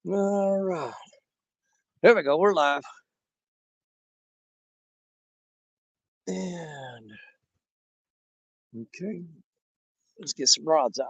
All right. There we go. We're live. And okay, let's get some rods out.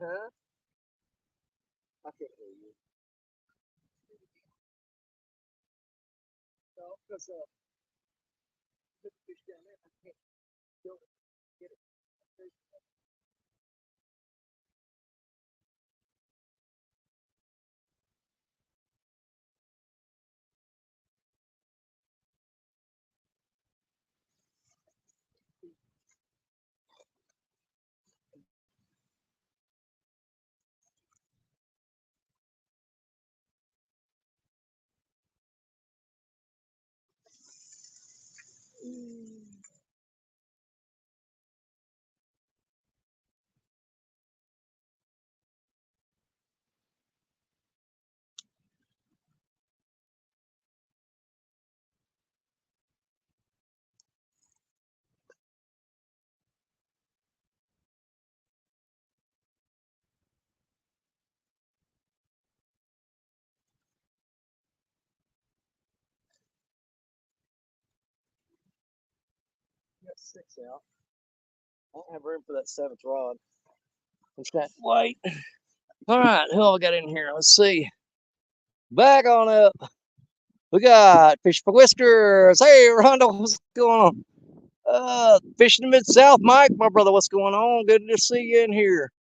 Huh? I can't hear you. No, because this fish down there, I can't go get it. Got 6 out. I don't have room for that 7th rod. I'm just going to wait. All right, who all we got in here? Let's see. Back on up. We got Fish for Whiskers. Hey, Rondo, what's going on? Fishing the Mid-South, Mike, my brother, what's going on? Good to see you in here.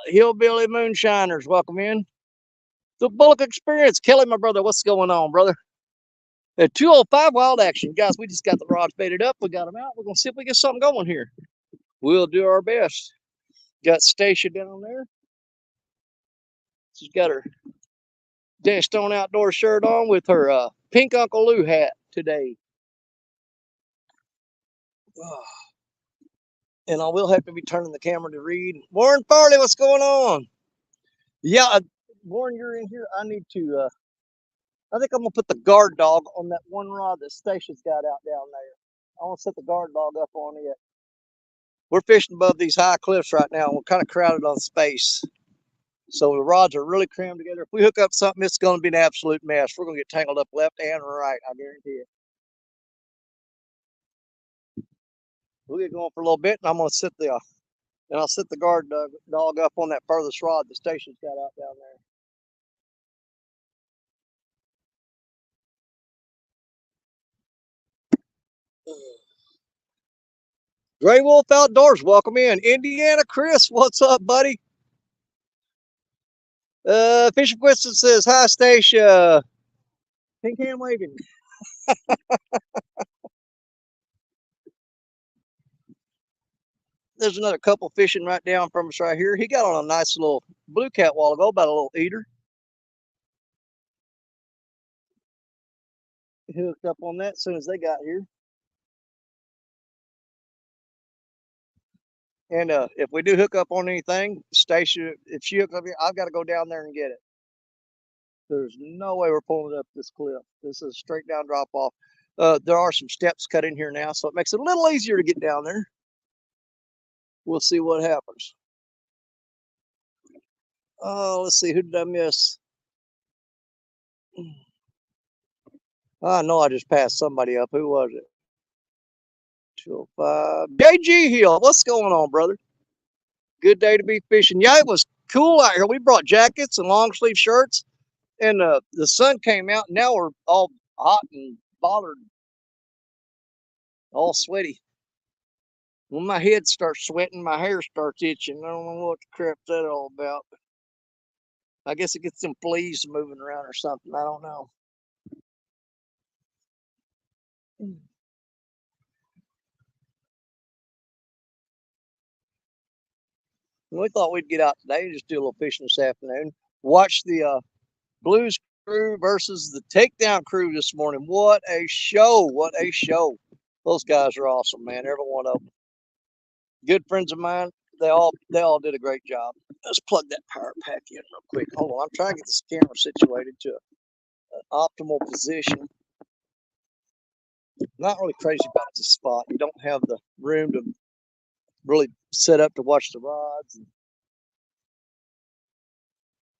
Hillbilly Moonshiners, welcome in. The Bullock Experience, Kelly, my brother, what's going on, brother? 205 Wild Action, guys. We just got the rods baited up. We got them out. We're gonna see if we get something going here. We'll do our best. Got Stacia down there. She's got her Dan Stone Outdoor shirt on with her pink Uncle Lou hat today. And I will have to be turning the camera to read. Warren Farley, what's going on? Yeah, Warren, you're in here. I need to, I think I'm going to put the guard dog on that one rod that Stacia's got out down there. I want to set the guard dog up on it. We're fishing above these high cliffs right now, and we're kind of crowded on space. So the rods are really crammed together. If we hook up something, it's going to be an absolute mess. We're going to get tangled up left and right, I guarantee it. We'll get going for a little bit, and I'm going to sit the, and I'll set the guard dog up on that furthest rod the Stacia's got out down there. Gray Wolf Outdoors, welcome in. Indiana Chris, what's up, buddy? Fishing Question says, hi, Stacia. Pink hand waving. There's another couple fishing right down from us right here. He got on a nice little blue cat a while ago, about a little eater. He hooked up on that as soon as they got here. And if we do hook up on anything, Stacia, if she hooks up here, I've got to go down there and get it. There's no way we're pulling it up this cliff. This is a straight down drop off. There are some steps cut in here now, so it makes it a little easier to get down there. We'll see what happens. Oh, let's see. Who did I miss? I know I just passed somebody up. Who was it? 205. JG Hill. What's going on, brother? Good day to be fishing. Yeah, it was cool out here. We brought jackets and long sleeve shirts, and the sun came out. And now we're all hot and bothered, all sweaty. When my head starts sweating, my hair starts itching. I don't know what the crap's that all about. I guess it gets some fleas moving around or something. I don't know. We thought we'd get out today and just do a little fishing this afternoon. Watch the Blues crew versus the Takedown crew this morning. What a show. What a show. Those guys are awesome, man. Every one of them. Good friends of mine. They all did a great job. Let's plug that power pack in real quick. Hold on. I'm trying to get this camera situated to an optimal position. Not really crazy about this spot. You don't have the room to really set up to watch the rods.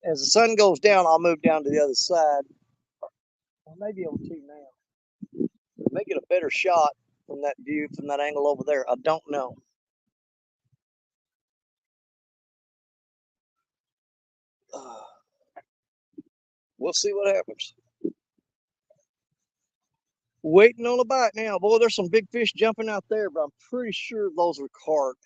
As the sun goes down, I'll move down to the other side. I may be able to now. May get a better shot from that view, from that angle over there. I don't know. We'll see what happens. Waiting on a bite now. Boy, there's some big fish jumping out there, but I'm pretty sure those are carp.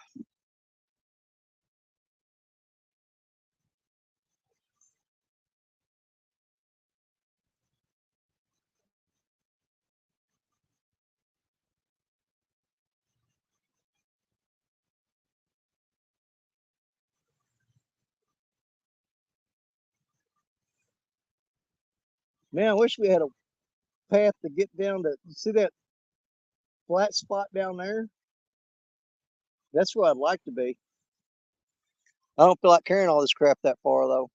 Man, I wish we had a path to get down to see that flat spot down there. That's where I'd like to be. I don't feel like carrying all this crap that far though.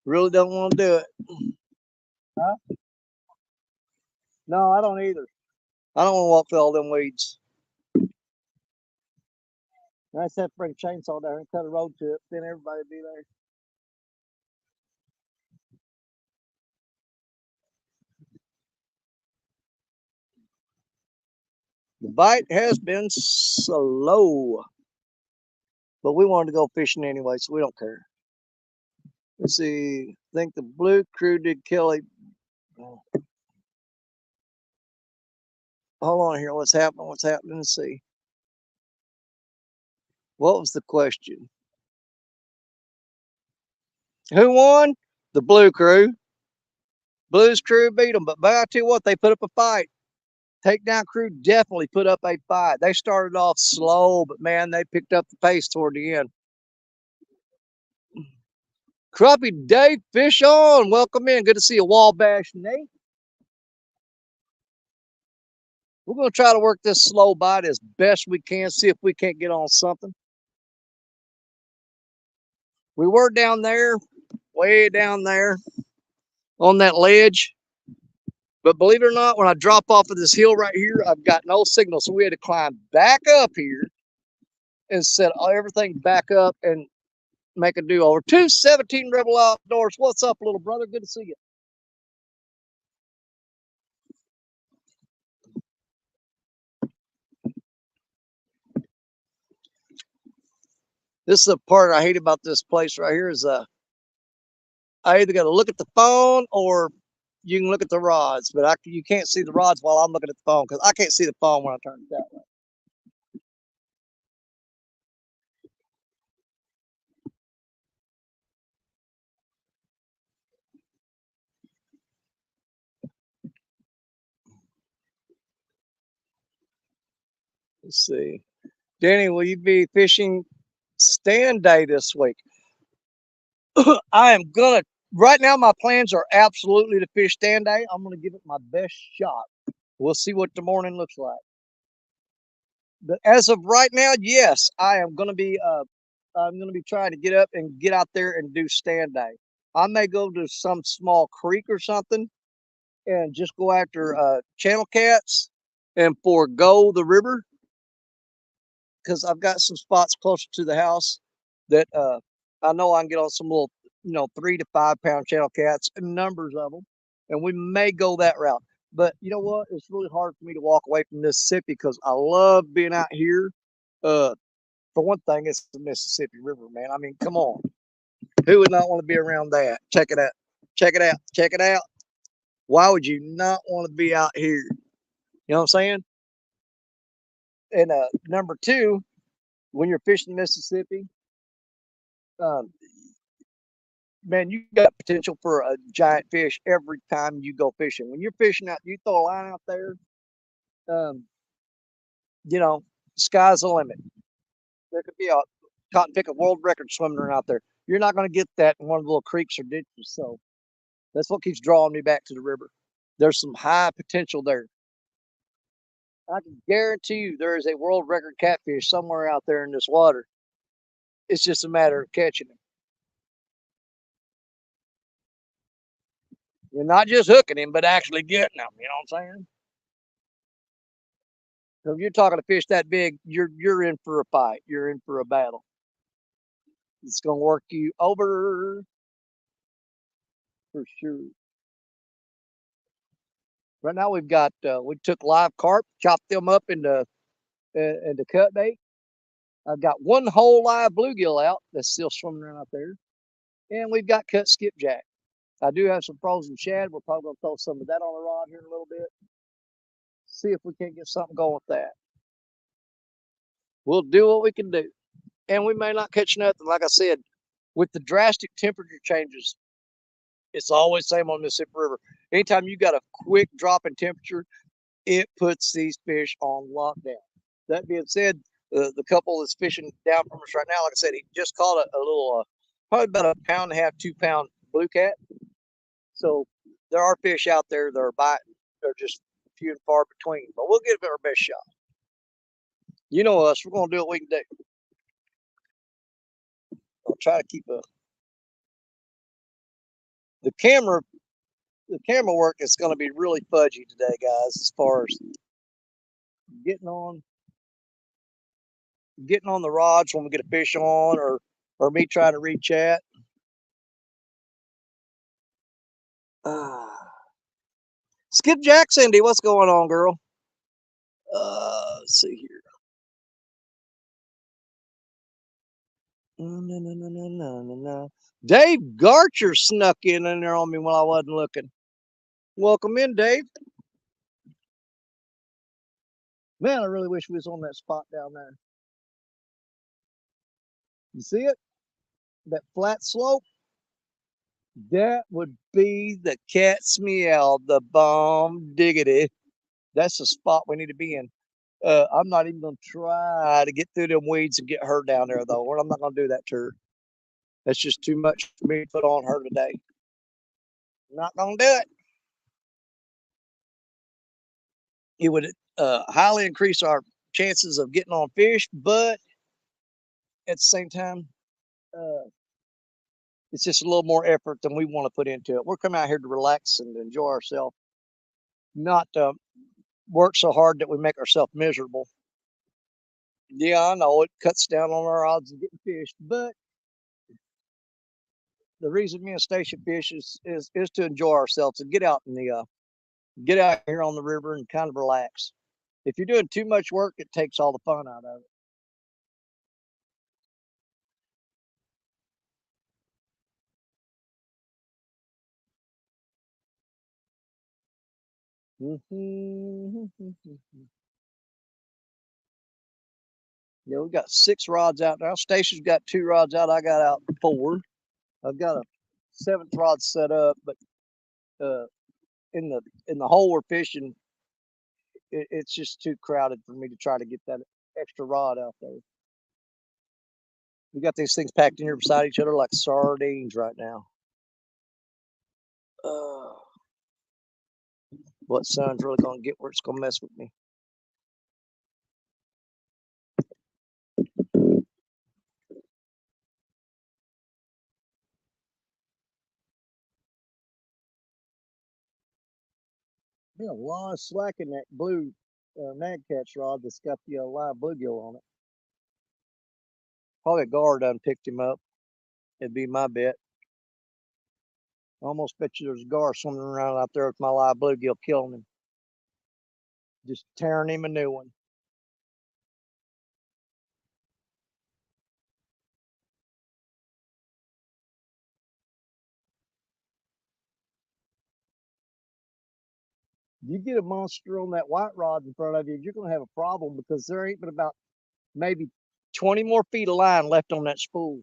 Really don't want to do it. Huh? No, I don't either. I don't want to walk through all them weeds. I just have to bring a chainsaw down and cut a road to it. Then everybody would be there. The bite has been slow, but we wanted to go fishing anyway, so we don't care. Let's see. I think the blue crew did Kelly. Hold on here. What's happening? What's happening? Let's see. What was the question? Who won? The blue crew. Blues crew beat them, but I tell you what, they put up a fight. Takedown crew definitely put up a fight. They started off slow, but man, they picked up the pace toward the end. Crappie Dave, fish on. Welcome in. Good to see you, Wabash Nate. We're going to try to work this slow bite as best we can, see if we can't get on something. We were down there, way down there on that ledge. But believe it or not, when I drop off of this hill right here, I've got no signal. So we had to climb back up here and set everything back up and make a do over. 217 Rebel Outdoors. What's up, little brother? Good to see you. This is the part I hate about this place right here is I either got to look at the phone or you can look at the rods, but you can't see the rods while I'm looking at the phone because I can't see the phone when I turn it that way. Let's see. Danny, will you be fishing stand day this week? I am gonna. Right now, my plans are absolutely to fish stand day. I'm gonna give it my best shot. We'll see what the morning looks like. But as of right now, yes, I am going to be. I'm going to be trying to get up and get out there and do stand day. I may go to some small creek or something and just go after channel cats and forego the river because I've got some spots closer to the house that I know I can get on some little, 3 to 5 pound channel cats and numbers of them, and we may go that route. But you know what? It's really hard for me to walk away from Mississippi because I love being out here. Uh, for one thing, it's the Mississippi River, man. I mean, come on, who would not want to be around that? Check it out, check it out, check it out. Why would you not want to be out here? You know what I'm saying? And number two, when you're fishing Mississippi, um, man, you got potential for a giant fish every time you go fishing. When you're fishing out, you throw a line out there, um, you know, sky's the limit. There could be a cotton pick a world record swimming around out there. You're not going to get that in one of the little creeks or ditches. So that's what keeps drawing me back to the river. There's some high potential there. I can guarantee you there is a world record catfish somewhere out there in this water. It's just a matter of catching him. You're not just hooking him, but actually getting him. You know what I'm saying? So if you're talking a fish that big, you're in for a fight. You're in for a battle. It's gonna work you over for sure. Right now we've got we took live carp, chopped them up into cut bait. I've got one whole live bluegill out that's still swimming around out there, and we've got cut skipjack. I do have some frozen shad. We're probably gonna throw some of that on the rod here in a little bit. See if we can't get something going with that. We'll do what we can do, and we may not catch nothing. Like I said, with the drastic temperature changes, it's always the same on the Mississippi River. Anytime you got a quick drop in temperature, it puts these fish on lockdown. That being said, the couple that's fishing down from us right now, like I said, he just caught a little, probably about a pound and a half, 2 pound blue cat. So there are fish out there that are biting. They're just few and far between, but we'll give it our best shot. You know us, we're going to do what we can do. I'll try to keep the camera the camera work is going to be really fudgy today, guys, as far as getting on getting on the rods when we get a fish on, or me trying to read chat. Skipjack Cindy, what's going on, girl? Let's see here. No. Dave Garcher snuck in there on me while I wasn't looking. Welcome in, Dave. Man, I really wish we was on that spot down there. You see it? That flat slope? That would be the cat's meow, the bomb diggity. That's the spot we need to be in. I'm not even going to try to get through them weeds and get her down there, though. I'm not going to do that to her. That's just too much for me to put on her today. Not going to do it. It would highly increase our chances of getting on fish, but at the same time, it's just a little more effort than we want to put into it. We're coming out here to relax and enjoy ourselves, not work so hard that we make ourselves miserable. Yeah, I know it cuts down on our odds of getting fish, but the reason me and Stacia fish is to enjoy ourselves and get out in the get out here on the river and kind of relax. If you're doing too much work, it takes all the fun out of it. Yeah, we got 6 rods out now. Stacia's got 2 rods out. I got out 4. I've got a 7th rod set up, but uh, in the hole we're fishing, it's just too crowded for me to try to get that extra rod out there. We got these things packed in here beside each other like sardines right now. What sun's really gonna get where it's gonna mess with me? There's a lot of slack in that blue mag catch rod that's got the live bluegill on it. Probably a guard done picked him up. It'd be my bet. I almost bet you there's a gar swimming around out there with my live bluegill killing him. Just tearing him a new one. You get a monster on that white rod in front of you, you're going to have a problem because there ain't but about maybe 20 more feet of line left on that spool.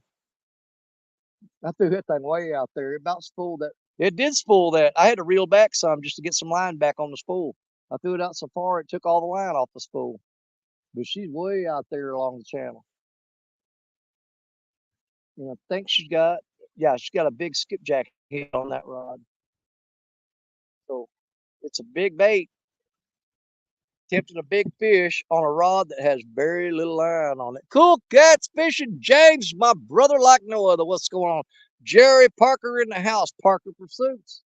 I threw that thing way out there. It about spooled that. It did spool that. I had to reel back some just to get some line back on the spool. I threw it out so far it took all the line off the spool. But she's way out there along the channel. You know, I think she's got a big skipjack head on that rod. So it's a big bait. Tempting a big fish on a rod that has very little line on it. Cool Cats Fishing, James, my brother like no other. What's going on? Jerry Parker in the house. Parker Pursuits.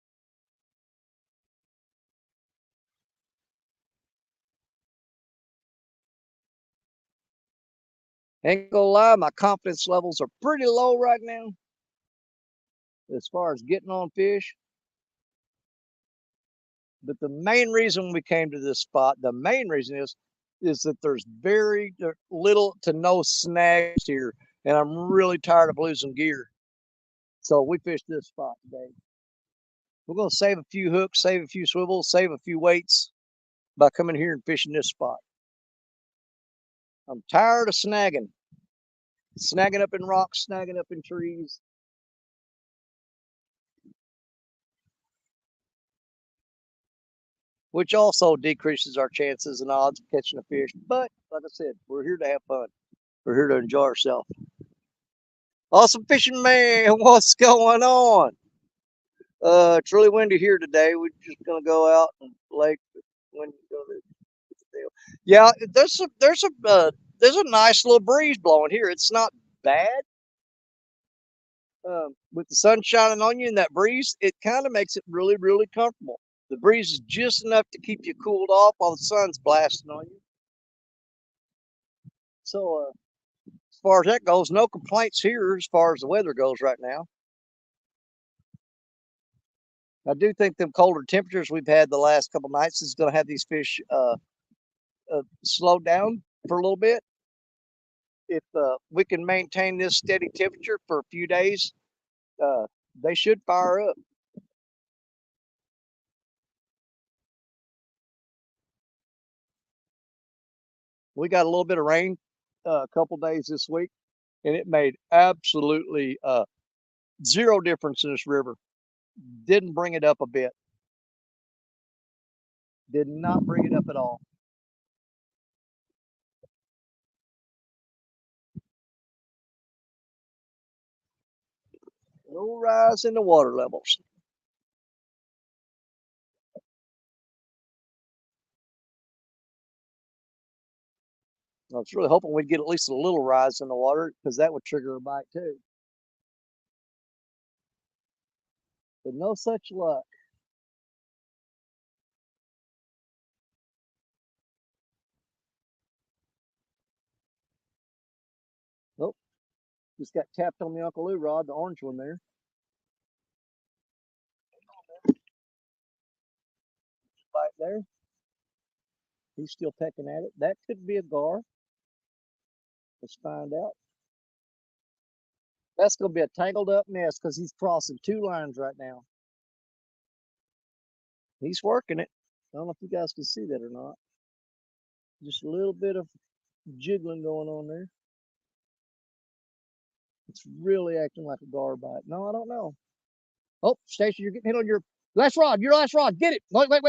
Ain't gonna lie, my confidence levels are pretty low right now as far as getting on fish. But the main reason we came to this spot, the main reason is that there's very little to no snags here, and I'm really tired of losing gear. So we fished this spot today. We're gonna save a few hooks, save a few swivels, save a few weights by coming here and fishing this spot. I'm tired of snagging up in rocks, snagging up in trees. Which also decreases our chances and odds of catching a fish. But like I said, we're here to have fun. We're here to enjoy ourselves. Awesome fishing man, what's going on? It's really windy here today. We're just gonna go out and lake when yeah, there's a nice little breeze blowing here. It's not bad. With the sun shining on you and that breeze, it kind of makes it really, really comfortable. The breeze is just enough to keep you cooled off while the sun's blasting on you. So, as far as that goes, no complaints here as far as the weather goes right now. I do think them colder temperatures we've had the last couple nights is going to have these fish slow down for a little bit. If we can maintain this steady temperature for a few days, they should fire up. We got a little bit of rain a couple days this week, and it made absolutely zero difference in this river. Didn't bring it up a bit. Did not bring it up at all. No rise in the water levels. I was really hoping we'd get at least a little rise in the water because that would trigger a bite too. But no such luck. Nope. Just got tapped on the Uncle Lou rod, the orange one there. Bite there. He's still pecking at it. That could be a gar. Let's find out. That's going to be a tangled up mess because he's crossing two lines right now. He's working it. I don't know if you guys can see that or not. Just a little bit of jiggling going on there. It's really acting like a gar bite. No, I don't know. Oh, Stacia, you're getting hit on your last rod. Your last rod. Get it. Wait. Let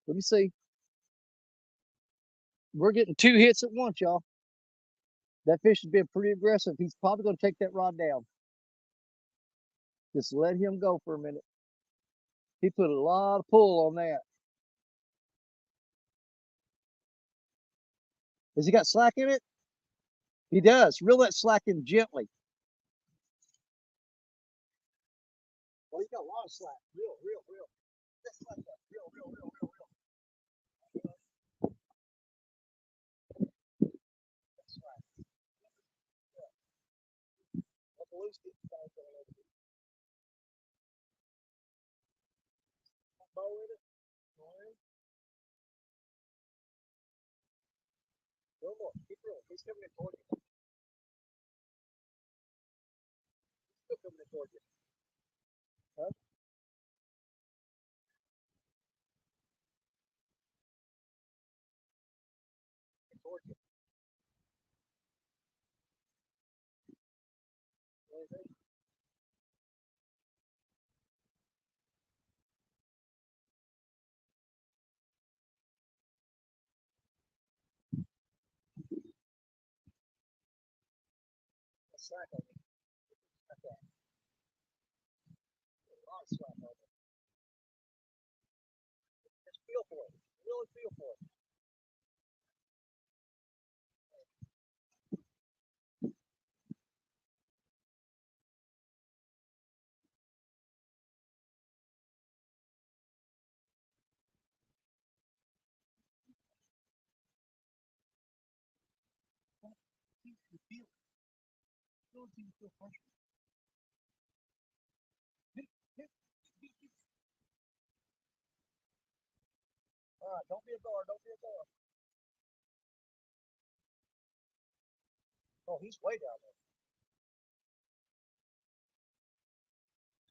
me see. We're getting two hits at once, y'all. That fish has been pretty aggressive. He's probably going to take that rod down. Just let him go for a minute. He put a lot of pull on that. Has he got slack in it? He does. Reel that slack in gently. Well, he's got a lot of slack. Real. bow in it. No more. Keep rolling. He's coming in toward you. Still coming in toward you. Huh? Toward you. Anything? A slack on you. Okay. A lot of slack on you. Just feel for it. Really feel for it. You feel it. Feel it. You feel pressure. All right. Don't be a guard. Don't be a guard. Oh, he's way down there.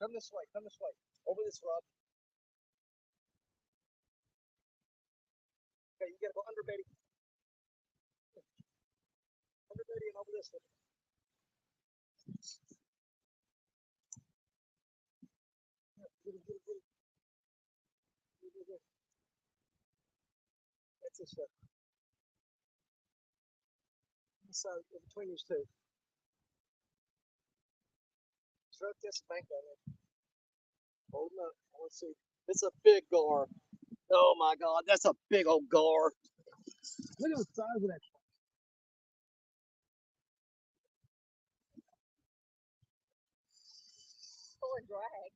Come this way. Come this way. Over this rod. Okay, you gotta go under Betty. Under Betty and over this one. That's this stuff. So between these two. Throw this bank on it. Hold up. Let's see. It's a big gar. Oh my God, that's a big old gar. Look at the size of that. Poor drag.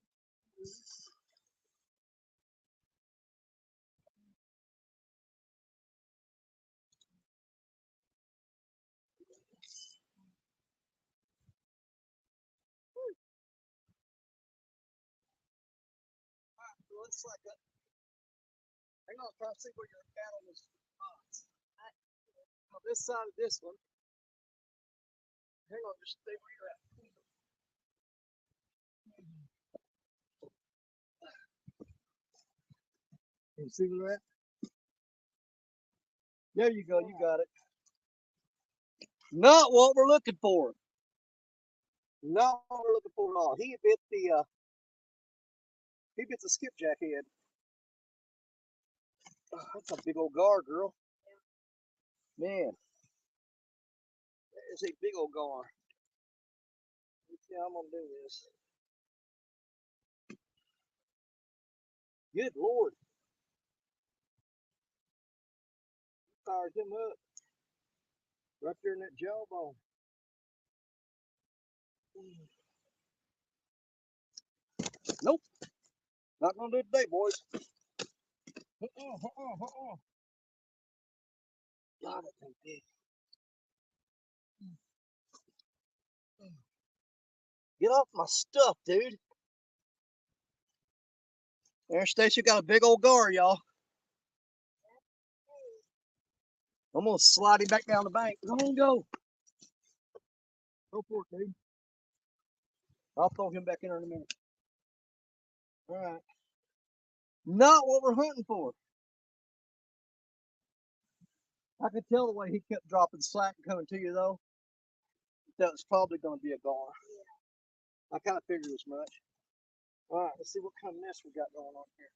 Looks like a. Hang on, try to see where your cattle is. On this side of this one. Hang on, just stay where you're at. Can you see where you're at? There you go. You got it. Not what we're looking for. Not what we're looking for at all. He bit the skipjack head. Oh, that's a big old gar, girl. Man, that is a big old gar. Yeah, I'm gonna do this. Good Lord. Fires him up. Right there in that jawbone. Nope. Not gonna do it today, boys. God, that thing big. Get off my stuff, dude. There, Stacia got a big old gar, y'all. I'm gonna slide him back down the bank. Come on, go. Go for it, dude. I'll throw him back in there in a minute. All right. Not what we're hunting for. I could tell the way he kept dropping slack and coming to you, though. That was probably going to be a gar. I kind of figured as much. All right, let's see what kind of mess we got going on here.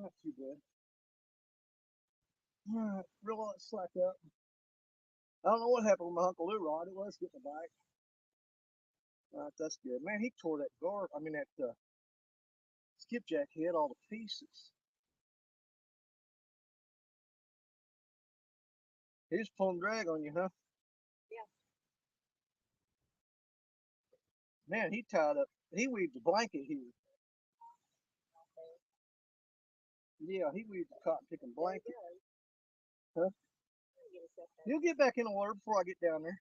Not too good. All right, reel that slack up. I don't know what happened with my Uncle Lou Rod. It was getting a bite. All right, that's good. Man, he tore that gar, that skipjack head all to pieces. He was pulling drag on you, huh? Yeah. Man, he tied up. He weaved a blanket here. Yeah, he weaved the cotton picking blanket. Huh? You'll get back in the water before I get down there.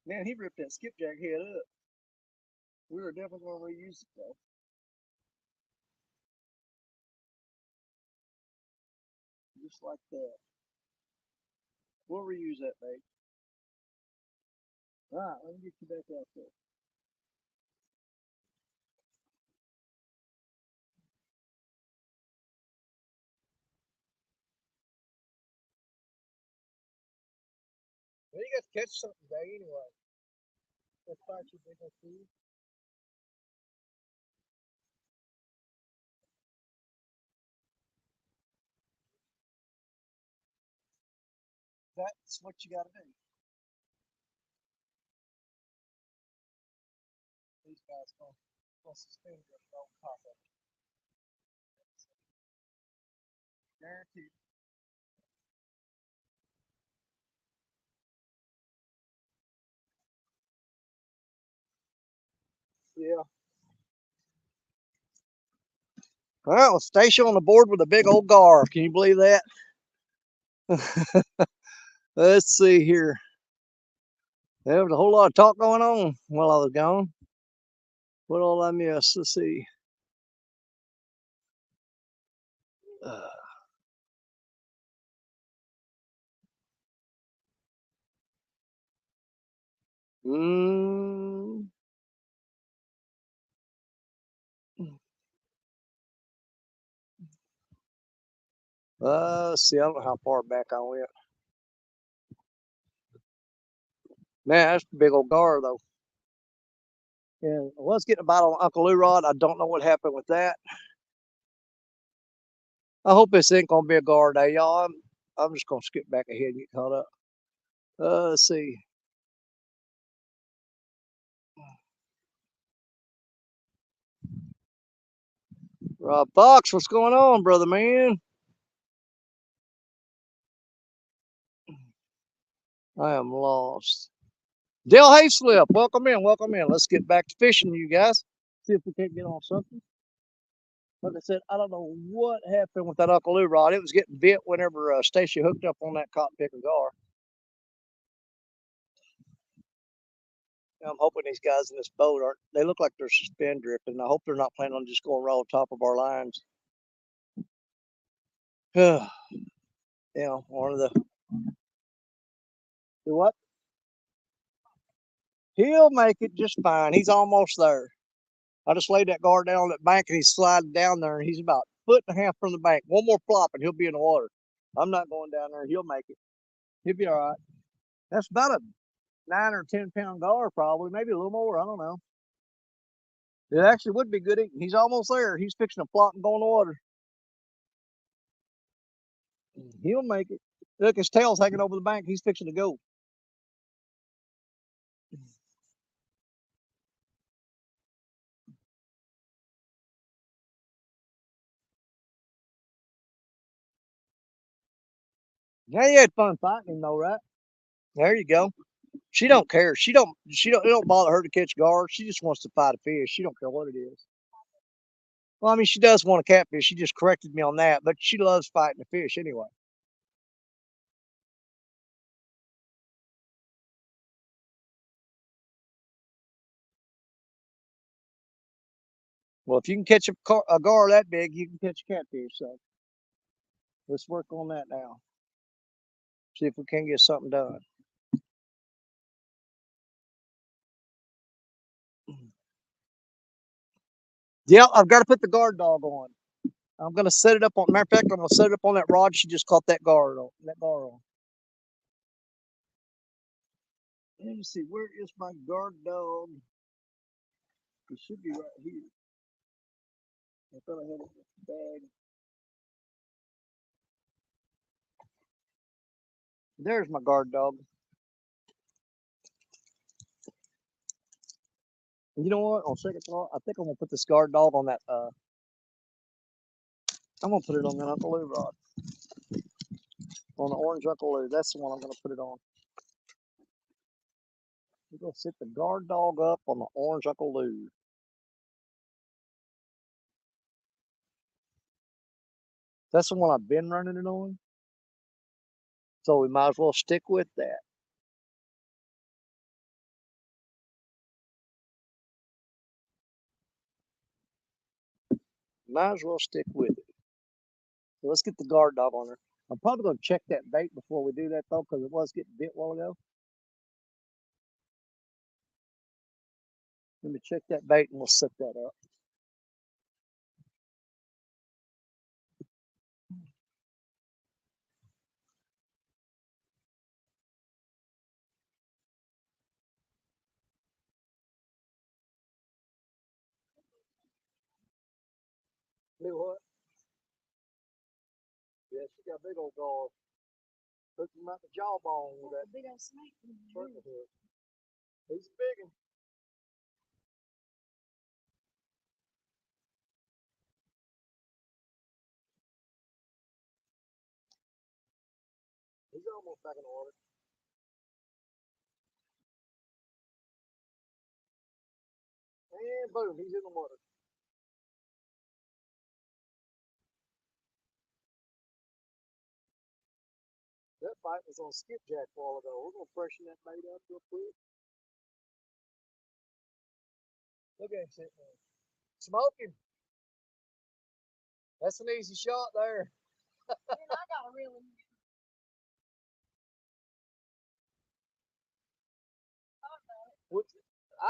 Man, he ripped that skipjack head up. We were definitely going to reuse it though. Just like that. We'll reuse that, babe. Alright, let me get you back out there. Well, you got to catch something today anyway. Let's fight you, big old food. That's what you got to do. These guys going to suspend your own top of it. Guaranteed. Yeah. Well, Stacia on the board with a big old gar. Can you believe that? Let's see here. There was a whole lot of talk going on while I was gone. What all I missed? Let's see. Uh, mm, let's see. I don't know how far back I went. Man, that's a big old gar though. And I was getting a bite on Uncle Lou Rod. I don't know what happened with that. I hope this ain't gonna be a gar day, y'all. I'm just gonna skip back ahead and get caught up. Let's see. Rob Fox, what's going on, brother man? I am lost. Dale Hayslip, welcome in, welcome in. Let's get back to fishing, you guys. See if we can't get on something. Like I said, I don't know what happened with that Uncle Lou Rod. It was getting bit whenever Stacia hooked up on that cotton picker gar. I'm hoping these guys in this boat aren't, they look like they're suspend drifting. I hope they're not planning on just going right on top of our lines. Yeah, one of the what? He'll make it just fine. He's almost there. I just laid that guard down on that bank and he's sliding down there and he's about a foot and a half from the bank. One more plop and he'll be in the water. I'm not going down there. He'll make it. He'll be all right. That's about a 9 or 10 pound gar, probably, maybe a little more. I don't know. It actually would be good eating. He's almost there. He's fixing to plop and go in the water. He'll make it. Look, his tail's hanging over the bank. He's fixing to go. Yeah, you had fun fighting him though, right? There you go. She don't care. It don't bother her to catch gar. She just wants to fight a fish. She don't care what it is. Well, I mean, she does want a catfish. She just corrected me on that, but she loves fighting the fish anyway. Well, if you can catch a gar that big, you can catch a catfish. So let's work on that now. See if we can get something done. Yeah, I've got to put the guard dog on. I'm gonna set it up on. Matter of fact, I'm gonna set it up on that rod. She just caught that guard on. That guard on. Let me see. Where is my guard dog? It should be right here. I thought I had it in the bag. There's my guard dog. And you know what? On second thought, I think I'm gonna put this guard dog on that. I'm gonna put it on that Uncle Lou rod. On the orange Uncle Lou. That's the one I'm gonna put it on. We're gonna set the guard dog up on the orange Uncle Lou. That's the one I've been running it on. So we might as well stick with that. Might as well stick with it. So let's get the guard dog on her. I'm probably going to check that bait before we do that though, because it was getting bit a while ago. Let me check that bait and we'll set that up. Do what? Yeah, she got a big old guard. Took him out the jawbone with that big old snake. He's big one. He's almost back in the water. And boom, he's in the water. That bite was on skipjack a while ago. We're gonna freshen that bait up real quick. Look at him sitting there. Smoke him. That's an easy shot there. Man, I got a reel in here.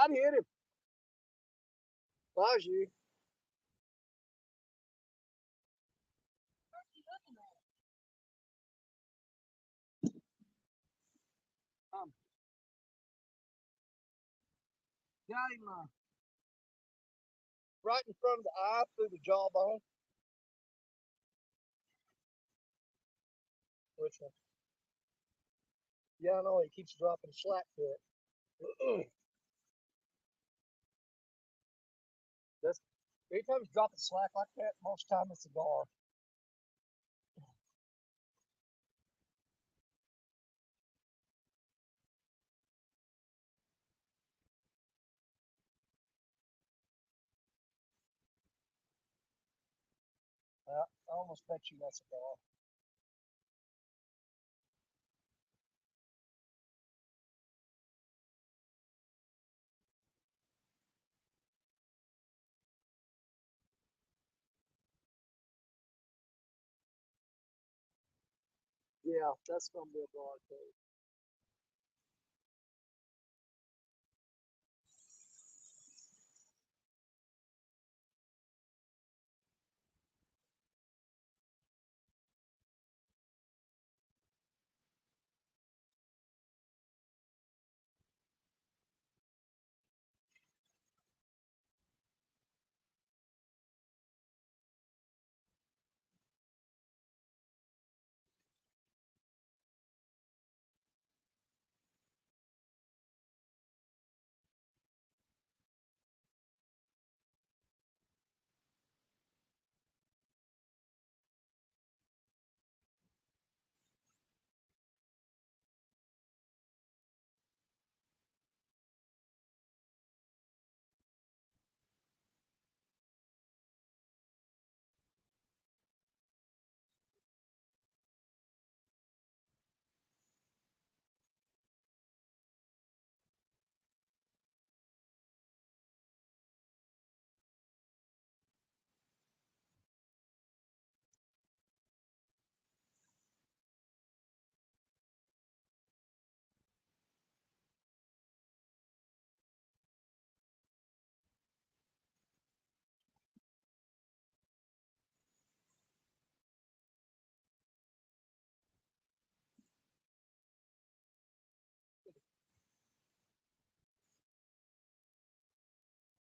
I'd hit him. If I was you. Got him right in front of the eye through the jawbone. Which one? Yeah, I know. He keeps dropping slack to it. That's anytime he's dropping slack like that, most time it's a gar. I almost bet you that's a gar. Yeah, that's gonna be a gar too.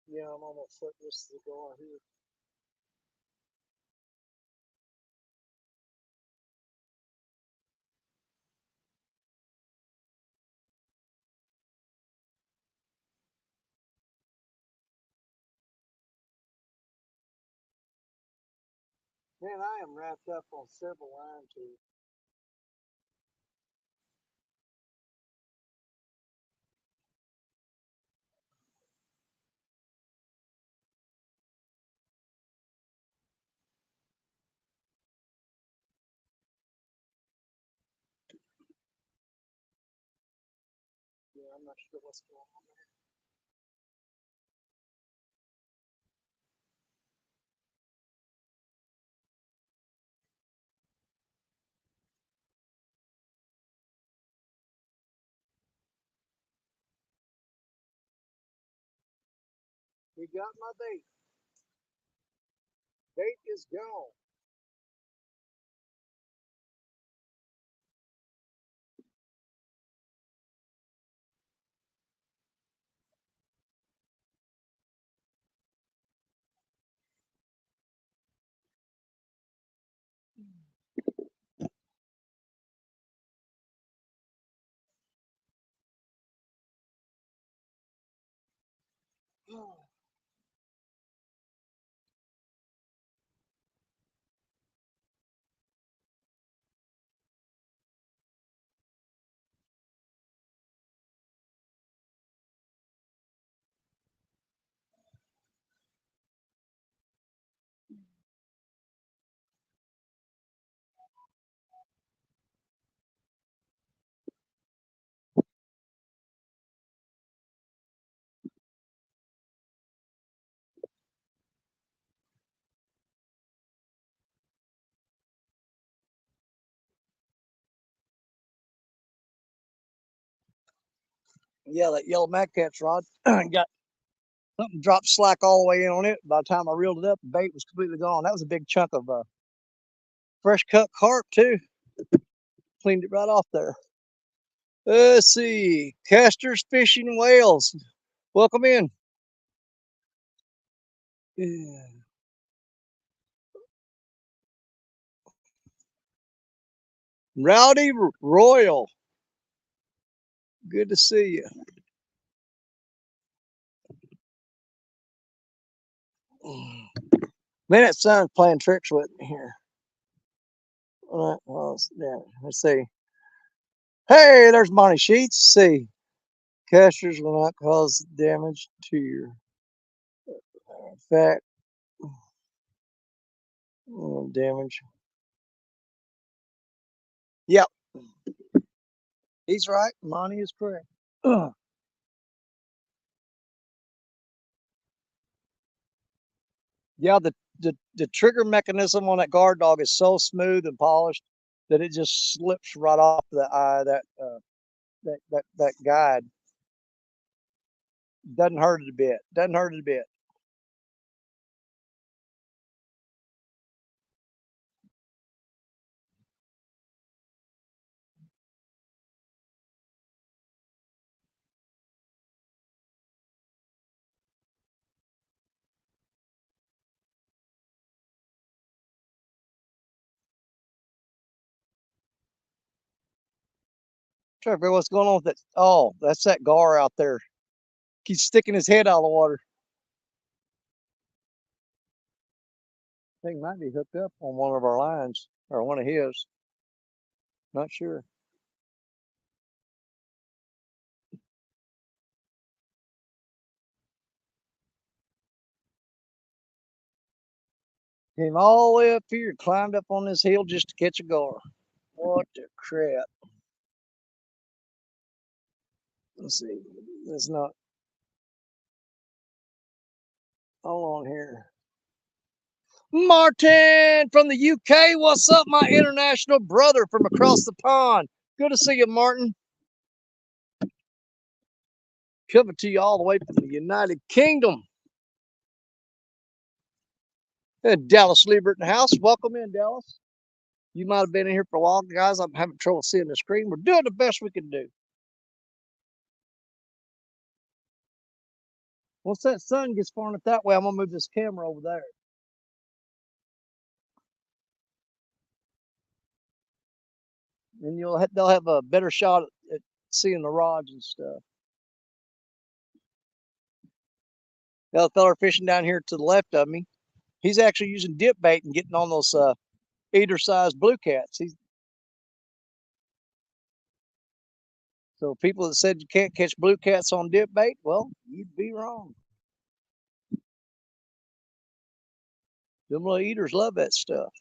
Yeah, I'm almost certain this is a gar here. Man, I am wrapped up on several lines here. I'm not sure what's going on there. We got my bait. Bait is gone. Yeah, that yellow magcat's rod got something dropped slack all the way in on it. By the time I reeled it up, the bait was completely gone. That was a big chunk of fresh cut carp too. Cleaned it right off there. Let's see, Casters Fishing Whales. Welcome in. Yeah. Rowdy Royal. Good to see you. Man, that sun's playing tricks with me here. All right, well, yeah, let's see. Hey, there's Monty Sheets. Let's see. Casters will not cause damage to your fat damage. Yep, he's right. Monty is correct. Yeah, the trigger mechanism on that guard dog is so smooth and polished that it just slips right off the eye. That guide doesn't hurt it a bit. Doesn't hurt it a bit. Trying to figure what's going on with it. Oh, that's that gar out there. He's sticking his head out of the water. Thing might be hooked up on one of our lines or one of his. Not sure. Came all the way up here, climbed up on this hill just to catch a gar. What the crap? Let's see. It's not. Hold on here. Martin from the UK. What's up, my international brother from across the pond? Good to see you, Martin. Coming to you all the way from the United Kingdom. Dallas Liebert in the house. Welcome in, Dallas. You might have been in here for a while, guys. I'm having trouble seeing the screen. We're doing the best we can do. Once that sun gets far enough that way, I'm gonna move this camera over there. And they'll have a better shot at seeing the rods and stuff. The other feller fishing down here to the left of me, he's actually using dip bait and getting on those eater-sized blue cats. So people that said you can't catch blue cats on dip bait, well, you'd be wrong. Them little eaters love that stuff.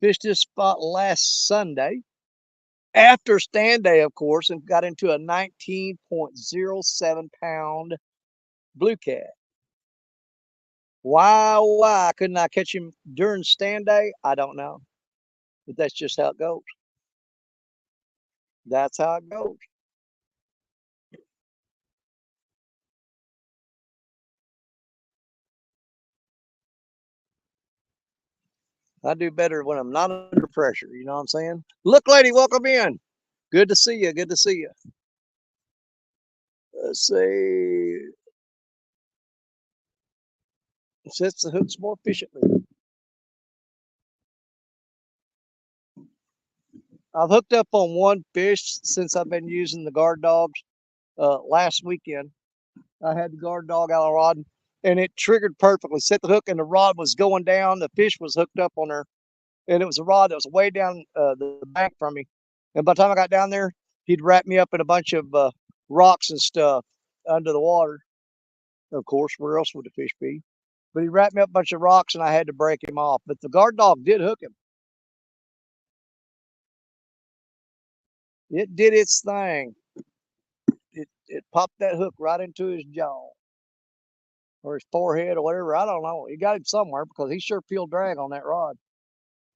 Fished this spot last Sunday after stand day, of course, and got into a 19.07 pound blue cat. Why couldn't I catch him during stand day? I don't know. But that's just how it goes. That's how it goes. I do better when I'm not under pressure. You know what I'm saying? Look, lady, welcome in. Good to see you. Good to see you. Let's see. Sets the hooks more efficiently. I've hooked up on one fish since I've been using the guard dogs. Last weekend, I had the guard dog out of the rod, and it triggered perfectly. Set the hook, and the rod was going down. The fish was hooked up on her, and it was a rod that was way down the bank from me. And by the time I got down there, he'd wrap me up in a bunch of rocks and stuff under the water. Of course, where else would the fish be? But he wrapped me up a bunch of rocks, and I had to break him off. But the guard dog did hook him. It did its thing. It popped that hook right into his jaw or his forehead or whatever. I don't know. He got him somewhere because he sure peeled drag on that rod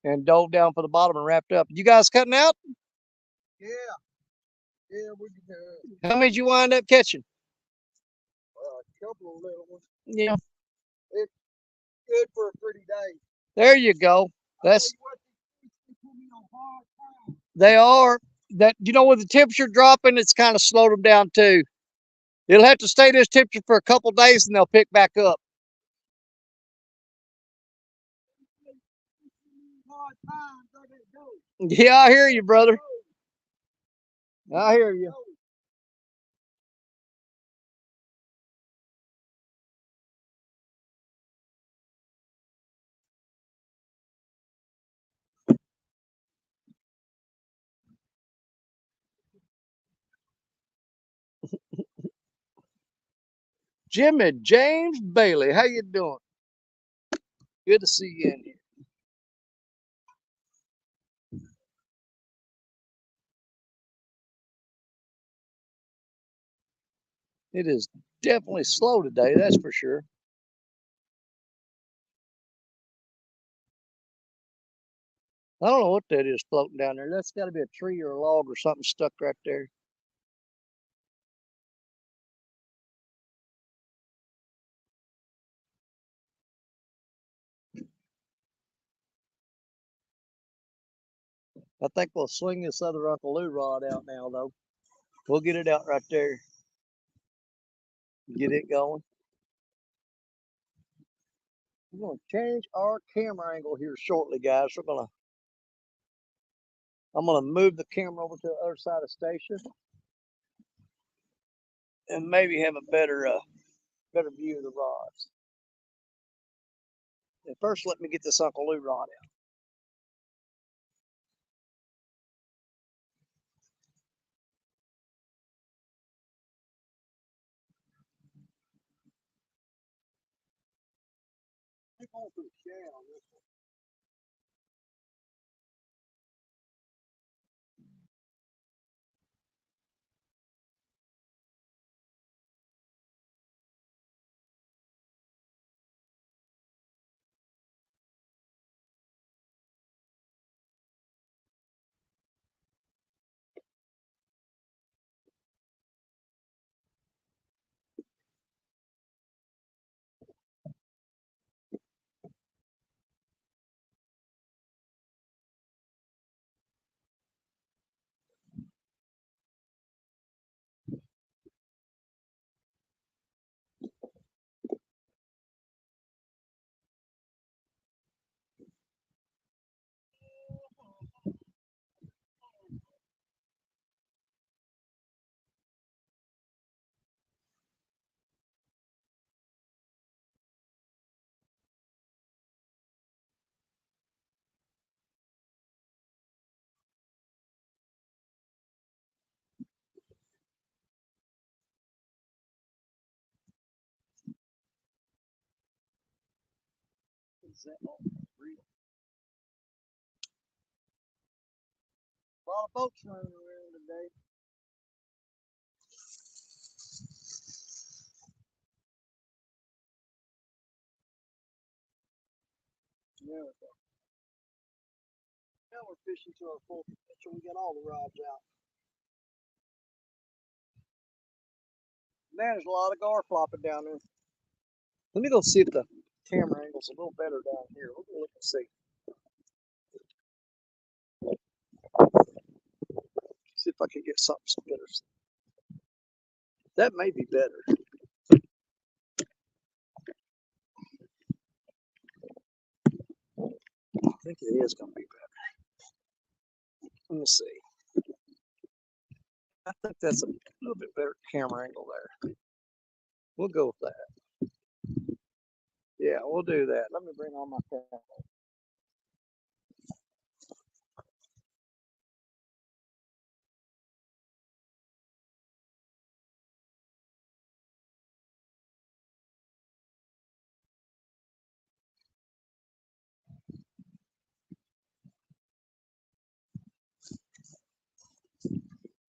and dove down for the bottom and wrapped up. You guys cutting out? Yeah, yeah, we can do it. How many did you wind up catching? A couple of little ones. Yeah. It's good for a pretty day. There you go. That's What, they put me on hard time. they are. That you know with the temperature dropping, it's kind of slowed them down too. It'll have to stay this temperature for a couple days and they'll pick back up. Hard time, so they go. Yeah, I hear you, brother. I hear you. Jimmy James Bailey, how you doing? Good to see you in here. It is definitely slow today, that's for sure. I don't know what that is floating down there. That's got to be a tree or a log or something stuck right there. I think we'll swing this other Uncle Lou rod out now, though. We'll get it out right there. Get it going. We're going to change our camera angle here shortly, guys. I'm gonna move the camera over to the other side of Stacia and maybe have a better view of the rods. And first, let me get this Uncle Lou rod out. Is that all real? lot of boats running around today. There we go. Now we're fishing to our full potential. We got all the rods out. Man, there's a lot of gar flopping down there. Let me go see if the camera angle's a little better down here. We'll go look and see. See if I can get something better. That may be better. I think it is going to be better. Let me see. I think that's a little bit better camera angle there. We'll go with that. Yeah, we'll do that. Let me bring on my camera.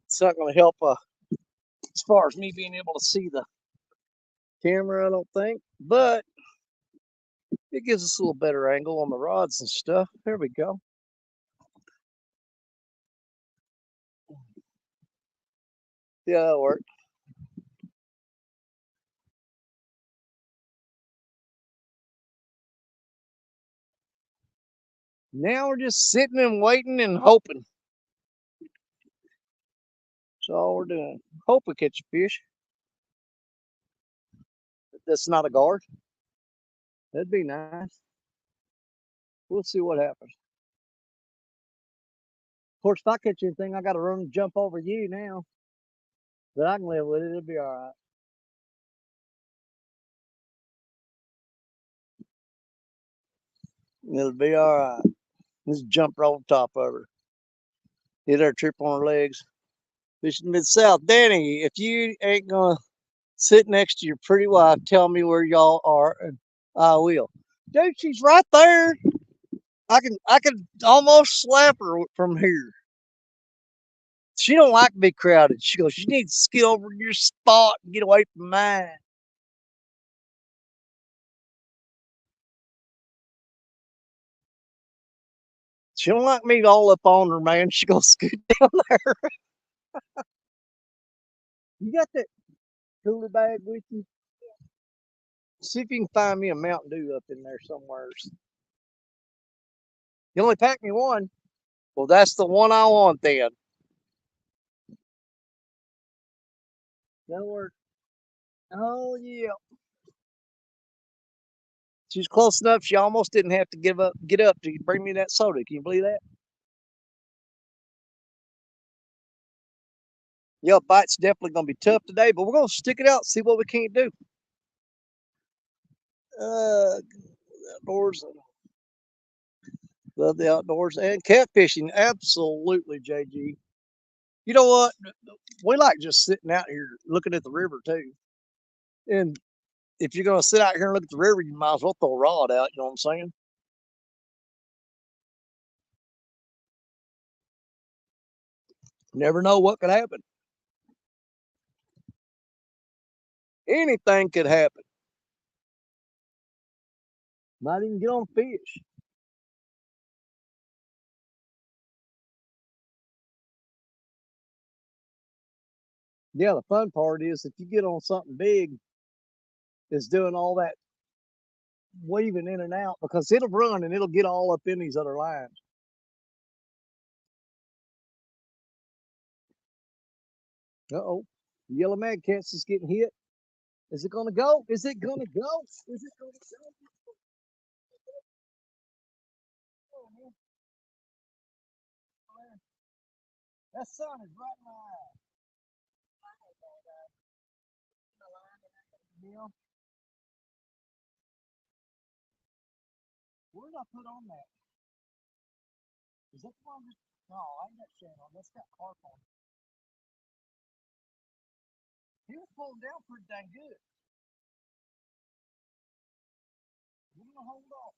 It's not going to help as far as me being able to see the camera, I don't think, but it gives us a little better angle on the rods and stuff. There we go. Yeah, that'll work. Now we're just sitting and waiting and hoping. That's all we're doing. Hope we catch a fish. That's not a guard. That'd be nice. We'll see what happens. Of course, if I catch anything, I got to run and jump over you now. But I can live with it. It'll be all right. It'll be all right. Just jump right on top of her. Hit her, trip on her legs. Fishing Mid-South. Danny, if you ain't going to sit next to your pretty wife, tell me where y'all are, and I will. Dude, she's right there. I can almost slap her from here. She don't like to be crowded. She goes, you need to skid over your spot and get away from mine. She don't like me all up on her, man. She goes, scoot down there. You got that cooler bag with you? See if you can find me a Mountain Dew up in there somewhere. You only packed me one. Well, that's the one I want then. That'll work. Oh, yeah. She's close enough. She almost didn't have to get up to bring me that soda. Can you believe that? Yeah, bite's definitely going to be tough today, but we're going to stick it out, see what we can't do. Outdoors. Love the outdoors and catfishing. Absolutely, JG. You know what? We like just sitting out here looking at the river too. And if you're going to sit out here and look at the river, you might as well throw a rod out. You know what I'm saying? Never know what could happen. Anything could happen. Might even get on fish. Yeah, the fun part is if you get on something big, it's doing all that weaving in and out because it'll run and it'll get all up in these other lines. Uh-oh. Yellow mad cat's is getting hit. Is it gonna go? Is it gonna go? Is it gonna go? Oh, man. That sun is right in my eye. Yeah. Where did I put on that? Is that the one? No, I ain't got channel. That's got carp on it. He was pulling down pretty dang good. We're gonna hold off.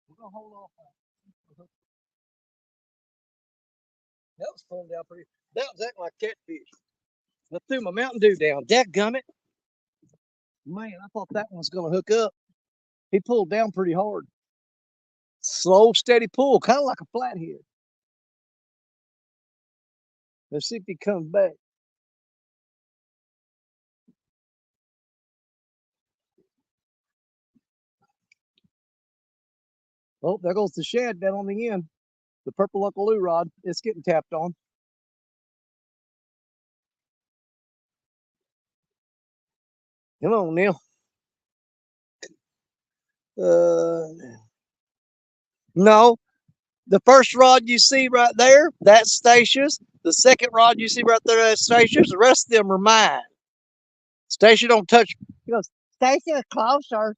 We're gonna hold off on it. That was pulling down pretty. That was acting like catfish. I threw my Mountain Dew down. Dadgummit. Man, I thought that one was going to hook up. He pulled down pretty hard. Slow, steady pull, kind of like a flathead. Let's see if he comes back. Oh, there goes the shad down on the end. The purple Uncle Lou rod. It's getting tapped on. Come on, Neil. No. The first rod you see right there, that's Stacia's. The second rod you see right there, that's Stacia's. The rest of them are mine. Stacia don't touch. He goes, Stacia, closer.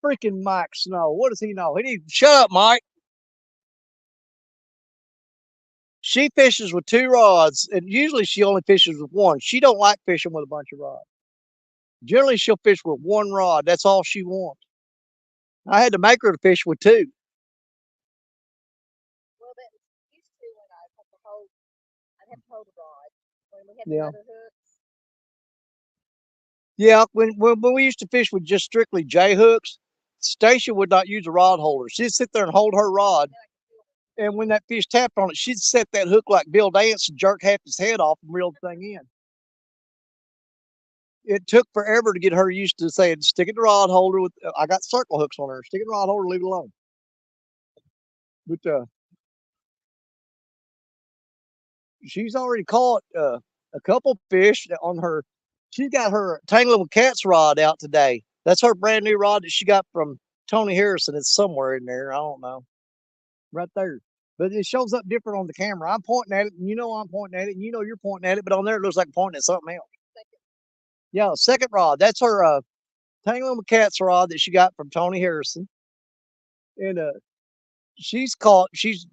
Freaking Mike Snow. What does he know? He needs shut up, Mike. She fishes with 2 rods, and usually she only fishes with 1. She don't like fishing with a bunch of rods. Generally, she'll fish with 1 rod. That's all she wants. I had to make her to fish with 2. Well, that used to when I'd have to hold a rod. When we had Yeah. the other hooks. Yeah, when we used to fish with just strictly J hooks, Stacia would not use a rod holder. She'd sit there and hold her rod, and when that fish tapped on it, she'd set that hook like Bill Dance and jerk half his head off and reel the thing in. It took forever to get her used to saying, stick it in the rod holder. With I got circle hooks on her. Stick it in the rod holder, leave it alone. But she's already caught a couple fish on her. She's got her Tangling with Cats rod out today. That's her brand new rod that she got from Tony Harrison. It's somewhere in there. I don't know. Right there. But it shows up different on the camera. I'm pointing at it, and you know I'm pointing at it, and you know you're pointing at it, but on there it looks like I'm pointing at something else. Yeah, second rod. That's her Tangling with Cats rod that she got from Tony Harrison. And she's caught, this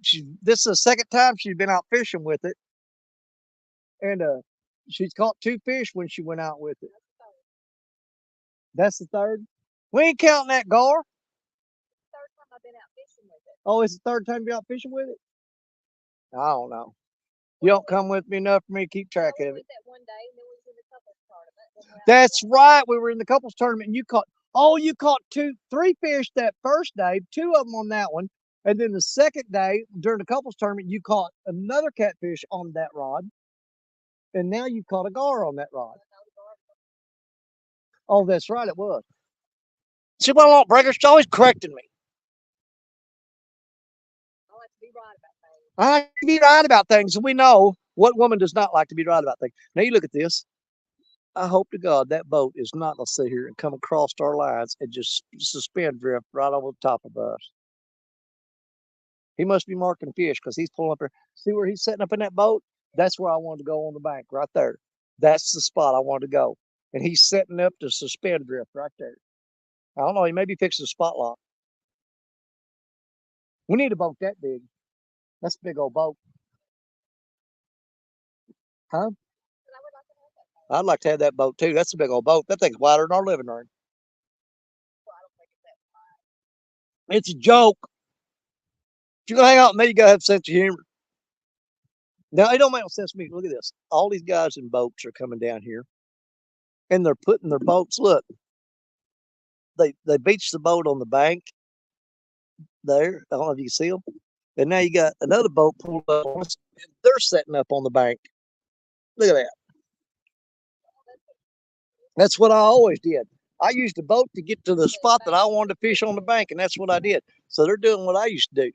is the second time she's been out fishing with it. And she's caught 2 fish when she went out with it. That's the third. We ain't counting that gar. Third time I've been out fishing with it. Oh, it's the third time you out fishing with it? I don't know. You don't come with me enough for me to keep track of it. That one day, and then we was in the couples tournament. That's right. We were in the couples tournament, and you caught 3 fish that first day, 2 of them on that one. And then the second day during the couples tournament, you caught another catfish on that rod. And now you caught a gar on that rod. Oh, that's right, it was. See what I don't break her? She's always correcting me. I like to be right about things. I like to be right about things, and we know what woman does not like to be right about things. Now you look at this. I hope to God that boat is not going to sit here and come across our lines and just suspend drift right over the top of us. He must be marking fish because he's pulling up there. See where he's setting up in that boat? That's where I wanted to go on the bank, right there. That's the spot I wanted to go. And he's setting up to suspend drift right there. I don't know, he may be fixing a spot lock. We need a boat that big. That's a big old boat. Huh? I'd like to have that boat too. That's a big old boat. That thing's wider than our living room. It's a joke. If you're gonna hang out with me, you gotta have a sense of humor. Now it don't make no sense to me. Look at this. All these guys in boats are coming down here, and they're putting their boats. Look, they beach the boat on the bank there. I don't know if you can see them. And now you got another boat pulled up on us, and they're setting up on the bank. Look at that. That's what I always did. I used the boat to get to the spot that I wanted to fish on the bank, and that's what I did. So they're doing what I used to do.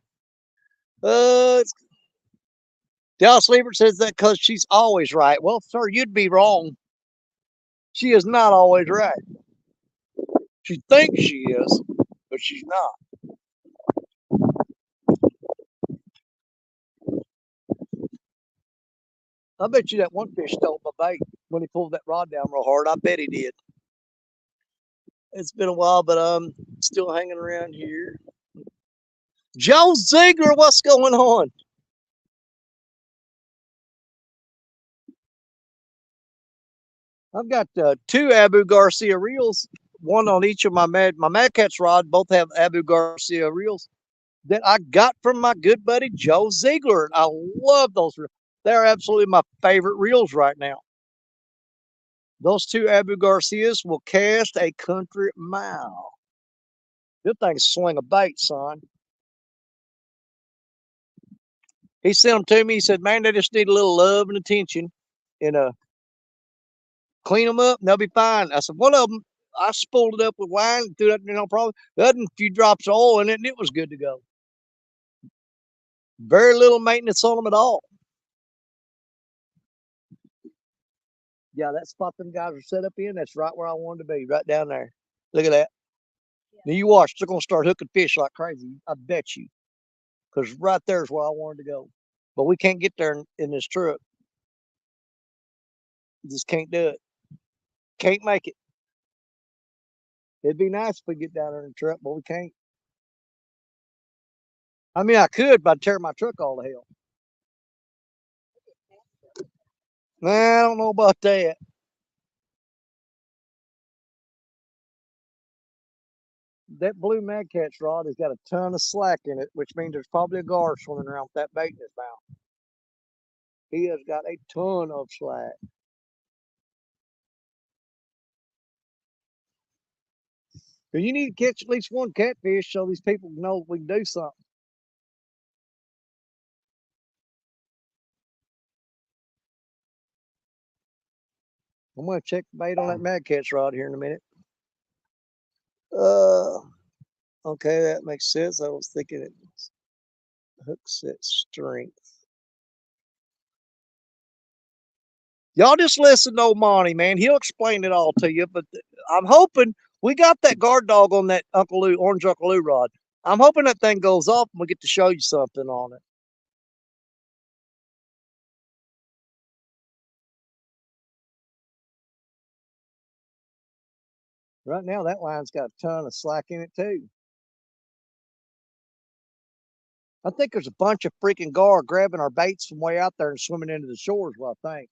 Dallas Liebert says that because she's always right. Well, sir, you'd be wrong. She is not always right. She thinks she is, but she's not. I bet you that one fish stole my bait when he pulled that rod down real hard. I bet he did. It's been a while, but I'm still hanging around here. Joe Ziegler, what's going on? I've got 2 Abu Garcia reels, one on each of my Mad Cats rod. Both have Abu Garcia reels that I got from my good buddy Joe Ziegler. I love those reels. They're absolutely my favorite reels right now. Those two Abu Garcias will cast a country mile. Good thing swing a bait, son. He sent them to me. He said, man, they just need a little love and attention. And clean them up and they'll be fine. I said, one of them, I spooled it up with wine, threw that, no problem. The other, a few drops of oil in it, and it was good to go. Very little maintenance on them at all. Yeah, that spot them guys are set up in, that's right where I wanted to be, right down there. Look at that. Now you watch, they're going to start hooking fish like crazy. I bet you. Because right there is where I wanted to go. But we can't get there in this truck. Just can't do it. Can't make it. It'd be nice if we get down there in the truck, but we can't. I mean, I could, but I'd tear my truck all to hell. Nah, I don't know about that. That blue Mad Catch rod has got a ton of slack in it, which means there's probably a gar swimming around with that bait in his mouth. He has got a ton of slack. But you need to catch at least one catfish so these people know we can do something. I'm going to check the bait on that Mad Catch rod here in a minute. Okay, that makes sense. I was thinking it was hook set strength. Y'all just listen to old Monty, man. He'll explain it all to you. But I'm hoping we got that guard dog on that Uncle Lou, orange Uncle Lou rod. I'm hoping that thing goes off and we get to show you something on it. Right now, that line's got a ton of slack in it, too. I think there's a bunch of freaking gar grabbing our baits from way out there and swimming into the shores, well, I think.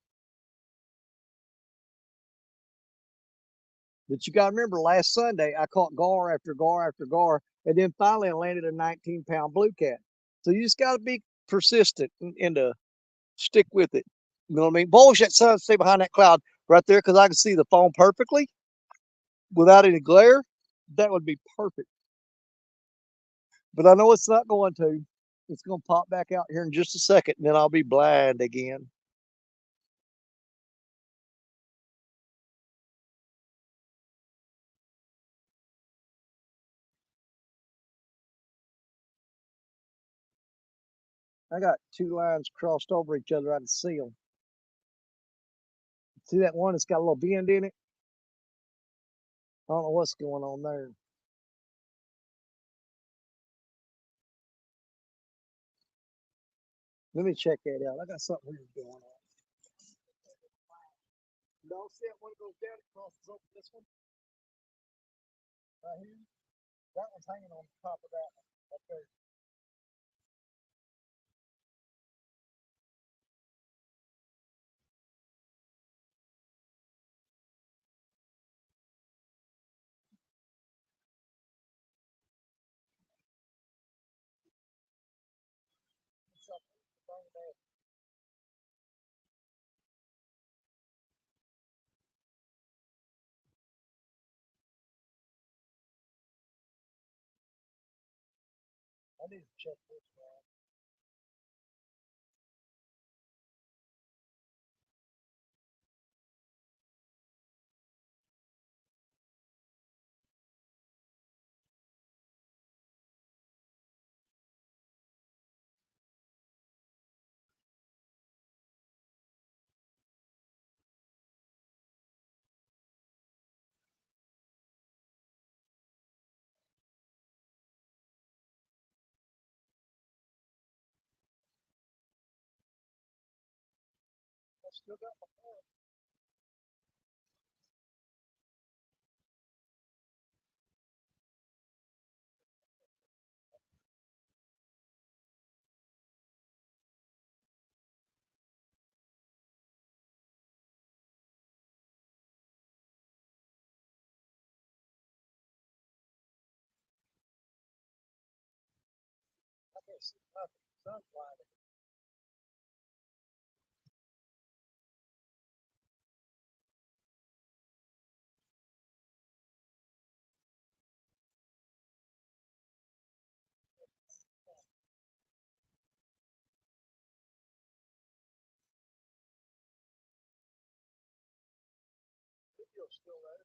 But you got to remember, last Sunday, I caught gar after gar after gar, and then finally I landed a 19-pound blue cat. So you just got to be persistent and stick with it. You know what I mean? Bullish that sun, stay behind that cloud right there because I can see the foam perfectly without any glare. That would be perfect. But I know it's not going to. It's going to pop back out here in just a second, and then I'll be blind again. I got two lines crossed over each other. I can see them. See that one that's got a little bend in it? I don't know what's going on there. Let me check that out. I got something weird going on. No, see that one goes down, it crosses over this one right here. That one's hanging on top of that one up there. I need to check this one. I still got my phone. I can't see nothing. Sun's blinding. video's still there.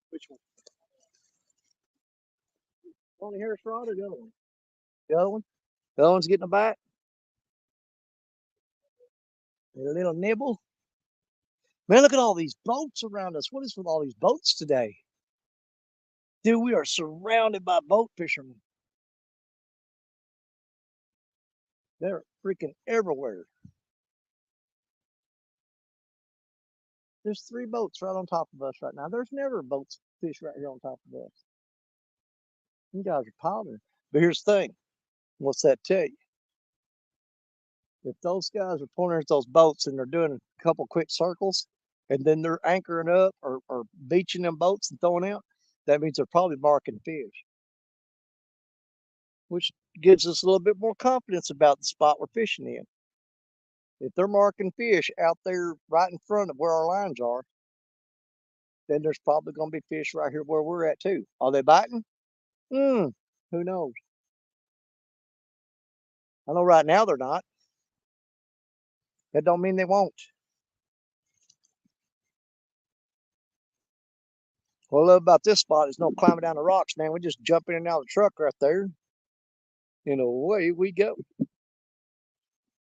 Which one? On the Harris rod or the other one? The other one? The other one's getting a bite? A little nibble? Man, look at all these boats around us. What is with all these boats today? Dude, we are surrounded by boat fishermen. They're freaking everywhere. There's 3 boats right on top of us right now. There's never boats fish right here on top of us. You guys are piling. But here's the thing. What's that tell you? If those guys are pointing at those boats and they're doing a couple quick circles and then they're anchoring up or beaching them boats and throwing out, that means they're probably marking fish, which gives us a little bit more confidence about the spot we're fishing in. If they're marking fish out there right in front of where our lines are, then there's probably going to be fish right here where we're at too. Are they biting? Who knows? I know right now they're not. That don't mean they won't. What I love about this spot is no climbing down the rocks, man. We just jump in and out of the truck right there, and away we go.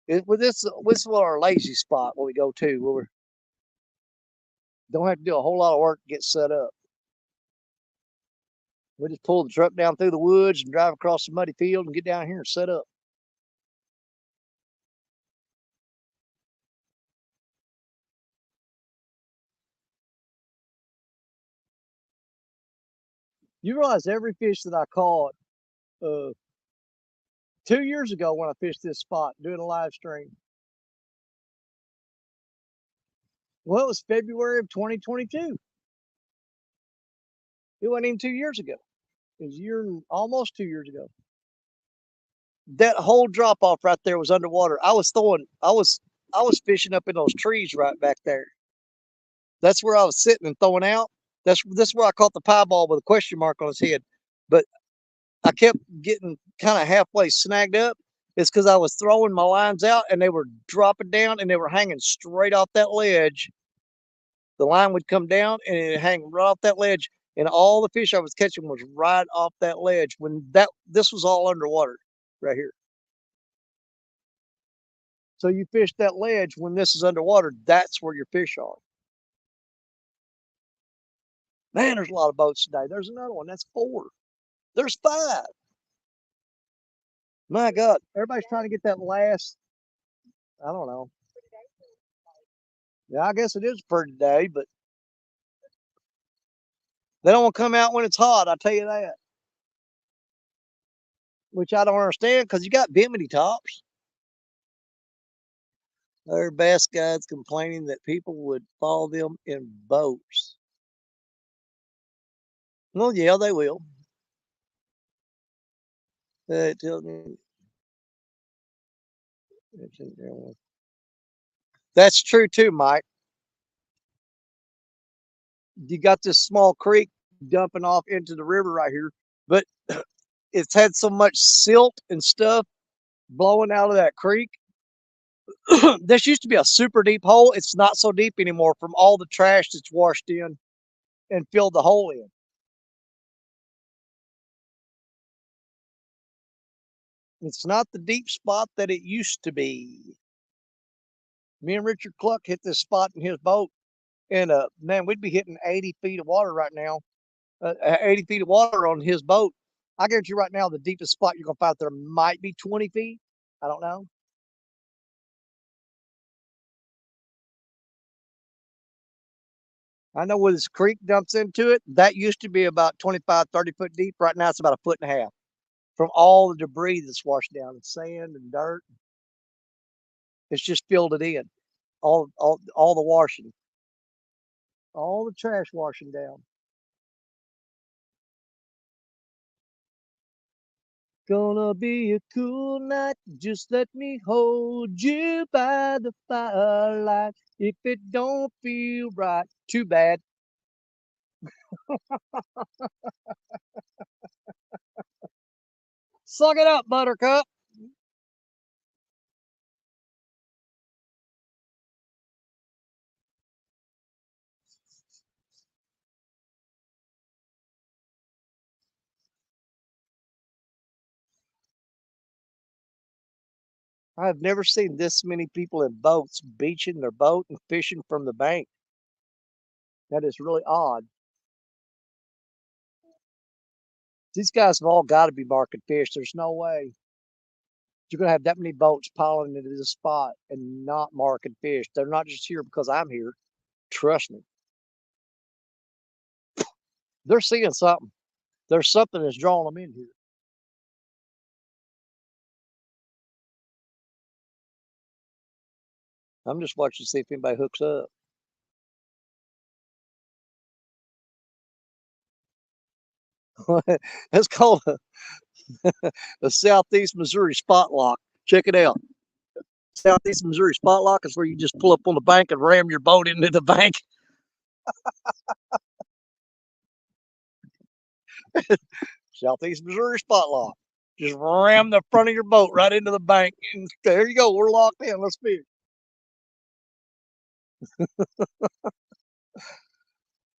This is our lazy spot where we go to, where we don't have to do a whole lot of work to get set up. We just pull the truck down through the woods and drive across the muddy field and get down here and set up. You realize every fish that I caught 2 years ago when I fished this spot doing a live stream. Well, it was February of 2022. It wasn't even 2 years ago. It was almost 2 years ago. That whole drop off right there was underwater. I was fishing up in those trees right back there. That's where I was sitting and throwing out. This where I caught the pie ball with a question mark on his head. But I kept getting kind of halfway snagged up. It's because I was throwing my lines out and they were dropping down and they were hanging straight off that ledge. The line would come down and it'd hang right off that ledge. And all the fish I was catching was right off that ledge when this was all underwater right here. So you fish that ledge when this is underwater, that's where your fish are. Man, there's a lot of boats today. There's another one. That's 4. There's 5. My God, everybody's trying to get that last, I don't know. Yeah, I guess it is for today, but they don't want to come out when it's hot, I'll tell you that. Which I don't understand because you got bimini tops. Their Bass guides complaining that people would follow them in boats. Well, yeah, they will. It tells me that's true too, Mike. You got this small creek dumping off into the river right here, but it's had so much silt and stuff blowing out of that creek. This used to be a super deep hole. It's not so deep anymore from all the trash that's washed in and filled the hole in. It's not the deep spot that it used to be. Me and Richard Cluck hit this spot in his boat, and man, we'd be hitting 80 feet of water right now. 80 feet of water on his boat. I guarantee you right now, the deepest spot you're gonna find there might be 20 feet. I don't know. I know where this creek dumps into it. That used to be about 25, 30 foot deep. Right now, it's about a foot and a half from all the debris that's washed down, and sand and dirt. It's just filled it in. All the washing, all the trash washing down. Gonna be a cool night. Just let me hold you by the firelight. If it don't feel right, too bad. Suck it up, Buttercup. I've never seen this many people in boats beaching their boat and fishing from the bank. That is really odd. These guys have all got to be marking fish. There's no way you're going to have that many boats piling into this spot and not marking fish. They're not just here because I'm here. Trust me. They're seeing something. There's something that's drawing them in here. I'm just watching to see if anybody hooks up. It's called a Southeast Missouri spot lock. Check it out. Southeast Missouri spot lock is where you just pull up on the bank and ram your boat into the bank. Southeast Missouri spot lock. Just ram the front of your boat right into the bank. And there you go. We're locked in. Let's fish.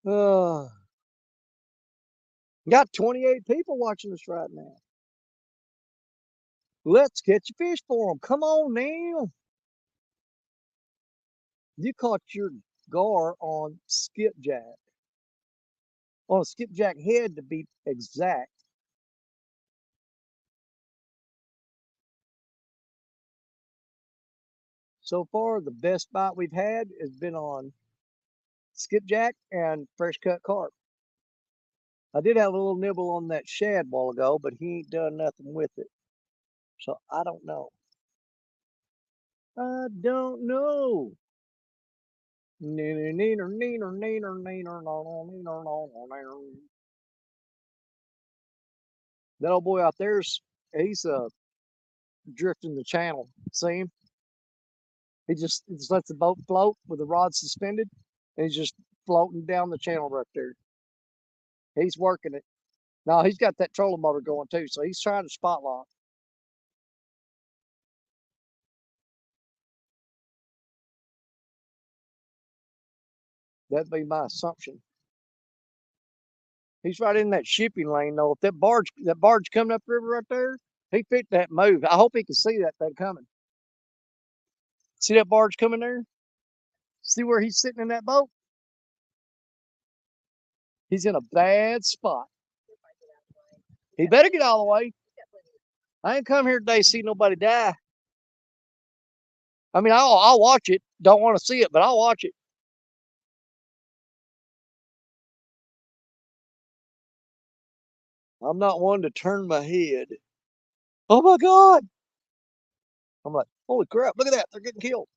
Uh, got 28 people watching us right now. Let's catch a fish for them. Come on now. You caught your gar on skipjack. On a skipjack head to be exact. So far, the best bite we've had has been on skipjack and fresh cut carp. I did have a little nibble on that shad a while ago, but he ain't done nothing with it. So I don't know. I don't know. That old boy out there's he's drifting the channel. See him? He just lets the boat float with the rod suspended, and he's just floating down the channel right there. He's working it. Now he's got that trolling motor going too, so he's trying to spot lock. That'd be my assumption. He's right in that shipping lane though. If that barge coming up river right there, he fit that move. I hope he can see that thing coming. See that barge coming there? See where he's sitting in that boat? He's in a bad spot. He better get out of the way. I ain't come here today to see nobody die. I mean, I'll watch it. Don't want to see it, but I'll watch it. I'm not one to turn my head. Oh my God. I'm like, holy crap, look at that. They're getting killed.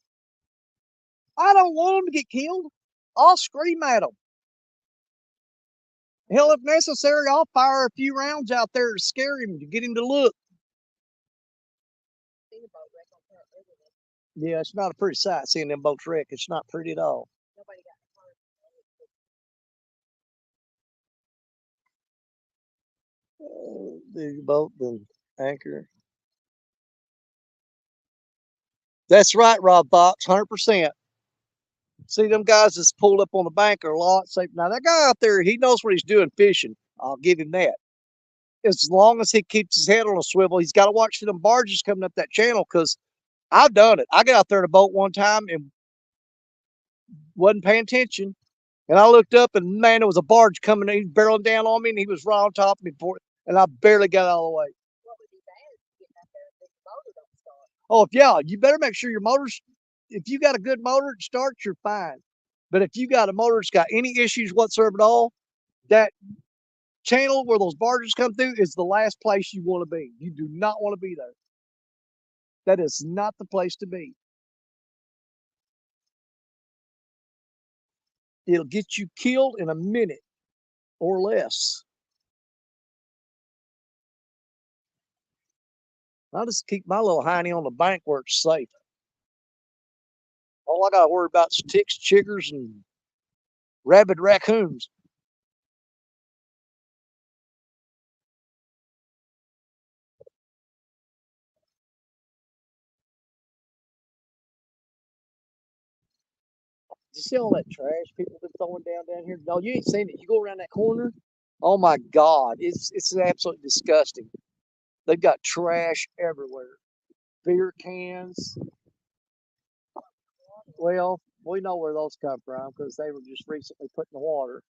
I don't want them to get killed. I'll scream at them. Hell, if necessary, I'll fire a few rounds out there to scare him, to get him to look. Seen a boat wreck on that river. Yeah, it's not a pretty sight seeing them boats wreck. It's not pretty at all. Nobody got hurt. The boat, the anchor. That's right, Rob Fox, 100%. See, them guys that's pulled up on the bank are a lot safer. Now, that guy out there, he knows what he's doing fishing. I'll give him that. As long as he keeps his head on a swivel, he's got to watch for them barges coming up that channel, because I've done it. I got out there in a boat one time and wasn't paying attention. And I looked up, and man, there was a barge coming. He was barreling down on me, and he was right on top of me, and I barely got out of the way. What would be bad is getting out there if the motor don't start. Oh, yeah, you better make sure your motor's, if you got a good motor that starts, you're fine. But if you got a motor that's got any issues whatsoever at all, that channel where those barges come through is the last place you want to be. You do not want to be there. That is not the place to be. It'll get you killed in a minute or less. I just keep my little hiney on the bank where it's safe. All I got to worry about is ticks, chiggers, and rabid raccoons. You see all that trash people been throwing down here? No, you ain't seen it. You go around that corner. Oh my God, it's absolutely disgusting. They've got trash everywhere. Beer cans. Well, we know where those come from because they were just recently put in the water.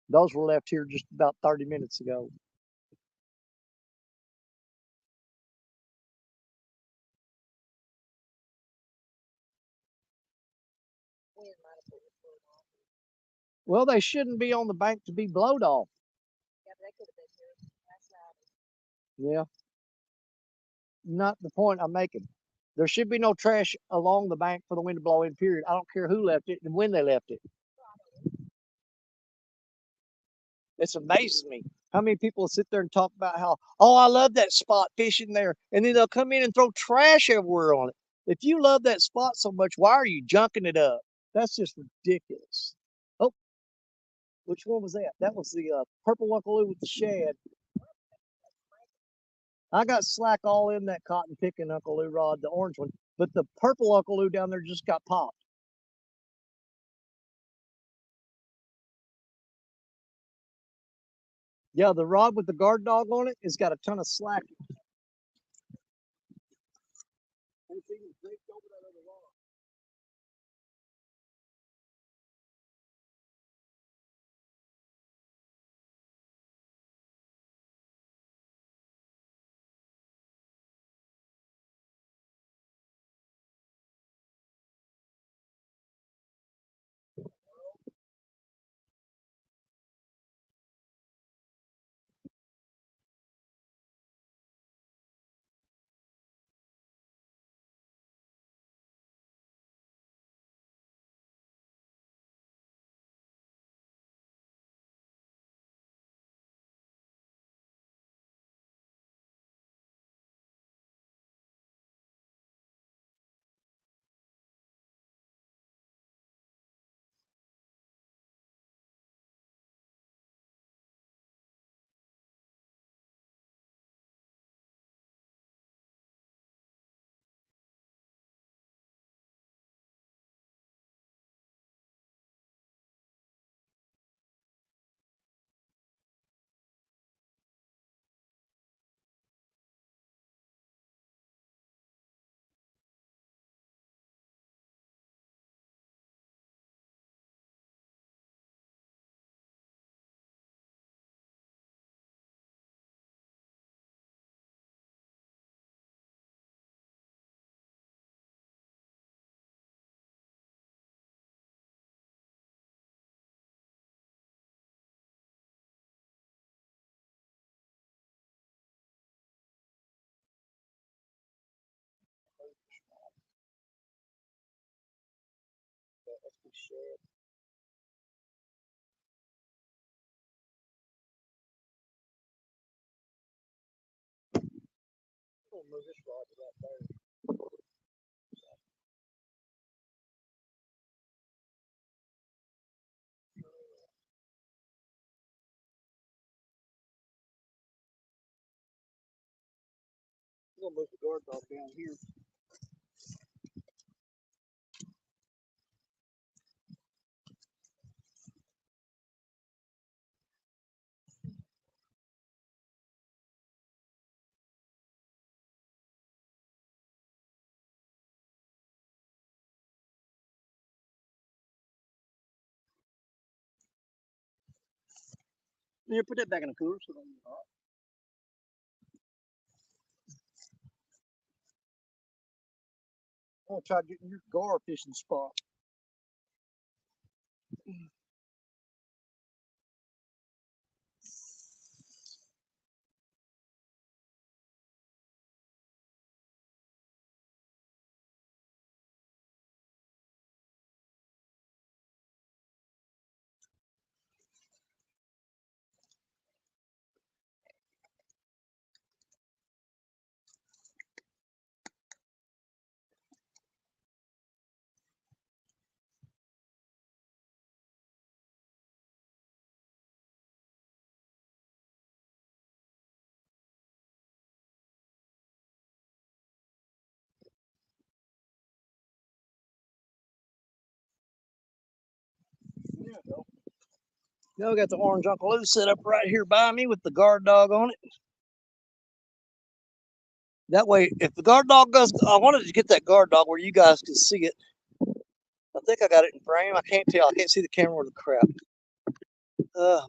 Those were left here just about 30 minutes ago. Wind might have put it through. Well, they shouldn't be on the bank to be blowed off. Yeah, but they could have been here last night. Yeah. Not the point I'm making. There should be no trash along the bank for the wind to blow in, period. I don't care who left it and when they left it. It's amazes me how many people sit there and talk about how, oh, I love that spot fishing there. And then they'll come in and throw trash everywhere on it. If you love that spot so much, why are you junking it up? That's just ridiculous. Oh, which one was that? That was the purple Uncle Lou with the shad. I got slack all in that cotton picking Uncle Lou rod, the orange one. But the purple Uncle Lou down there just got popped. Yeah, the rod with the guard dog on it has got a ton of slack. Shit. I'm gonna move this rod right there. I'm gonna move the guard dog down here. Yeah, put that back in the cooler so it don't get hot. I'm gonna try getting your gar fishing spot. Yeah, go. Now we got the orange Uncle Lou set up right here by me with the guard dog on it. That way, if the guard dog goes, I wanted to get that guard dog where you guys can see it. I think I got it in frame. I can't tell. I can't see the camera or the crap.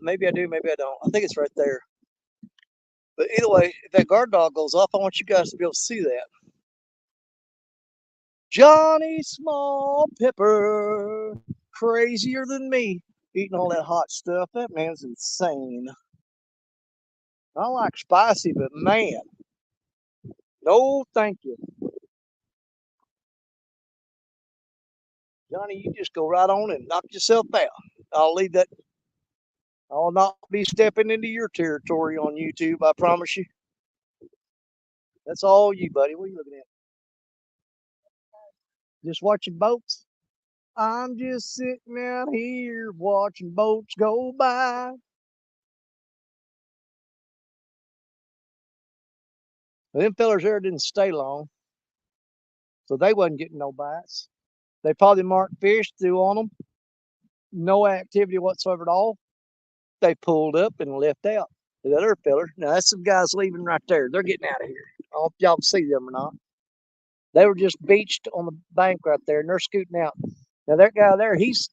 Maybe I do, maybe I don't. I think it's right there. But either way, if that guard dog goes off, I want you guys to be able to see that. Johnny Small Pepper, crazier than me, eating all that hot stuff. That man's insane. I like spicy, but man, no thank you. Johnny, you just go right on and knock yourself out. I'll leave that. I'll not be stepping into your territory on YouTube, I promise you. That's all you, buddy. What are you looking at? Just watching boats? I'm just sitting out here watching boats go by. Them fellers there didn't stay long, so they wasn't getting no bites. They probably marked fish, threw on them, no activity whatsoever at all. They pulled up and left out. The other feller, now that's some guys leaving right there. They're getting out of here. I don't know if y'all can see them or not. They were just beached on the bank right there, and they're scooting out. Now that guy there, he's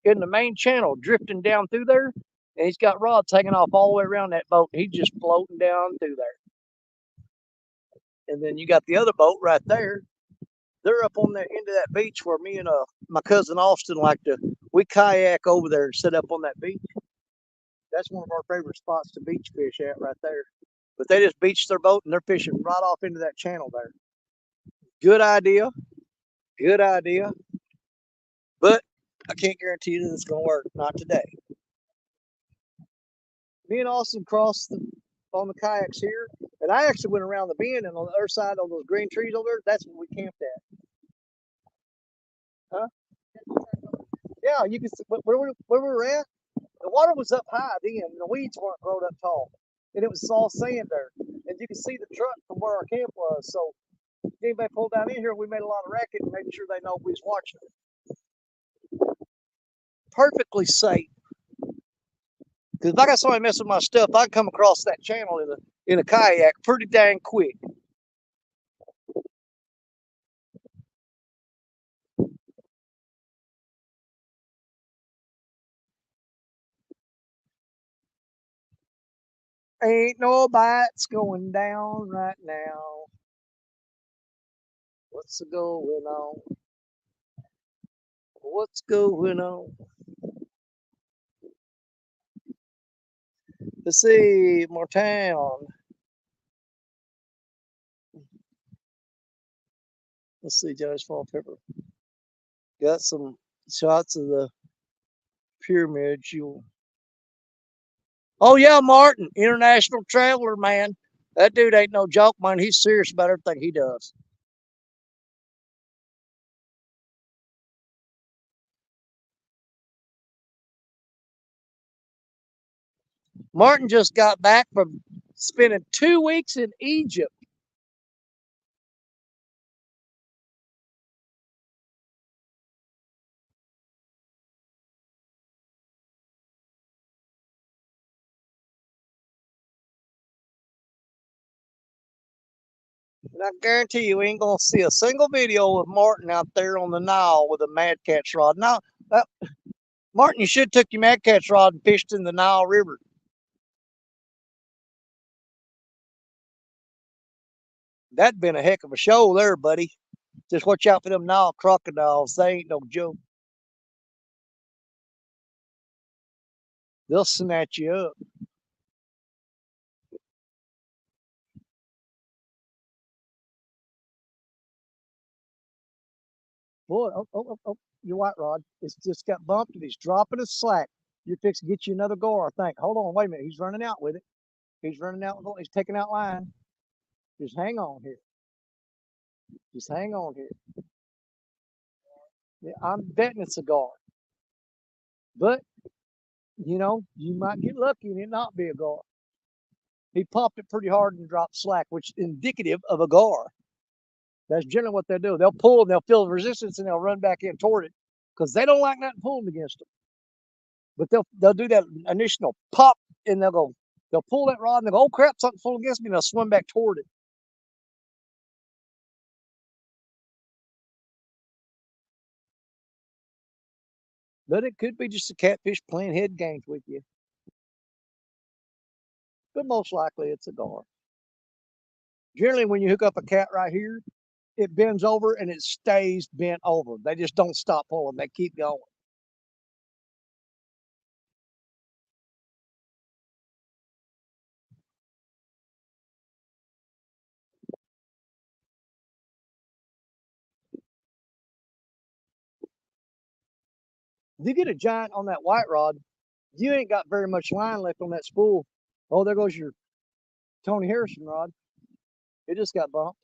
in the main channel, drifting down through there, and he's got rods hanging off all the way around that boat. He's just floating down through there. And then you got the other boat right there. They're up on the end of that beach where me and my cousin Austin we kayak over there and sit up on that beach. That's one of our favorite spots to beach fish at right there. But they just beached their boat and they're fishing right off into that channel there. Good idea. Good idea. But I can't guarantee you that it's going to work. Not today. Me and Austin crossed on the kayaks here. And I actually went around the bend, and on the other side on those green trees over there, that's where we camped at. Huh? Yeah, you can see where we were at. The water was up high then, and the weeds weren't grown up tall. And it was all sand there. And you can see the truck from where our camp was. So if anybody pulled down in here, we made a lot of racket and made sure they know we was watching it. Perfectly safe. Because if I got somebody messing with my stuff, I can come across that channel in a kayak pretty dang quick. Ain't no bites going down right now. What's going on? What's going on? Let's see, more town. Let's see, Johnny Small Pepper. Got some shots of the pyramids. Oh yeah, Martin, international traveler, man. That dude ain't no joke, man. He's serious about everything he does. Martin just got back from spending 2 weeks in Egypt. And I guarantee you ain't gonna see a single video of Martin out there on the Nile with a mad catch rod. Now, Martin, you should have took your mad catch rod and fished in the Nile River. That'd been a heck of a show there, buddy. Just watch out for them Nile crocodiles. They ain't no joke. They'll snatch you up. Boy, oh, your white rod. It's just got bumped and he's dropping a slack. You're fixing to get you another gar, I think. Hold on, wait a minute. He's running out with it. He's running out. He's taking out line. Just hang on here. Just hang on here. Yeah, I'm betting it's a gar. But, you might get lucky and it not be a gar. He popped it pretty hard and dropped slack, which is indicative of a gar. That's generally what they'll do. They'll pull and they'll feel the resistance and they'll run back in toward it because they don't like nothing pulling against them. But they'll do that initial pop and they'll pull that rod and they'll go, oh crap, something's pulling against me, and they'll swim back toward it. But it could be just a catfish playing head games with you. But most likely it's a gar. Generally, when you hook up a cat right here, it bends over and it stays bent over. They just don't stop pulling. They keep going. If you get a giant on that white rod, you ain't got very much line left on that spool. Oh, there goes your Tony Harrison rod. It just got bumped.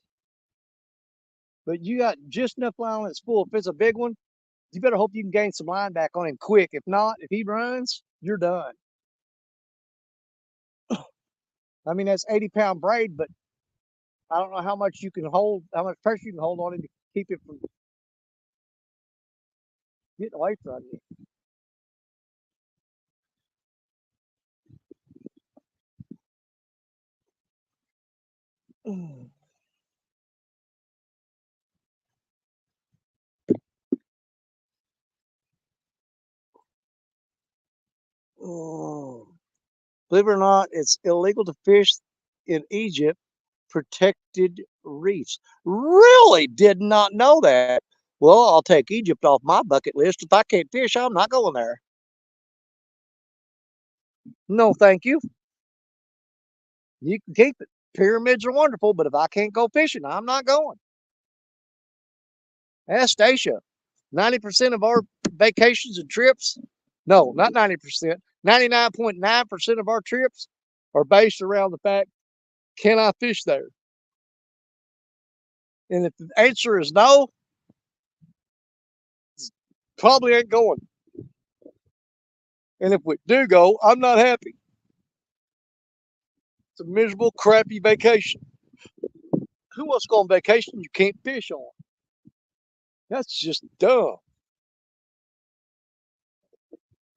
But you got just enough line on that spool. If it's a big one, you better hope you can gain some line back on him quick. If not, if he runs, you're done. I mean, that's 80-pound braid, but I don't know how much you can hold, how much pressure you can hold on him to keep it from getting away from you. Oh. Believe it or not, it's illegal to fish in Egypt protected reefs. Really did not know that. Well, I'll take Egypt off my bucket list. If I can't fish, I'm not going there. No, thank you. You can keep it. Pyramids are wonderful, but if I can't go fishing, I'm not going. Ask Stacia. 90% of our vacations and trips, no, not 90%, 99.9% of our trips are based around the fact, can I fish there? And if the answer is no, probably ain't going. And if we do go, I'm not happy. It's a miserable, crappy vacation. Who wants to go on vacation you can't fish on? That's just dumb.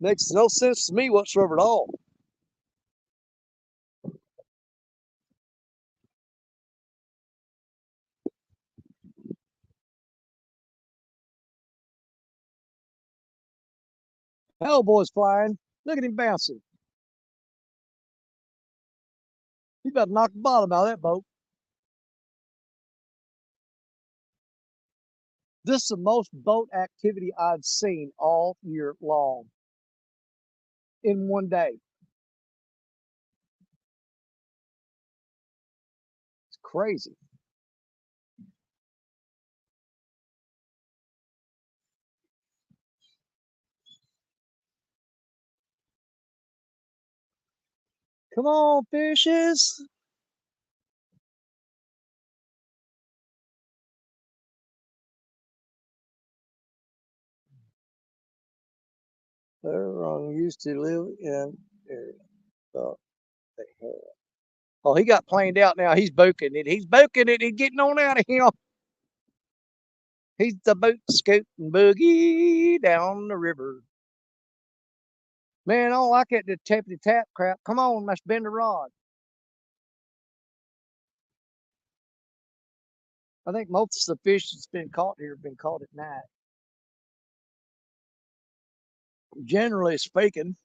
Makes no sense to me whatsoever at all. Hellboy's flying. Look at him bouncing. He's about to knock the bottom out of that boat. This is the most boat activity I've seen all year long in one day. It's crazy. Come on, fishes. They're wrong. Used to live in area. Thought they had. Oh, he got planed out now. He's booking it. He's booking it. He's getting on out of here. He's the boot scooting boogie down the river. Man, I don't like it, the tappity tap crap. Come on, let's bend the rod. I think most of the fish that's been caught here have been caught at night. Generally speaking.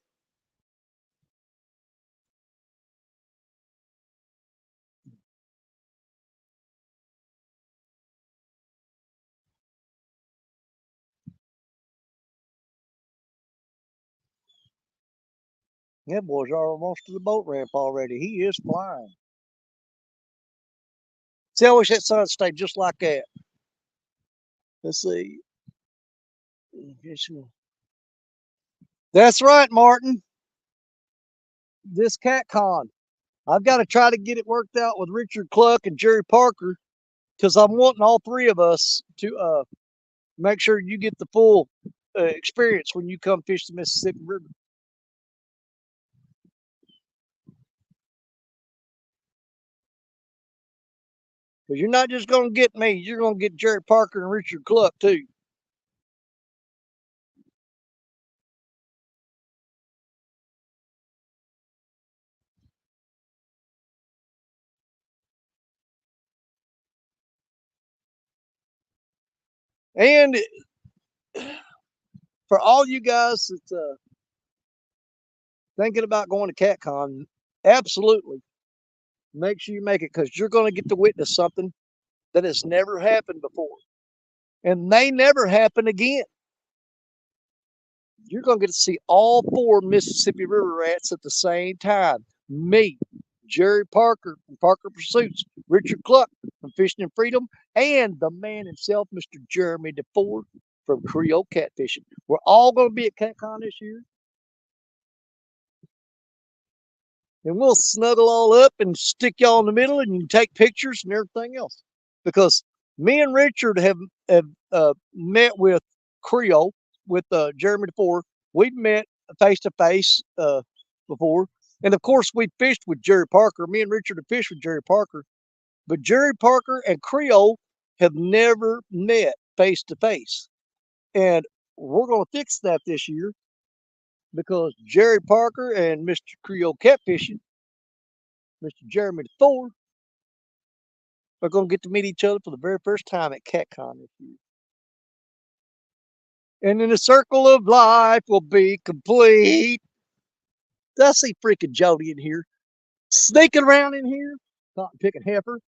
That boy's almost to the boat ramp already. He is flying. See, I wish that sun stayed just like that. Let's see. That's right, Martin. This cat con. I've got to try to get it worked out with Richard Cluck and Jerry Parker because I'm wanting all three of us to make sure you get the full experience when you come fish the Mississippi River. Because you're not just going to get me, you're going to get Jerry Parker and Richard Cluck too. And for all you guys that's thinking about going to CatCon, absolutely make sure you make it because you're going to get to witness something that has never happened before and may never happen again. You're going to get to see all four Mississippi River rats at the same time. Me, Jerry Parker from Parker Pursuits, Richard Cluck from Fishing and Freedom, and the man himself, Mr. Jeremy DeFord from Creole Catfishing. We're all going to be at CatCon this year. And we'll snuggle all up and stick y'all in the middle and you can take pictures and everything else. Because me and Richard have met with Creole, with Jeremy DeFord. We've met face to face before. And of course, we fished with Jerry Parker. Me and Richard have fished with Jerry Parker. But Jerry Parker and Creole have never met face to face. And we're going to fix that this year because Jerry Parker and Mr. Creole Catfishing, Mr. Jeremy DeFord, are going to get to meet each other for the very first time at CatCon this year. And then the circle of life will be complete. I see freaking Jody in here, sneaking around in here, cotton picking heifer.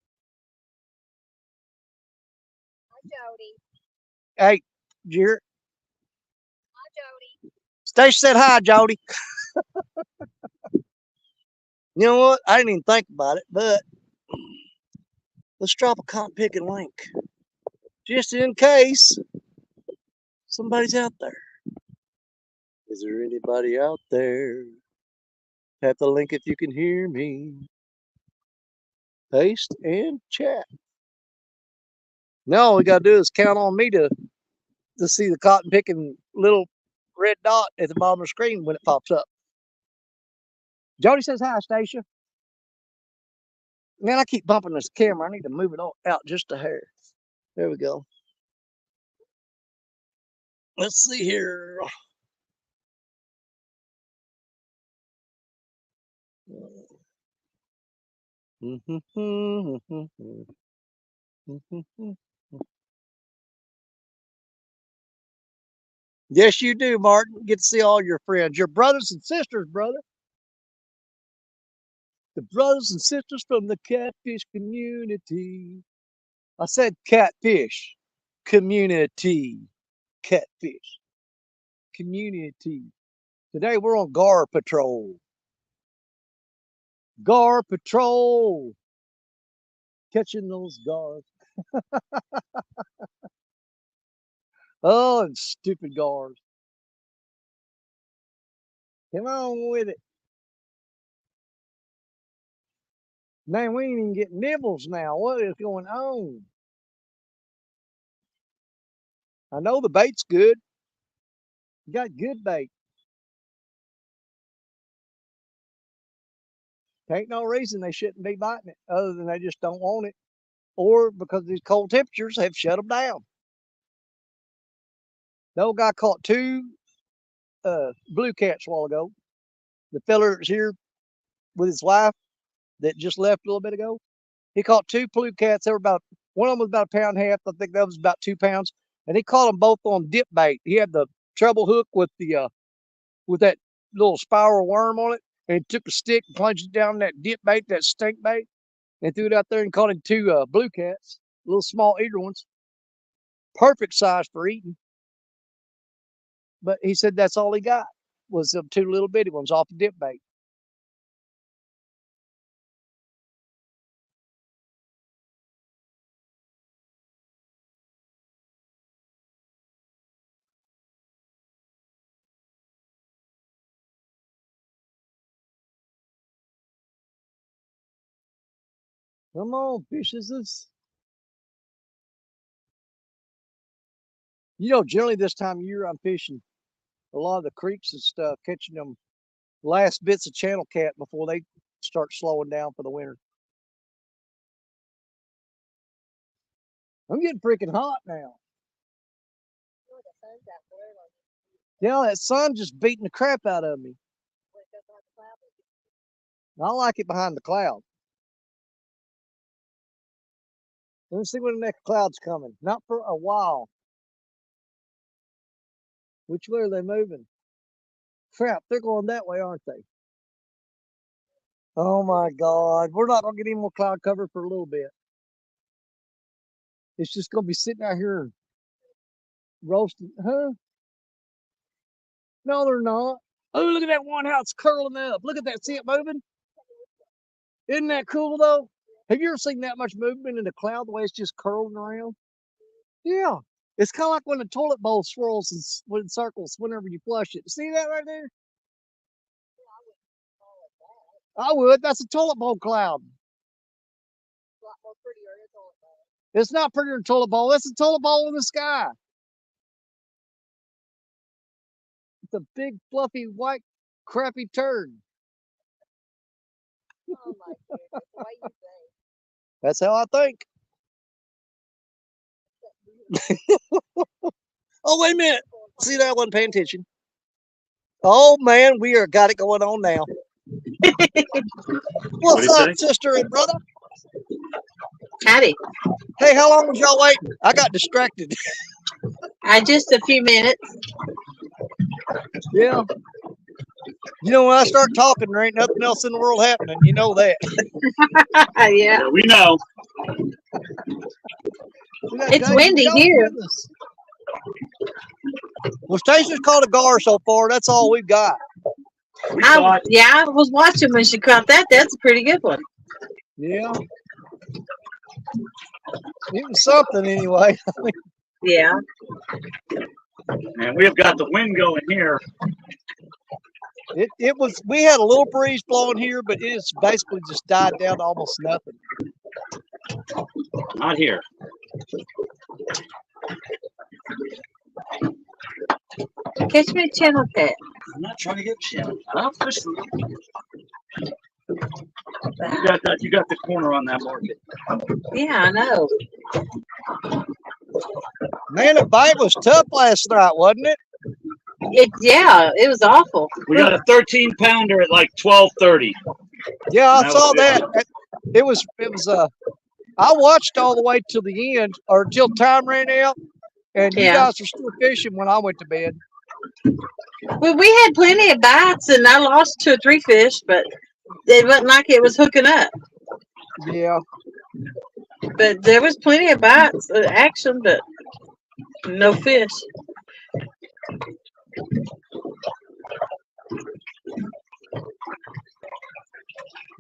Hi, Jody. Hey, Jared. Hi, Jody. Stacia said hi, Jody. You know what? I didn't even think about it, but let's drop a cotton picking link just in case somebody's out there. Is there anybody out there? Tap the link if you can hear me. Paste and chat. Now all we gotta do is count on me to see the cotton picking little red dot at the bottom of the screen when it pops up. Jody says hi, Stacia. Man, I keep bumping this camera. I need to move it out just a hair. There we go. Let's see here. Yes, you do, Martin. Get to see all your friends, your brothers and sisters, brother. The brothers and sisters from the catfish community. I said catfish community. Catfish community. Today we're on Gar Patrol. Gar Patrol. Catching those gars. Oh, and stupid gars. Come on with it. Man, we ain't even getting nibbles now. What is going on? I know the bait's good. You got good bait. Ain't no reason they shouldn't be biting it other than they just don't want it, or because these cold temperatures have shut them down. The old guy caught 2 blue cats a while ago. The fella that's here with his wife that just left a little bit ago, he caught 2 blue cats. They were about, one of them was about 1.5 pounds. I think that was about 2 pounds, and he caught them both on dip bait. He had the treble hook with the with that little spiral worm on it, and he took a stick and plunged it down that dip bait, that stink bait, and threw it out there and caught him 2 blue cats, little small eager ones, perfect size for eating. But he said that's all he got was them 2 little bitty ones off the dip bait. Come on, fishes. You know, generally this time of year I'm fishing a lot of the creeks and stuff, catching them last bits of channel cat before they start slowing down for the winter. I'm getting freaking hot now. Oh, the sun's out there. Like, Yeah, that sun just beating the crap out of me. when it goes behind the cloud, I like it behind the cloud. Let's see when the next cloud's coming. Not for a while. Which way are they moving? Crap, they're going that way, aren't they? Oh my God. We're not going to get any more cloud cover for a little bit. It's just going to be sitting out here roasting. Huh? No, they're not. Oh, look at that one, how it's curling up. Look at that. See it moving? Isn't that cool, though? Have you ever seen that much movement in the cloud, the way it's just curling around? Yeah. It's kind of like when the toilet bowl swirls in circles whenever you flush it. See that right there? I would. That's a toilet bowl cloud. a lot more prettier than all of that. It's not prettier than a toilet bowl. That's a toilet bowl in the sky. It's a big, fluffy, white, crappy turd. Oh my goodness, the way you think. That's how I think. Oh, wait a minute. See that? I wasn't paying attention. Oh, man, we are got it going on now. What's up, sister and brother? Howdy. Hey, how long was y'all waiting? I got distracted. Just a few minutes. Yeah. You know, when I start talking, there ain't nothing else in the world happening. You know that. Yeah. We know. It's windy here. Well, Stacia's caught a gar so far. That's all we've got. I was watching when she caught that. That's a pretty good one. Yeah. It was something anyway. Yeah. And we've got the wind going here. It was, we had a little breeze blowing here, but it's basically just died down to almost nothing. Not here. Catch me a channel cat. I'm not trying to get channel. I'm fishing. You got the corner on that market. Yeah, I know. Man, the bite was tough last night, wasn't it? It was awful. We got a 13-pounder at like 12:30. Yeah, I That saw was that. It was I watched all the way till the end or till time ran out, and you guys were still fishing when I went to bed. Well, we had plenty of bites, and I lost 2 or 3 fish, but it wasn't like it was hooking up. Yeah. But there was plenty of bites, action, but no fish.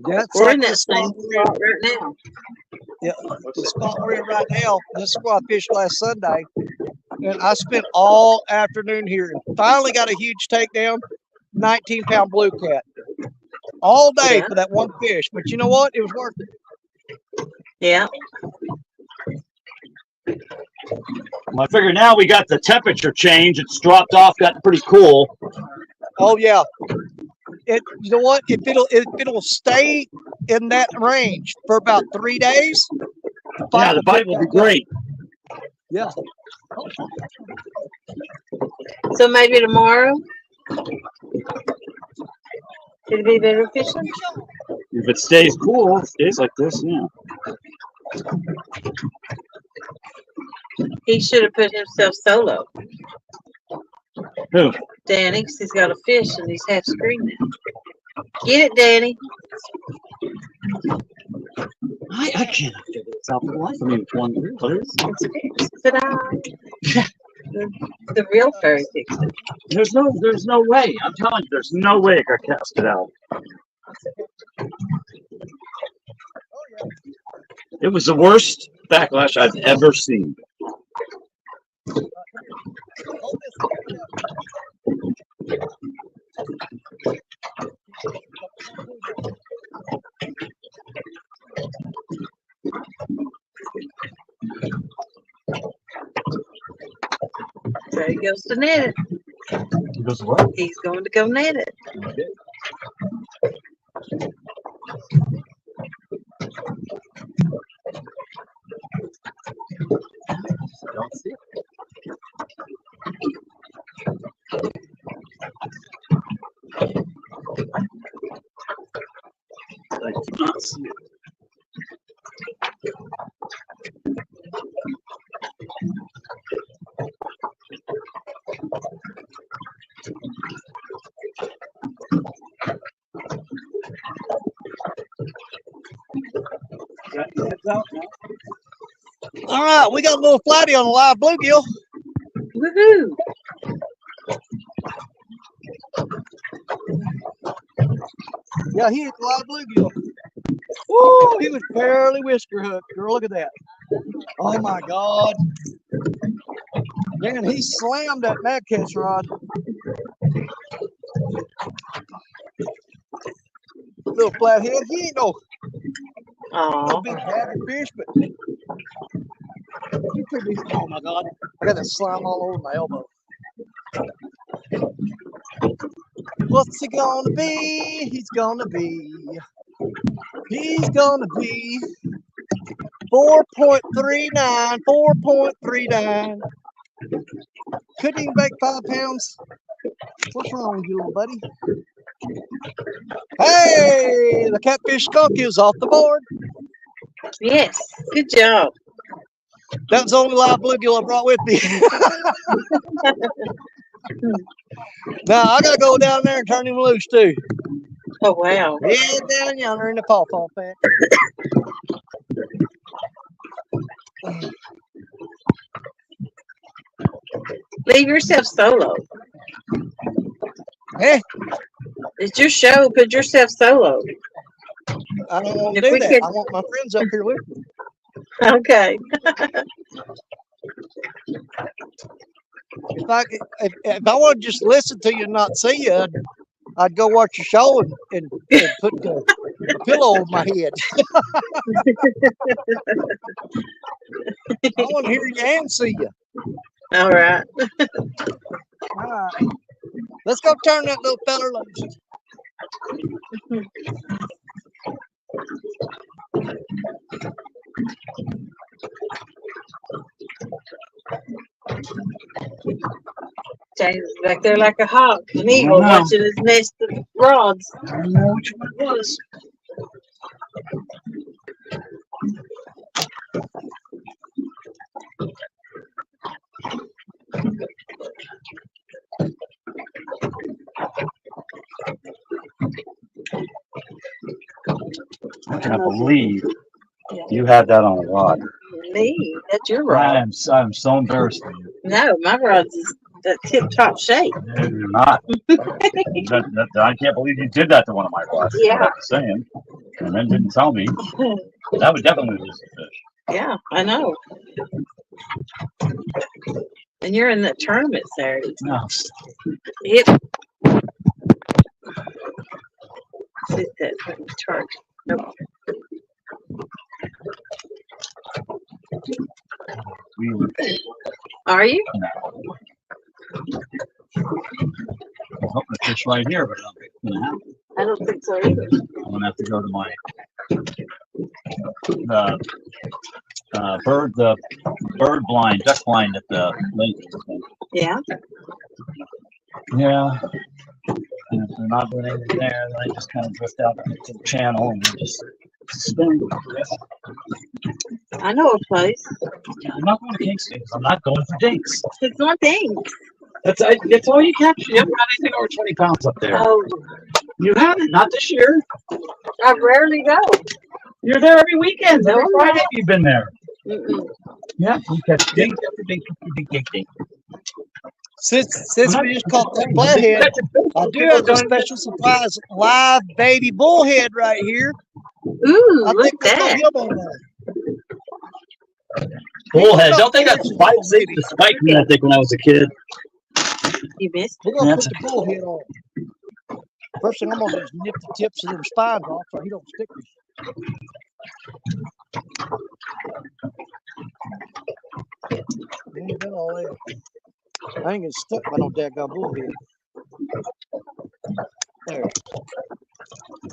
Yeah, We're like in that same spot right now. Yeah, the spot we're in right now. This is where I fished last Sunday, and I spent all afternoon here. And finally got a huge takedown, 19-pound blue cat. all day Yeah. for that one fish. But you know what? It was worth it. Yeah. Well, I figure now we got the temperature change. It's dropped off, got pretty cool. Oh yeah. You know what? If it'll stay in that range for about 3 days, Yeah, the bite will be great. Yeah. So maybe tomorrow. Could it be better fishing? If it stays cool, stays like this, yeah. He should have put himself solo. Who? Danny, 'cause he's got a fish and he's half screen now. Get it, Danny. I can't figure this out for the life of me. Which one? What is? It's fixed. Ta-da. The real fairy fixed it. There's no way. I'm telling you, there's no way I could cast it out. It was the worst backlash I've ever seen. So he goes to net it. He goes, what? He's going to go net it. I don't see it. I do not see it. Got your heads out now? All right, we got a little flatty on the live bluegill. Woohoo! Yeah, he hit the live bluegill. Woo! He was barely whisker hooked. Girl, look at that. Oh my God. Man, he slammed that mad catch rod. Little flathead. He ain't no Aw. big happy fish, but he could be. Oh my God. I got that slime all over my elbow. What's he gonna be? He's gonna be 4.39, 4.39. Couldn't even make 5 pounds. What's wrong with you, little buddy? Hey, the catfish skunk is off the board. Yes. Good job. That was the only live bluegill I brought with me. Now I gotta go down there and turn him loose too. Oh, wow. Yeah, down yonder in the pawpaw patch. Leave yourself solo. Hey, It's your show. Put yourself solo. I don't want to If do we that. could- I want my friends up here with me. Okay. If I want to just listen to you and not see you, I'd go watch your show and put the pillow over my head. I want to hear you and see you. All right. All right. Let's go turn that little fella loose. James is back there like a hawk, an eagle know. watching his nest of rods. I don't know which one it was. I cannot believe you had that on a rod. Me, that's your I rod. am so embarrassed for you. No, my rod's is that tip-top shape. No, you're not. I can't believe you did that to one of my rods. Yeah. I'm saying, and then didn't tell me. That would definitely lose the fish. Yeah, I know. And you're in that tournament Saturday. No. Yep. See if that charge. Nope. Are you? I'm hoping to fish right here, but I don't think it's gonna happen. I don't think so either. I'm gonna have to go to my the bird blind, duck blind at the lake. Yeah. Yeah. And if they're not doing anything there, then I just kind of drift out to the channel and just spin. I know a place. I'm not going to Kingston. I'm not going for dinks. It's one thing. That's all you capture. You haven't got anything over 20 pounds up there. Oh, You haven't, not this year. I rarely go. You're there every weekend. Every No, Friday you've been there. Mm-mm. Yeah, you catch dink after dink after dink, dink, dink. Since we just caught that flathead, I do have a special surprise live baby bullhead right here. Ooh, I look think at we'll that. throw him on there. Bullhead. Don't they got spikes? They used to spike me, I think, when I was a kid. You missed We're it. gonna That's put the bullhead on. First thing I'm gonna do is nip the tips of them spines off so he don't stick me. Ain't done all that. I ain't getting stuck by no daggone bullhead. There.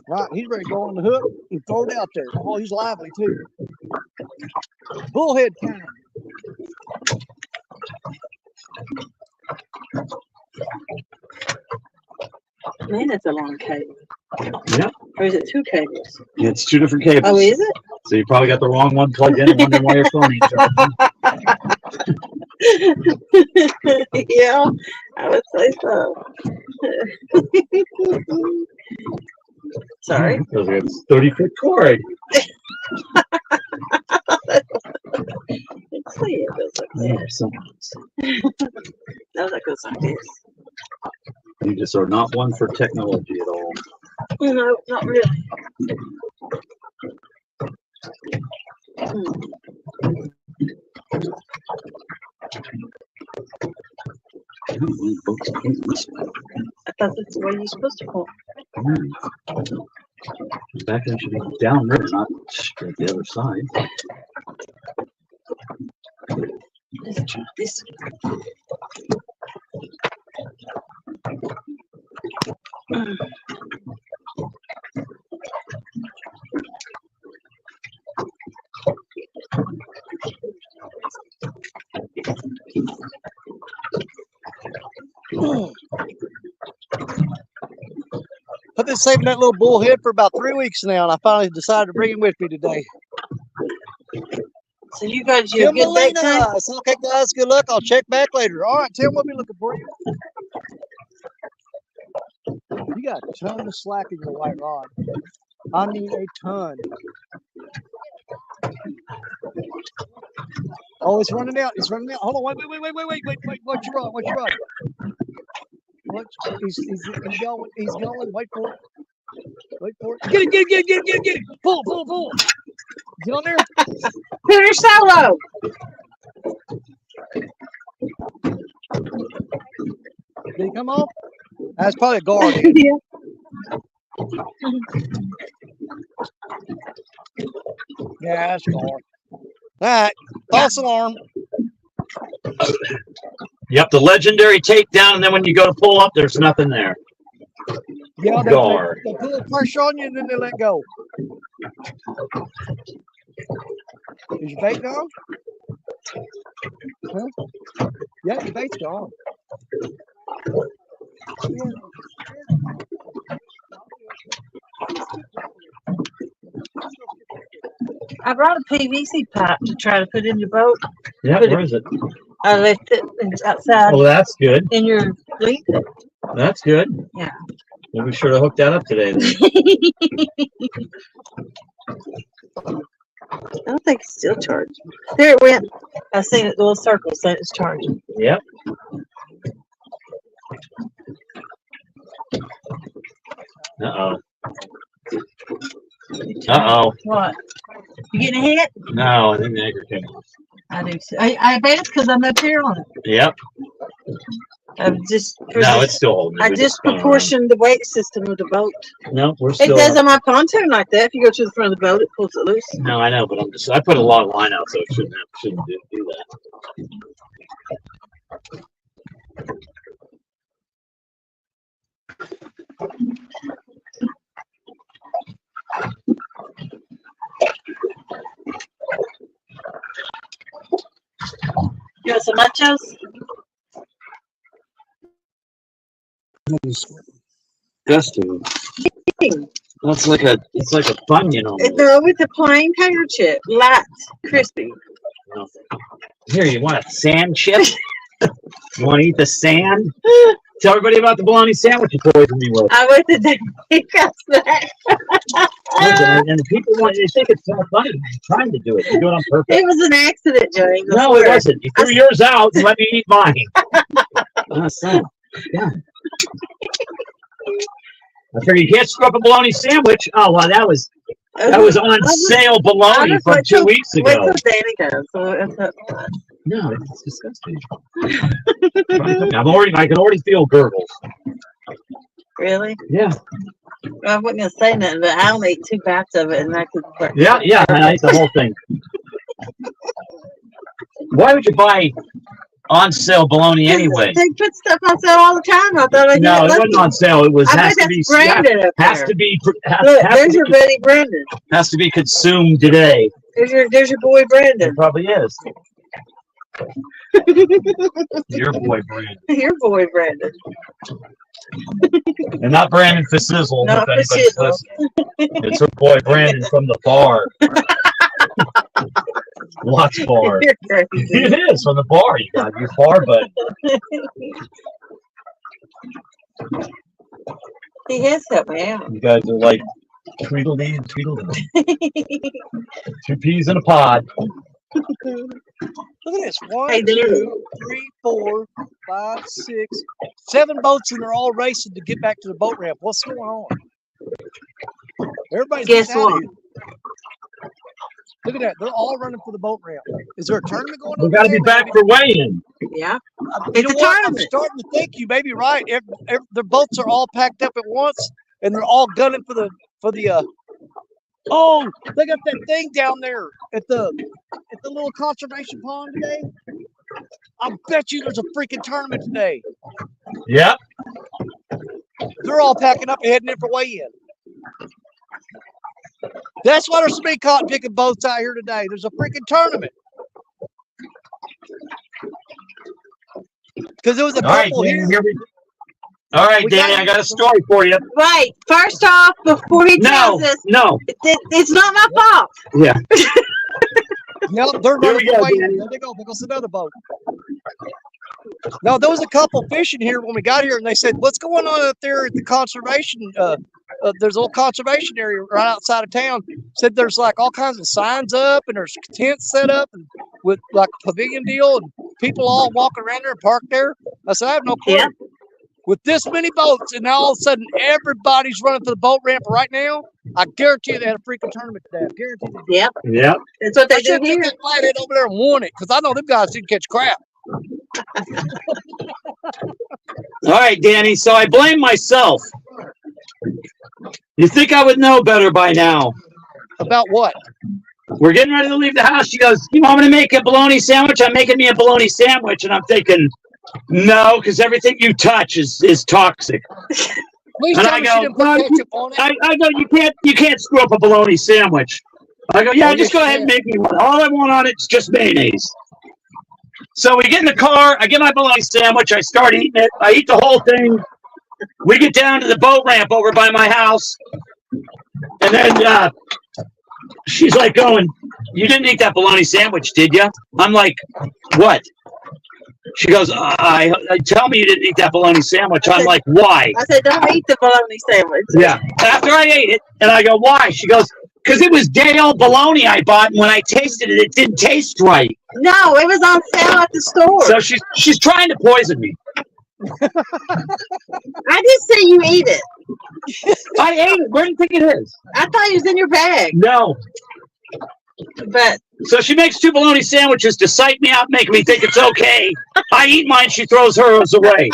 Right, he's ready to go on the hook and throw it out there. Oh, he's lively too. Bullhead time. Man, that's a long cable. Yeah. Or is it 2 cables? It's 2 different cables. Oh, is it? So you probably got the wrong one plugged in and wondering why your phone ain't charging. Yeah, I would say so. Sorry. Because it's 30-foot cord. Let's see. It goes like Yeah, that. so No, that goes like this. you just are not one for technology at all. No, not really. Hmm. I thought that's the way you're supposed to pull. Back end should be down there, not straight the other side. Let's try this. I've been saving that little bullhead for about 3 weeks now, and I finally decided to bring him with me today. So you got your good bait time? Timbalina. It's okay, guys. Good luck. I'll check back later. All right, Tim, we'll be looking for you. You got a ton of slack in your white rod. I mean a ton. Oh, it's running out. It's running out. Hold on. Wait. What's your rod? What's your rod? What? He's going. He's going. Wait for it. Wait for it. Get it. Pull. Get on there. Pooter solo. Did he come off? That's probably a guard. Yeah. Yeah, that's a guard. All right. False alarm. Yep, the legendary takedown, and then when you go to pull up, there's nothing there. Yeah, Guard. they put a little pressure on you and then they let go. Is your bait gone? Huh? Yeah, your bait's gone. I brought a PVC pipe to try to put in your boat. Yeah, But where is it? I left it outside Oh, that's good. in your fleet. That's good. Yeah. We'll be sure to hook that up today. Then. I don't think it's still charged. There it went. I seen it, the little circle saying it's charging. Yep. Uh-oh. Uh-oh. What? You getting a hit? No, I think the anchor came off. I do. I bet it's because I'm up here on it. Yep. I've just No, it's still holding. I We're just going around. proportioned the weight system of the boat. No, we're It still. does on my pontoon like that. If you go to the front of the boat, it pulls it loose. No, I know, but I put a log line out, so it shouldn't do that. You want some nachos? Disgusting. It's like a Funyun almost. They're with the plain potato chip, light, crispy. Here, you want a sand chip? You want to eat the sand? Tell everybody about the bologna sandwich you poisoned me with. I went to that. And the people they think it's so funny. You're trying to do it. You do it on purpose. It was an accident, James. I No, it swear. wasn't. You threw yours out and let me eat mine. Yeah. I figured you can't screw up a bologna sandwich. Oh, well, that was on sale bologna from 2 weeks ago. Wait till Danny goes. No, it's disgusting. I can already feel gurgles. Really? Yeah. I wasn't gonna say nothing, but I only ate 2 bites of it, and I could. Yeah, I ate the whole thing. Why would you buy on sale bologna anyway? They put stuff on sale all the time. I thought No, it wasn't on sale. It was I bet that's branded up has there. to be Look, there's your buddy Brendan. has to be consumed today. There's your boy Brendan. It probably is. Your boy Brandon. Your boy Brendan. And not Brandon Fizzle. Not if anybody's Fizzle. listening. It's her boy Brandon from the bar. Watts Bar. You're crazy. It is from the bar. You got your bar, but He has helped me out. you guys are like Tweedledee and Tweedledee. 2 peas in a pod. Look at this. 1, Hey, dude. 2, 3, 4, 5, 6, 7 boats, and they're all racing to get back to the boat ramp. What's going on? Everybody's Guess getting out of what? here. Look at that. They're all running for the boat ramp. Is there a tournament going on? We got to be there? back for weigh-in. Yeah. You It's know a what? I'm tournament. starting to think you may be right. Their boats are all packed up at once, and they're all gunning for the. Oh, they got that thing down there at the little conservation pond today. I bet you there's a freaking tournament today. Yep. They're all packing up and heading in for weigh-in. That's why there's so many cotton picking boats out here today. There's a freaking tournament. Because there was a All right, couple Danny, here. All right, We Danny, got- I got a story for you. Wait, first off, before he No, tells us, no. it's not my fault. Yeah. Yep, they're Here running we go, for weigh-in. Danny. There they go. There goes another boat. No, there was a couple fishing here when we got here, and they said, "What's going on up there at the conservation? There's a little conservation area right outside of town." Said there's like all kinds of signs up, and there's tents set up, and with like a pavilion deal, and people all walking around there and parked there. I said, "I have no clue." Yeah. With this many boats, and now all of a sudden everybody's running to the boat ramp right now. I guarantee you they had a freaking tournament today. I guarantee they Yep, Yep. that's what they I do should have here. took that flathead over there and won it, because I know them guys didn't catch crap. All right, Danny. So I blame myself. You think I would know better by now? About what? We're getting ready to leave the house. She goes, "You want me to make a bologna sandwich? I'm making me a bologna sandwich." And I'm thinking, no, because everything you touch is toxic. Please And tell I me go, she didn't put "Well, ketchup on it. I go, you can't screw up a bologna sandwich. I go, yeah, Oh, just yes, go you ahead and can. make me one. All I want on it's just mayonnaise. So we get in the car. I get my bologna sandwich. I start eating it. I eat the whole thing. We get down to the boat ramp over by my house, and then she's like going, "You didn't eat that bologna sandwich, did you?" I'm like, "What?" She goes, I tell me you didn't eat that bologna sandwich. I'm like, "Why?" I said, don't eat the bologna sandwich. Yeah. After I ate it, and I go, "Why?" She goes, "Because it was day old bologna I bought, and when I tasted it, it didn't taste right." No, it was on sale at the store. So she's trying to poison me. I did say you eat it. I ate it. Where do you think it is? I thought it was in your bag, No. but So she makes 2 bologna sandwiches to psych me out, make me think it's okay. I eat mine. She throws hers away.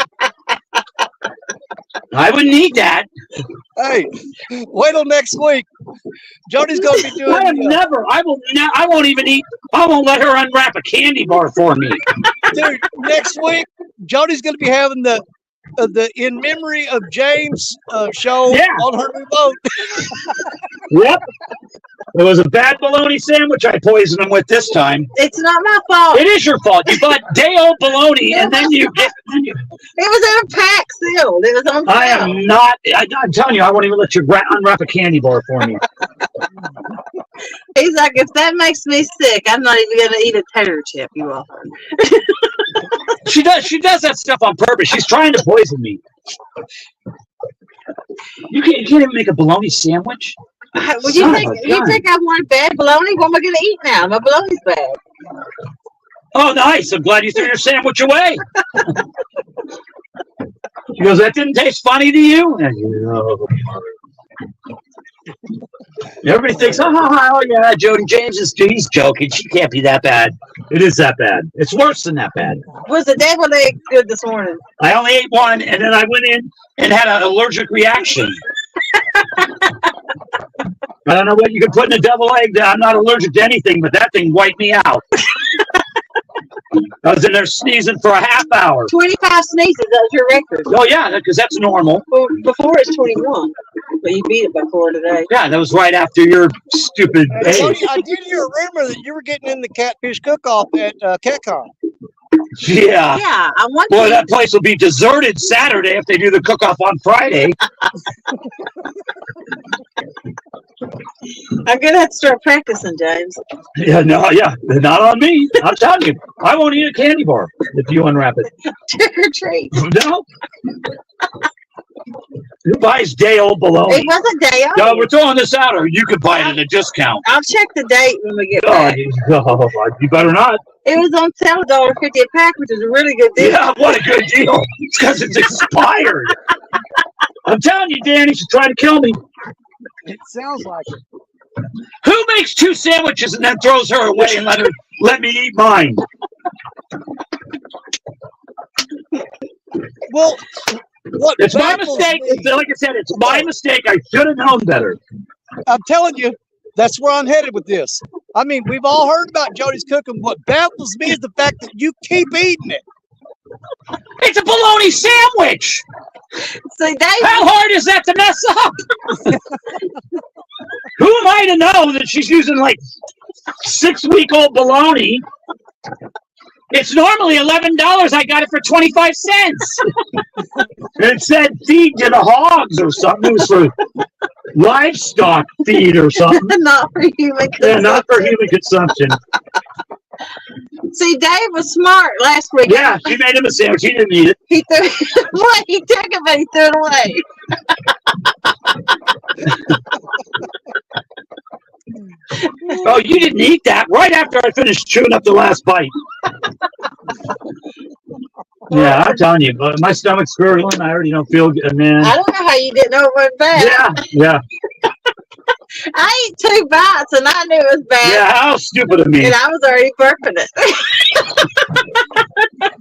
I wouldn't eat that. Hey, wait till next week. Jody's going to be doing. I have never. I will. I won't even eat. I won't let her unwrap a candy bar for me. Dude, next week, Jody's going to be having the In Memory of James show Yeah. on her new boat. Yep. It was a bad bologna sandwich I poisoned him with this time. It's not my fault. It is your fault. You bought day old bologna and then you get. It was in a pack sealed. It was on I sale. am not. I'm telling you, I won't even let you unwrap a candy bar for me. He's like, if that makes me sick, I'm not even going to eat a tater chip you offer. She does that stuff on purpose. She's trying to poison me. You can't even make a bologna sandwich. Would you Son think of a you gun. think I want bad bologna? What am I going to eat now? My bologna's bad. Oh, nice. I'm glad you threw your sandwich away. She goes, that didn't taste funny to you? And everybody thinks, oh yeah, Jody James he's joking. She can't be that bad. It is that bad. It's worse than that bad. Was the deviled egg good this morning? I only ate one, and then I went in and had an allergic reaction. I don't know what you can put in a double egg. I'm not allergic to anything, but that thing wiped me out. I was in there sneezing for a half hour. 25 sneezes. That was your record. Oh, yeah, because that's normal. Well, before it's 21. But you beat it by 4 today. Yeah, that was right after your stupid egg. Jody, I did hear a rumor that you were getting in the catfish cook-off at CatCon. Yeah. Yeah, I want Boy, to. that place will be deserted Saturday if they do the cook-off on Friday. I'm going to have to start practicing, James. Yeah, not on me. I'm telling you, I won't eat a candy bar if you unwrap it. Trick or treat. No. Who buys day-old bologna? It was a day off. No, we're throwing this out, or you could buy it at a discount. I'll check the date when we get Oh, back. you better not. It was on sale $1.50 a pack, which is a really good deal. Yeah, what a good deal. It's because it's expired. I'm telling you, Danny, she's trying to kill me. It sounds like it. Who makes 2 sandwiches and then throws her away and let me eat mine? Well, what It's my baffles mistake. me- Like I said, it's my mistake. I should have known better. I'm telling you, that's where I'm headed with this. I mean, we've all heard about Jody's cooking. What baffles me is the fact that you keep eating it. It's a bologna sandwich. See, Dave, How hard is that to mess up? Who am I to know that she's using like 6-week-old bologna? It's normally $11. I got it for 25 cents. It said feed to the hogs or something. It was for livestock feed or something. not for human Yeah, consumption. not for human consumption. See, Dave was smart last week. Yeah, she made him a sandwich. He didn't eat it. He threw well, he took it, but he threw it away. Oh, you didn't eat that right after I finished chewing up the last bite. Yeah, I'm telling you, but my stomach's gurgling. I already don't feel good, man. I don't know how you didn't know it was bad. Yeah. I ate 2 bites and I knew it was bad. Yeah, how stupid of me. And I was already burping it.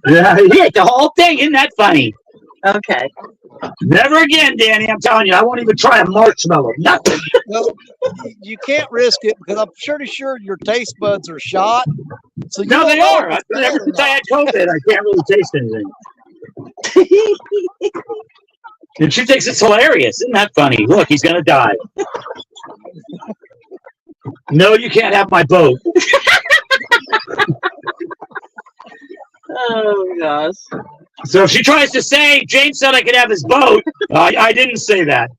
Yeah, he ate the whole thing. Isn't that funny? Okay. Never again, Danny. I'm telling you, I won't even try a marshmallow. Nothing. No, you can't risk it because I'm pretty sure your taste buds are shot. So you No, don't they know are. if it's bad Ever or since I not. had COVID, I can't really taste anything. And she thinks it's hilarious. Isn't that funny? Look, he's going to die. No, you can't have my boat. Oh, gosh. So if she tries to say James said I could have his boat, I didn't say that.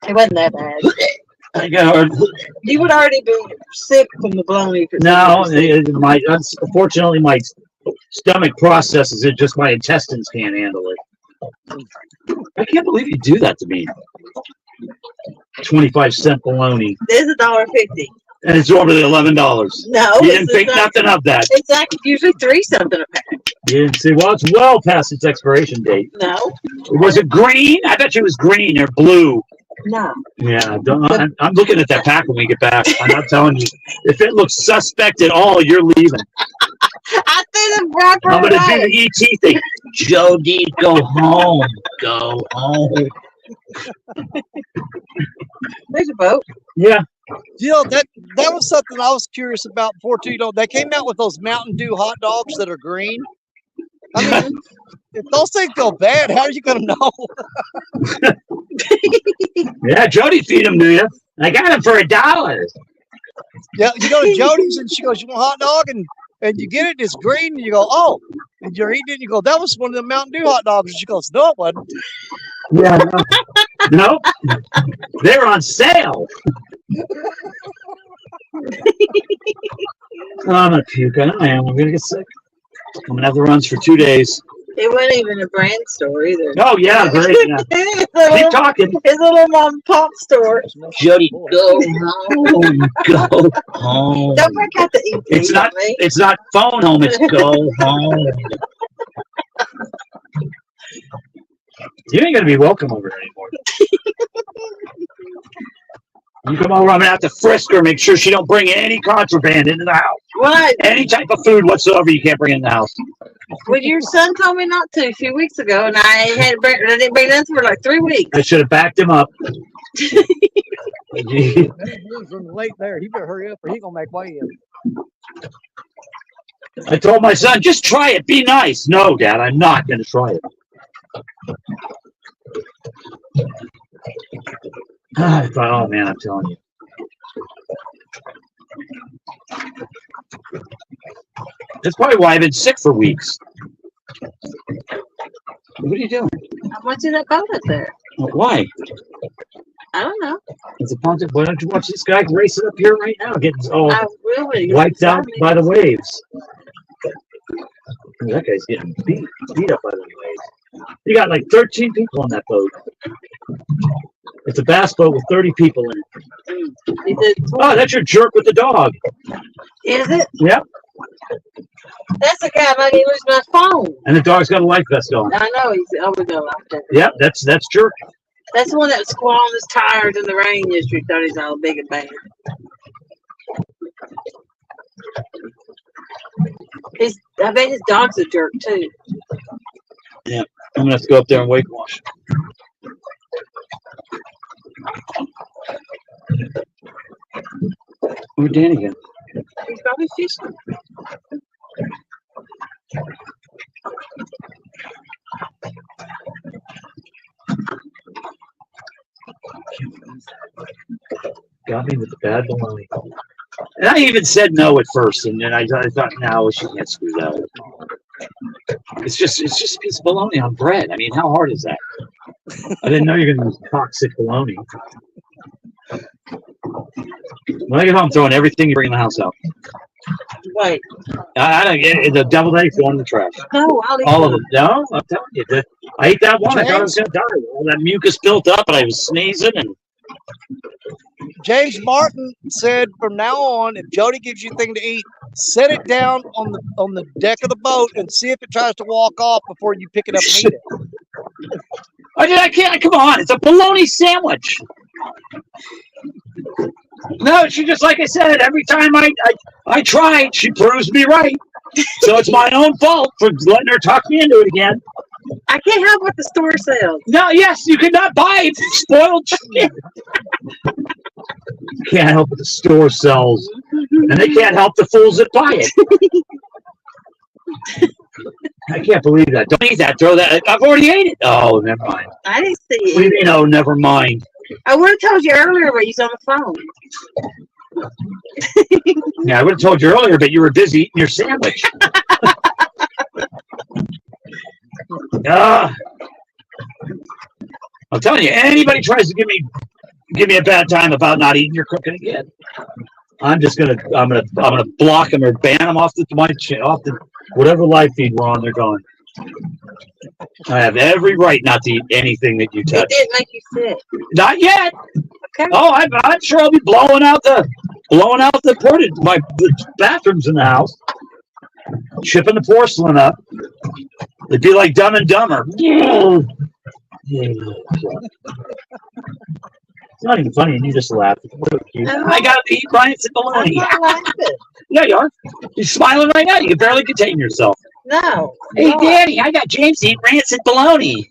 It wasn't that bad. I got You would already be sick from the bologna. if it's no. sick. Unfortunately, my stomach processes it. Just my intestines can't handle it. I can't believe you do that to me. 25-cent bologna, This is $1.50. and it's over the $11. No, You this didn't is think not- nothing of that. It's like usually 3 something a pack. You didn't see. Well, it's well past its expiration date. No. Was it green? I bet you it was green or blue. No. Yeah, I'm looking at that pack when we get back. I'm not telling you. If it looks suspect at all, you're leaving. I threw the wrapper I'm gonna do away. the ET thing. Jody, go home. Go home. There's a boat. Yeah. You know, that was something I was curious about before too. You know, they came out with those Mountain Dew hot dogs that are green. I mean, if those things go bad, how are you gonna know? Yeah, Jody feed them to you. I got them for $1. Yeah, you go to Jody's and she goes, "You want a hot dog?" And you get it, it's green, and you go, "Oh," and you're eating it, and you go, "That was one of the Mountain Dew hot dogs." And she goes, "No, it wasn't." Yeah. No. They were on sale. I'm gonna puke. I am. I'm gonna get sick. I'm gonna have the runs for 2 days. It wasn't even a brand store either. Oh yeah, great. Yeah. Keep His talking. little mom and pop store. Jody, go home. Go home. Don't break out the ET. It's not. on me. It's not phone home. It's go home. You ain't gonna be welcome over here anymore. You come over, I'm gonna have to frisk her, make sure she don't bring any contraband into the house. What? Any type of food whatsoever you can't bring in the house. Well, your son told me not to a few weeks ago, and I didn't bring nothing for like 3 weeks. I should have backed him up. That boy's running late there. He better hurry up, or he gonna make way in. I told my son, just try it, be nice. No, Dad, I'm not gonna try it. I thought, oh man, I'm telling you. That's probably why I've been sick for weeks. What are you doing? I want you that boat up there. Why? I don't know. It's a bunch of, why don't you watch this guy racing up here right now, getting all I really wiped out by the waves. That guy's getting beat up by the waves. You got like 13 people on that boat. It's a bass boat with 30 people in it. Oh, that's your jerk with the dog. Is it? Yep. That's the guy that he lose my phone. And the dog's got a life vest on. I know he's over there like that. Yep, that's jerk. That's the one that was squalling his tires in the rain yesterday. Thought he's all big and bad. I bet his dog's a jerk too. Yeah, I'm gonna have to go up there and wake wash. Where'd Danny go? He's probably fishing. Got me with the bad baloney. And I even said no at first, and then I thought, no, she can't screw that up. It's just a piece of bologna on bread. I mean, how hard is that? I didn't know you're gonna use toxic bologna. When I get home, I'm throwing everything you bring in the house out. Wait. I don't get it. The deviled eggs go in the trash. No, I'll eat All of them. No, I'm telling you. I ate that one. I thought I was gonna die. All that mucus built up, and I was sneezing. And James Martin said, from now on, if Jody gives you anything to eat, set it down on the deck of the boat and see if it tries to walk off before you pick it up and eat it. I can't. Come on, it's a bologna sandwich. No, she just like I said. Every time I try, she proves me right. So it's my own fault for letting her talk me into it again. I can't help what the store sells. No, yes, you cannot buy spoiled shit. Can't help what the store sells, and they can't help the fools that buy it. I can't believe that. Don't eat that. Throw that. I've already ate it. Oh, never mind. I didn't see What do you it. mean? Oh, never mind. I would have told you earlier, but he's on the phone. Yeah, I would have told you earlier, but you were busy eating your sandwich. I'm telling you, anybody tries to give me a bad time about not eating your cooking again, I'm gonna block them or ban them off the whatever live feed we're on. They're going. I have every right not to eat anything that you It touch. didn't make you sick. Not yet. Okay. Oh, I'm sure I'll be blowing out the bathrooms in the house, chipping the porcelain up. It'd be like Dumb and Dumber. It's not even funny, and you just laugh. I'm I got to eat rancid I'm bologna. not laughing. Yeah, you are. You're smiling right now. You can barely contain yourself. No. Hey, no. Daddy, I got James to eat rancid bologna.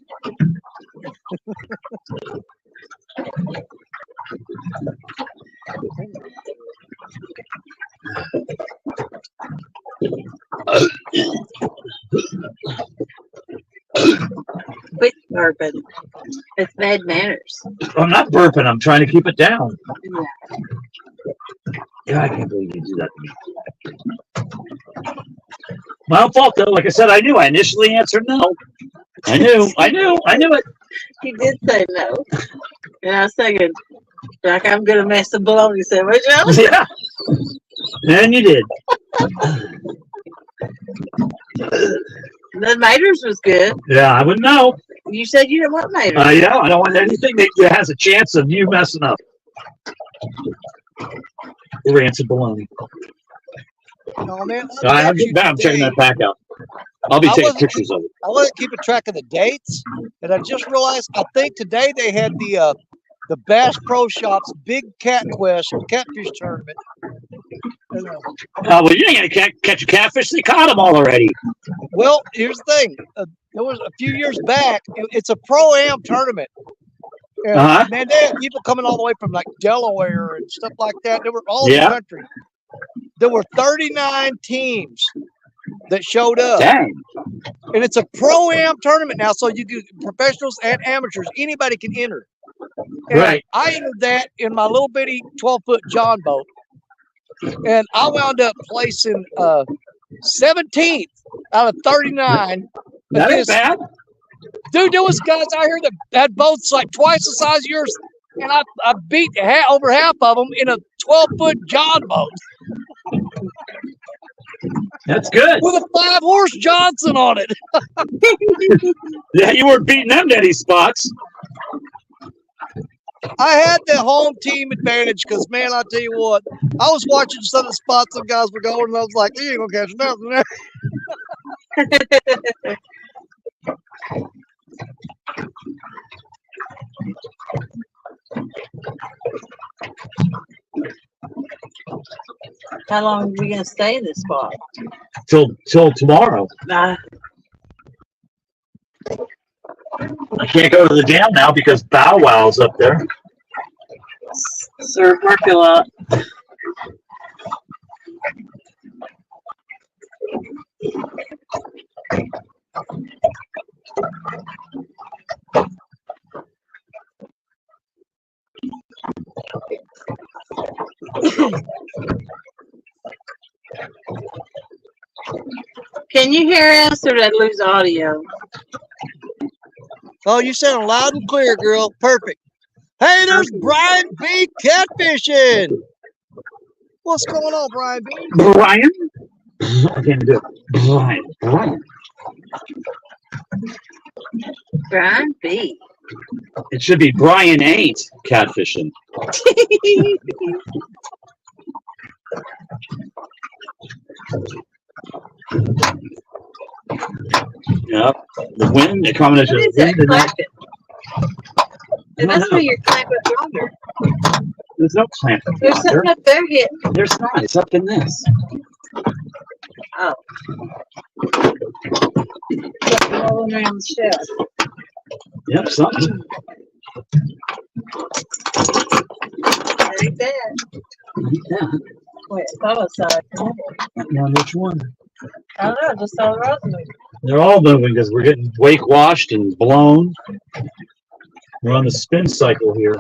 Quit burping. It's bad manners. I'm not burping. I'm trying to keep it down. Yeah. Yeah, I can't believe you do that to me. My own fault, though. Like I said, I knew. I initially answered no. I knew it. He did say no. And I was thinking, like, I'm going to mess the bologna sandwich up. Yeah. And you did. The maters was good. Yeah, I wouldn't know. You said you didn't want maters. Yeah, I don't want anything that has a chance of you messing up. Rancid bologna. No, man. I'm checking that pack out. I'll be I taking wasn't- pictures of it. I wasn't keeping track of the dates, and I just realized I think today they had the Bass Pro Shops Big Cat Quest catfish tournament. And, Well, you ain't gonna catch a catfish. They caught them all already. well, here's the thing. There was a few years back. It's a pro-am tournament. And, Uh-huh. man, they had people coming all the way from like Delaware and stuff like that. They were all over Yeah. the country. There were 39 teams that showed up. Dang. And it's a pro-am tournament now, so you do professionals and amateurs. Anybody can enter. And Right. I entered that in my little bitty 12-foot John boat, and I wound up placing 17th out of 39. That ain't against- bad. Dude, there was guys out here that had boats like twice the size of yours, and I beat over half of them in a 12-foot John boat That's good. with a 5-horse Johnson on it. Yeah, you weren't beating them to any spots. I had the home team advantage because, man, I tell you what, I was watching some of the spots some guys were going, and I was like, you ain't gonna catch nothing there. How long are we going to stay in this spot? Till tomorrow. Uh, I can't go to the dam now because Bow Wow's up there. Sir, work a lot. Can you hear us or did I lose audio? Oh, you sound loud and clear, girl. Perfect. Hey, there's Brian B. catfishing. What's going on, Brian B? Brian? I can't do it. Brian. Brian B. It should be Brian ain't catfishing. Yep. The wind, the combination What of is the that wind and that. clapping? It must be your clamp up yonder. There's no clamp. There's something up there hitting. There's not. It's up in this. Oh. Something rolling around the shelf. Yep, something. Ain't that? Yeah. Wait, I thought I saw it. Now, which one? I don't know, I just saw the rods moving. They're all moving because we're getting wake washed and blown. We're on the spin cycle here.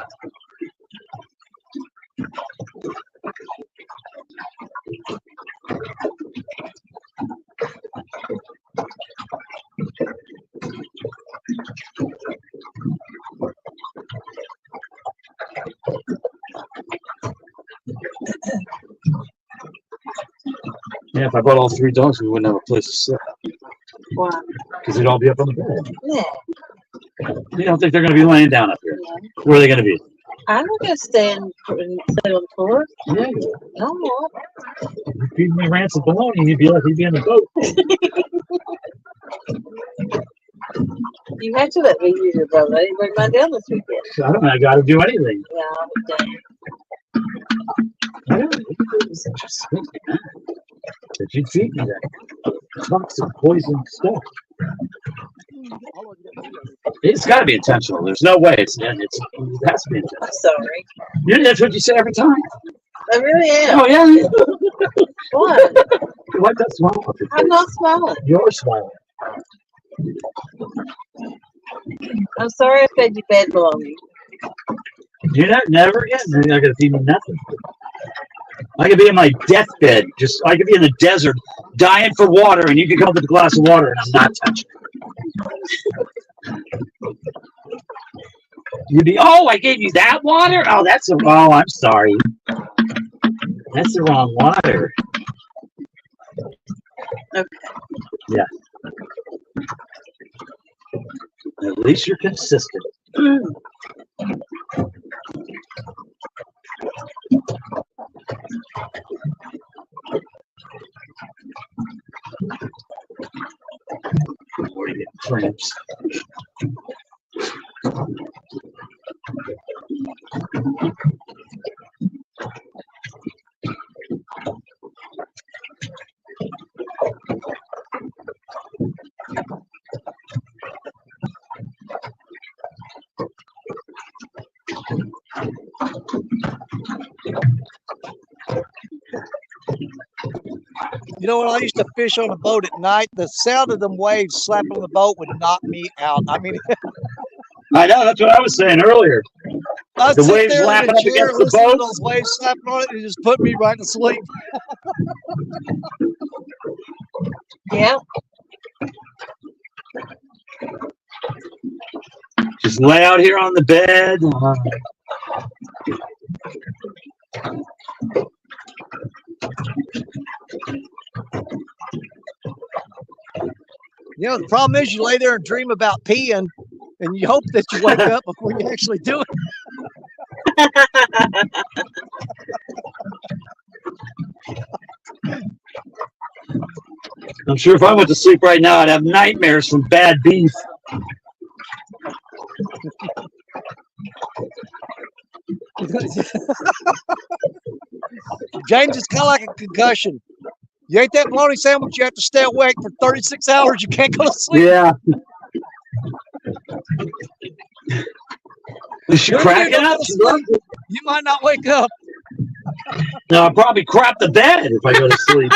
Yeah, if I brought all three dogs, we wouldn't have a place to sit Wow. because they'd all be up on the bed. Yeah. You don't think they're going to be laying down up here? Where are they going to be? I'm not gonna stand and sit on the floor. Yeah, No more. you feed me rancid bologna, he'd be in the boat. You have to let me use your boat. I didn't bring mine down this weekend. I don't know. I got to do anything. Yeah. dang. Did you feed me that box of poison stuff? It's got to be intentional. There's no way it has to be intentional. I'm sorry. Yeah, that's what you say every time. I really am. Oh, yeah. What? Wipe that smile off your I'm face. not smiling. You're smiling. I'm sorry I fed you bad belonging. You're not never again. You're not going to feed me nothing. I could be in my deathbed. I could be in the desert dying for water, and you could come up with a glass of water, and I'm not touching it. You'd be, oh, I gave you that water? Oh, I'm sorry. That's the wrong water. Okay. Yeah. At least you're consistent. Before you get cramps. You know, when I used to fish on a boat at night, the sound of them waves slapping on the boat would knock me out. I mean, I know, that's what I was saying earlier. I'd The sit waves there in lapping a up chair, against the listen to boat. those waves slapping on it, and it just put me right to sleep. Yeah. Just lay out here on the bed. You know, the problem is you lay there and dream about peeing, and you hope that you wake up before you actually do it. I'm sure if I went to sleep right now, I'd have nightmares from bad beef. James, it's kind of like a concussion. You ate that bologna sandwich, you have to stay awake for 36 hours. You can't go to sleep. Yeah. Is she cracking up? She loves it. You might not wake up. No, I'll probably crap the bed if I go to sleep.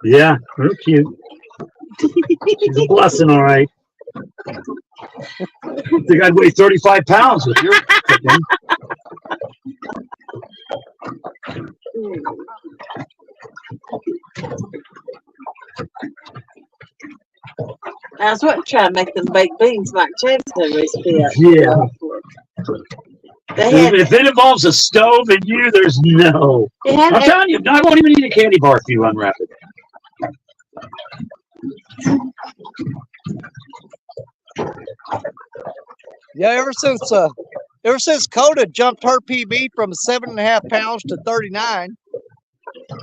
Yeah, they're cute. She's a blessing, all right. I think I'd weigh 35 pounds with your cooking. I was wanting to try to make them baked beans like Chad's done recipe up. Yeah. They had, If it involves a stove and you, there's no. they had I'm telling you, I won't even eat a candy bar if you unwrap it. Yeah, ever since Coda jumped her PB from 7.5 pounds to 39,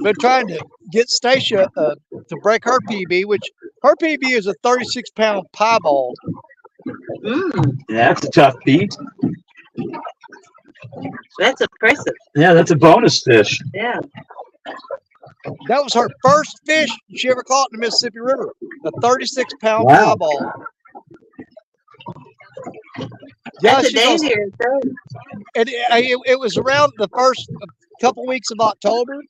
been trying to get Stacia to break her PB, which her PB is a 36-pound piebald. Yeah, that's a tough beat. that's impressive. Yeah, that's a bonus fish. Yeah. That was her first fish she ever caught in the Mississippi River, a 36-pound Wow. piebald. Yeah, That's a she goes, daisier. and it was around the first couple weeks of October.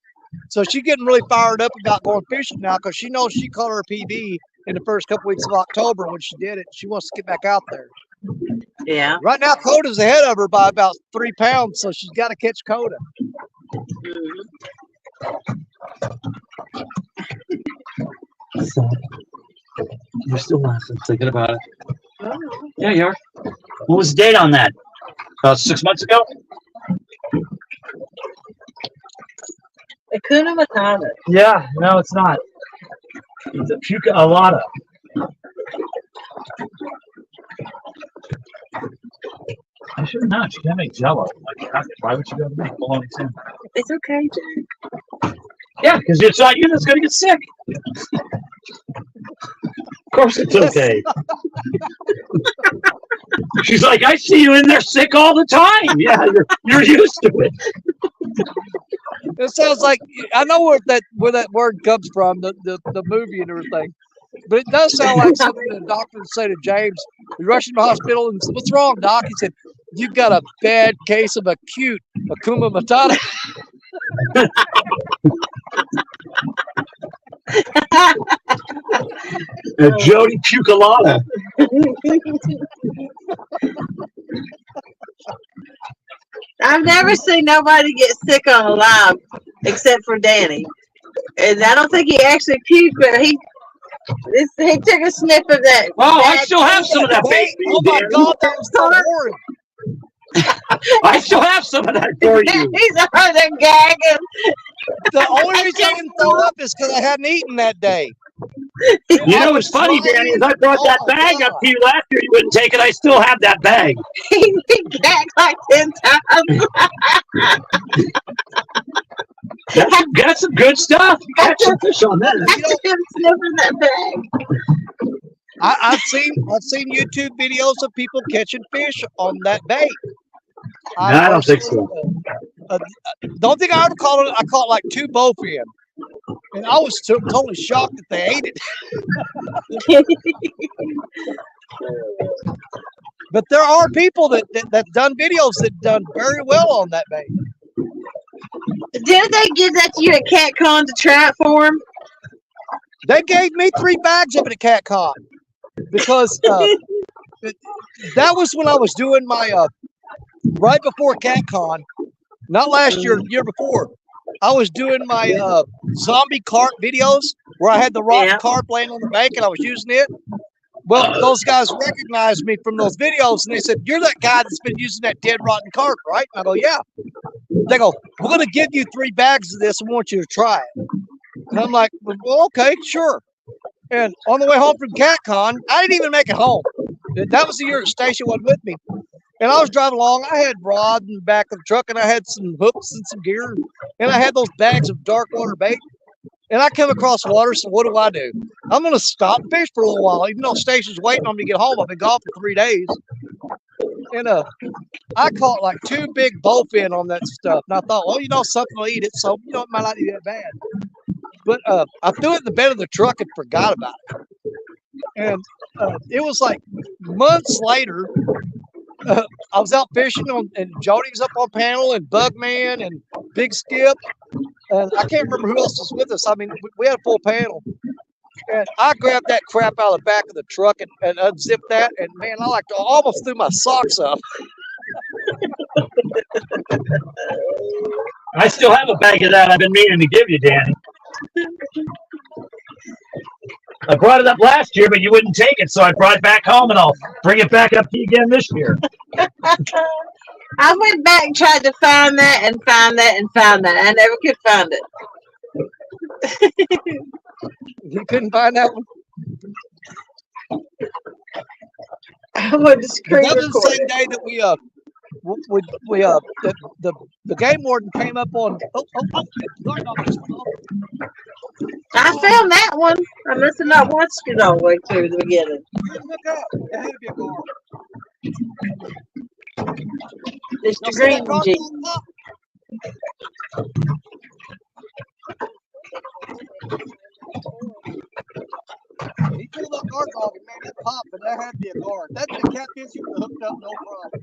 So she's getting really fired up about going fishing now because she knows she caught her PB in the first couple weeks of October. When she did it, she wants to get back out there. Yeah. Right now, Coda's ahead of her by about 3 pounds, so she's got to catch Coda. So, you're still laughing, thinking about it. Oh. Yeah, you are. What was the date on that? About 6 months ago? Hakuna Matata. Yeah, no, it's not. It's a puka alata. I should not. She can't make Jello. Like, why would she be able to make bologna sandwich? It's okay, Jack. Yeah, because it's not you that's gonna get sick. Of course, it's okay. She's like, I see you in there sick all the time. Yeah, you're used to it. It sounds like I know where that word comes from, the movie and everything. But it does sound like something the doctor would say to James. We rushed him to the hospital and said, "What's wrong, Doc?" He said, "You've got a bad case of acute Akuma Matata." Jody Pucolata. I've never seen nobody get sick on a lime except for Danny. And I don't think he actually puked, but he took a sniff of that. Oh, I still have some of that Wait, bacon. oh my God, that was so horrid. I still have some of that for you. He's over there gagging. The only reason I didn't throw up is because I hadn't eaten that day. You know what's funny, Danny, is I brought that bag up to you last year. You wouldn't take it. I still have that bag. He gagged like 10 times. That's some good stuff. You got some fish on that. After him sniffing that bag. I've seen YouTube videos of people catching fish on that bait. I don't think so. Don't think I ever caught it. I caught like 2 bowfin, and I was totally shocked that they ate it. But there are people that done videos that done very well on that bait. Didn't they give that to you at CatCon to try it for him? They gave me 3 bags of it at CatCon because that was when I was doing my right before CatCon, not last year, year before. I was doing my zombie carp videos where I had the rotten carp laying on the bank and I was using it. Well, those guys recognized me from those videos and they said, "You're that guy that's been using that dead rotten carp, right?" And I go, "Yeah." They go, "We're going to give you 3 bags of this and want you to try it." And I'm like, "Well, okay, sure." And on the way home from CatCon, I didn't even make it home. That was the year that Stacia wasn't with me. And I was driving along. I had rod in the back of the truck, and I had some hooks and some gear, and I had those bags of dark water bait. And I come across water, so what do? I'm going to stop and fish for a little while, even though Stacia's waiting on me to get home. I've been gone for 3 days. And I caught like 2 big bowfin on that stuff. And I thought, well, something will eat it, so it might not be that bad. But I threw it in the bed of the truck and forgot about it. And it was like months later. I was out fishing and Jody was up on panel and Bugman and Big Skip. And I can't remember who else was with us. I mean, we had a full panel. And I grabbed that crap out of the back of the truck and unzipped that. And man, I almost threw my socks up. I still have a bag of that I've been meaning to give you, Danny. I brought it up last year, but you wouldn't take it, so I brought it back home, and I'll bring it back up to you again this year. I went back and tried to find that and find that and find that. I never could find it. You couldn't find that one? I wanted to screen That was record the same it. day that the game warden came up on. I found that one. I must have not watched it all the way through the beginning. Look up. It had to be a guard. Mr. Y'all see Green that guard Jeep. on top? He pulled up guard dog and made it pop, but that had to be a guard. That's the catfish you would have hooked up no problem.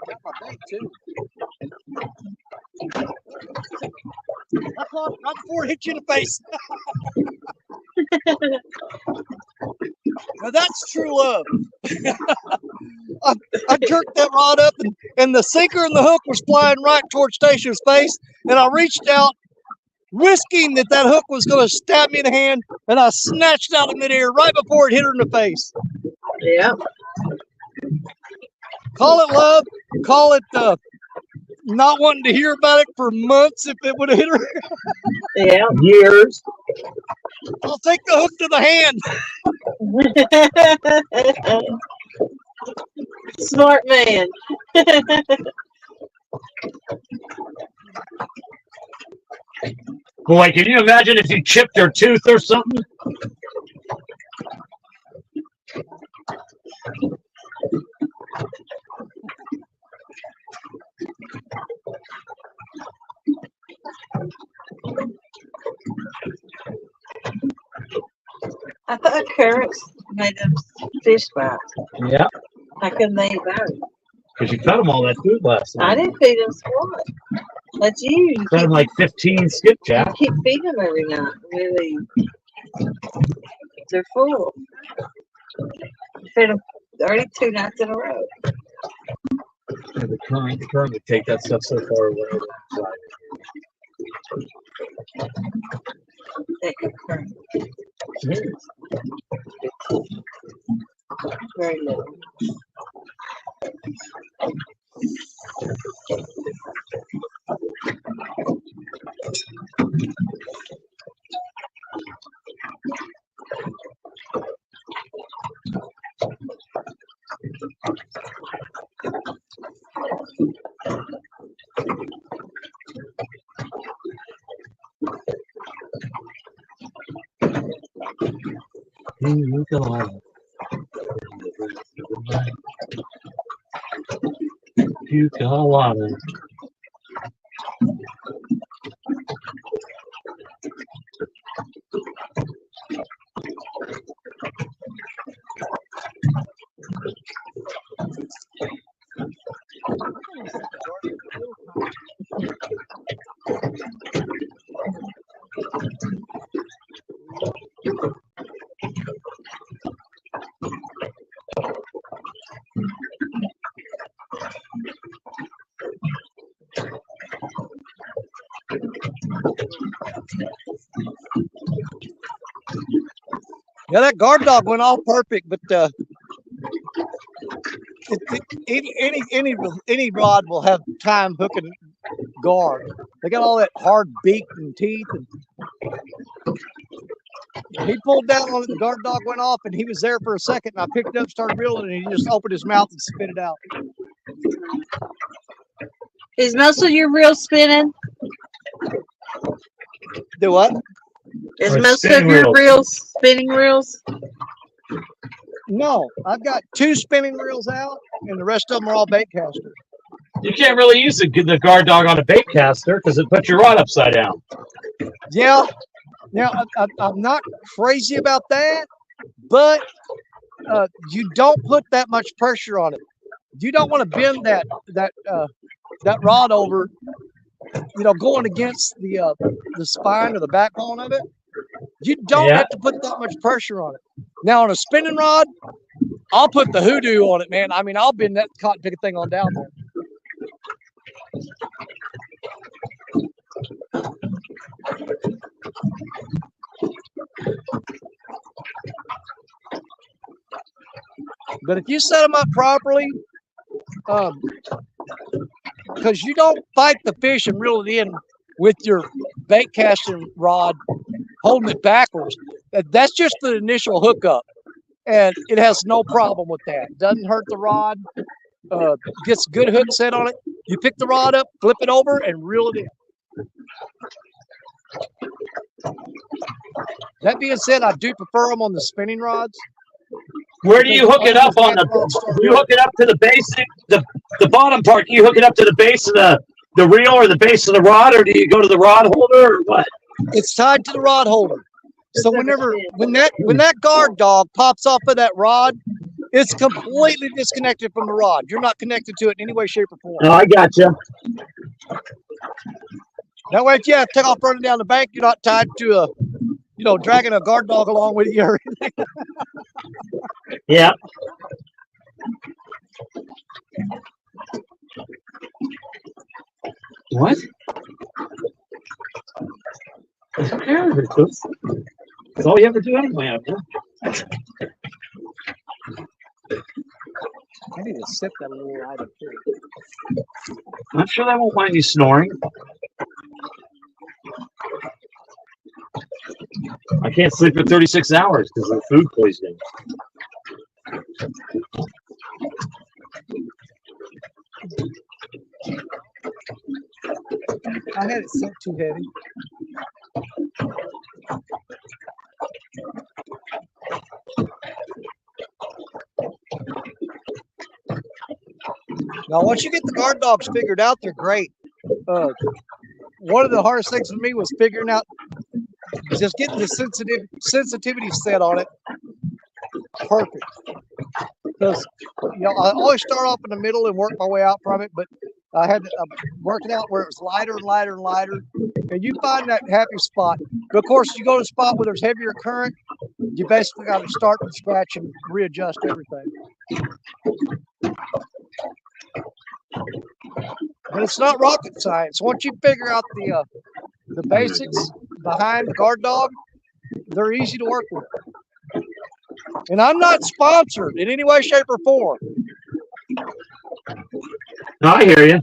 Got my bait too. I caught it right before it hit you in the face. Now that's true love. I jerked that rod up and the sinker and the hook was flying right towards Stacia's face. And I reached out, risking that hook was going to stab me in the hand. And I snatched out of midair right before it hit her in the face. Yeah. Call it love. Call it not wanting to hear about it for months if it would have hit her. Yeah. Years. I'll take the hook to the hand. Smart man. Boy, can you imagine if you chipped your tooth or something? I thought carrots made them fish bites. Yeah, How come they eat those? because you fed them all that food last I night. didn't feed them squat. That's you. You Fed them like 15 skipjack. keep feeding them every night. Really, they're full. Fed them already 2 nights in a row. The current would take that stuff so far away. That could hurt. Very little. Yeah, that guard dog went all perfect, but any rod will have time hooking guard. They got all that hard beak and teeth, and he pulled down on it. The guard dog went off, and he was there for a second. And I picked it up, started reeling, and he just opened his mouth and spit it out. Is most of your reel spinning? Do what? Is Or most of spinning your reels. reels spinning reels? No, I've got 2 spinning reels out, and the rest of them are all bait casters. You can't really use the guard dog on a bait caster because it puts your rod upside down. Yeah, now I'm not crazy about that, but you don't put that much pressure on it. You don't want to bend that rod over, going against the spine or the backbone of it. You don't Yeah. have to put that much pressure on it. Now on a spinning rod, I'll put the hoodoo on it, man. I mean, I'll bend that cotton picket thing on down there. But if you set them up properly, because you don't fight the fish and reel it in with your bait casting rod, holding it backwards. That's just the initial hookup, and it has no problem with that. Doesn't hurt the rod. Gets good hook set on it. You pick the rod up, flip it over, and reel it in. That being said, I do prefer them on the spinning rods. Where do you hook it up on the? You hook it up to the basic, the bottom part. Do you hook it up to the base of the reel or the base of the rod, or do you go to the rod holder or what? It's tied to the rod holder. So when that guard dog pops off of that rod, it's completely disconnected from the rod. You're not connected to it in any way, shape, or form. Oh, I got you. That way, if you have to take off running down the bank, you're not tied to dragging a guard dog along with you or anything. Yeah. What? That's all you ever do anyway out there. I need to sip that little item too. I'm sure they won't mind you snoring. I can't sleep for 36 hours because of food poisoning. I had it set too heavy. Now, once you get the guard dogs figured out, they're great. One of the hardest things for me was figuring out just getting the sensitivity set on it perfect. Because I always start off in the middle and work my way out from it, but I had to work it out where it was lighter and lighter and lighter, and you find that happy spot. But of course, you go to a spot where there's heavier current, you basically got to start from scratch and readjust everything. But it's not rocket science. Once you figure out the basics behind the guard dog, they're easy to work with. And I'm not sponsored in any way, shape, or form. No, I hear you.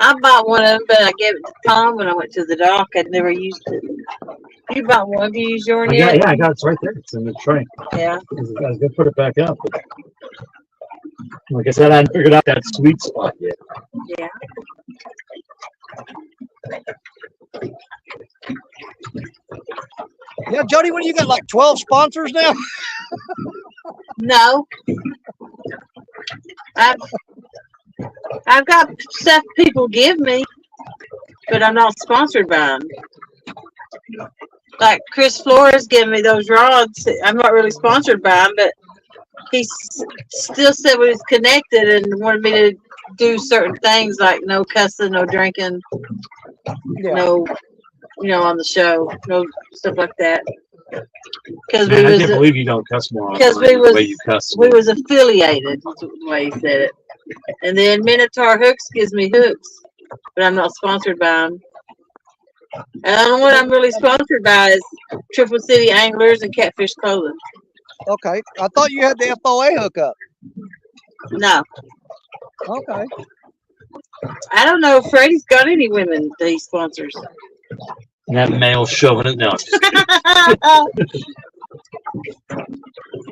I bought one of them, but I gave it to Tom when I went to the dock. I'd never used it. You bought one. Have you used yours yet? Yeah, I got it right there. It's in the tray. Yeah. I was gonna put it back up. But like I said, I hadn't figured out that sweet spot yet. Yeah. Yeah, Jody, what do you got? Like 12 sponsors now? No. I've got stuff people give me, but I'm not sponsored by them. Like Chris Flores gave me those rods. I'm not really sponsored by him, but he still said we was connected and wanted me to do certain things like no cussing, no drinking, Yeah. no, on the show, no stuff like that. Because Man, we I was can't believe you don't cuss more. because on we the was- way you cuss. we was affiliated. That's the way he said it. And then Minotaur Hooks gives me hooks, but I'm not sponsored by them. And the only one I'm really sponsored by is Triple City Anglers and Catfish Clothing. Okay. I thought you had the FOA hookup. No, Okay. I don't know if Freddie's got any women that he sponsors. That male chauvinist. No, I'm just kidding.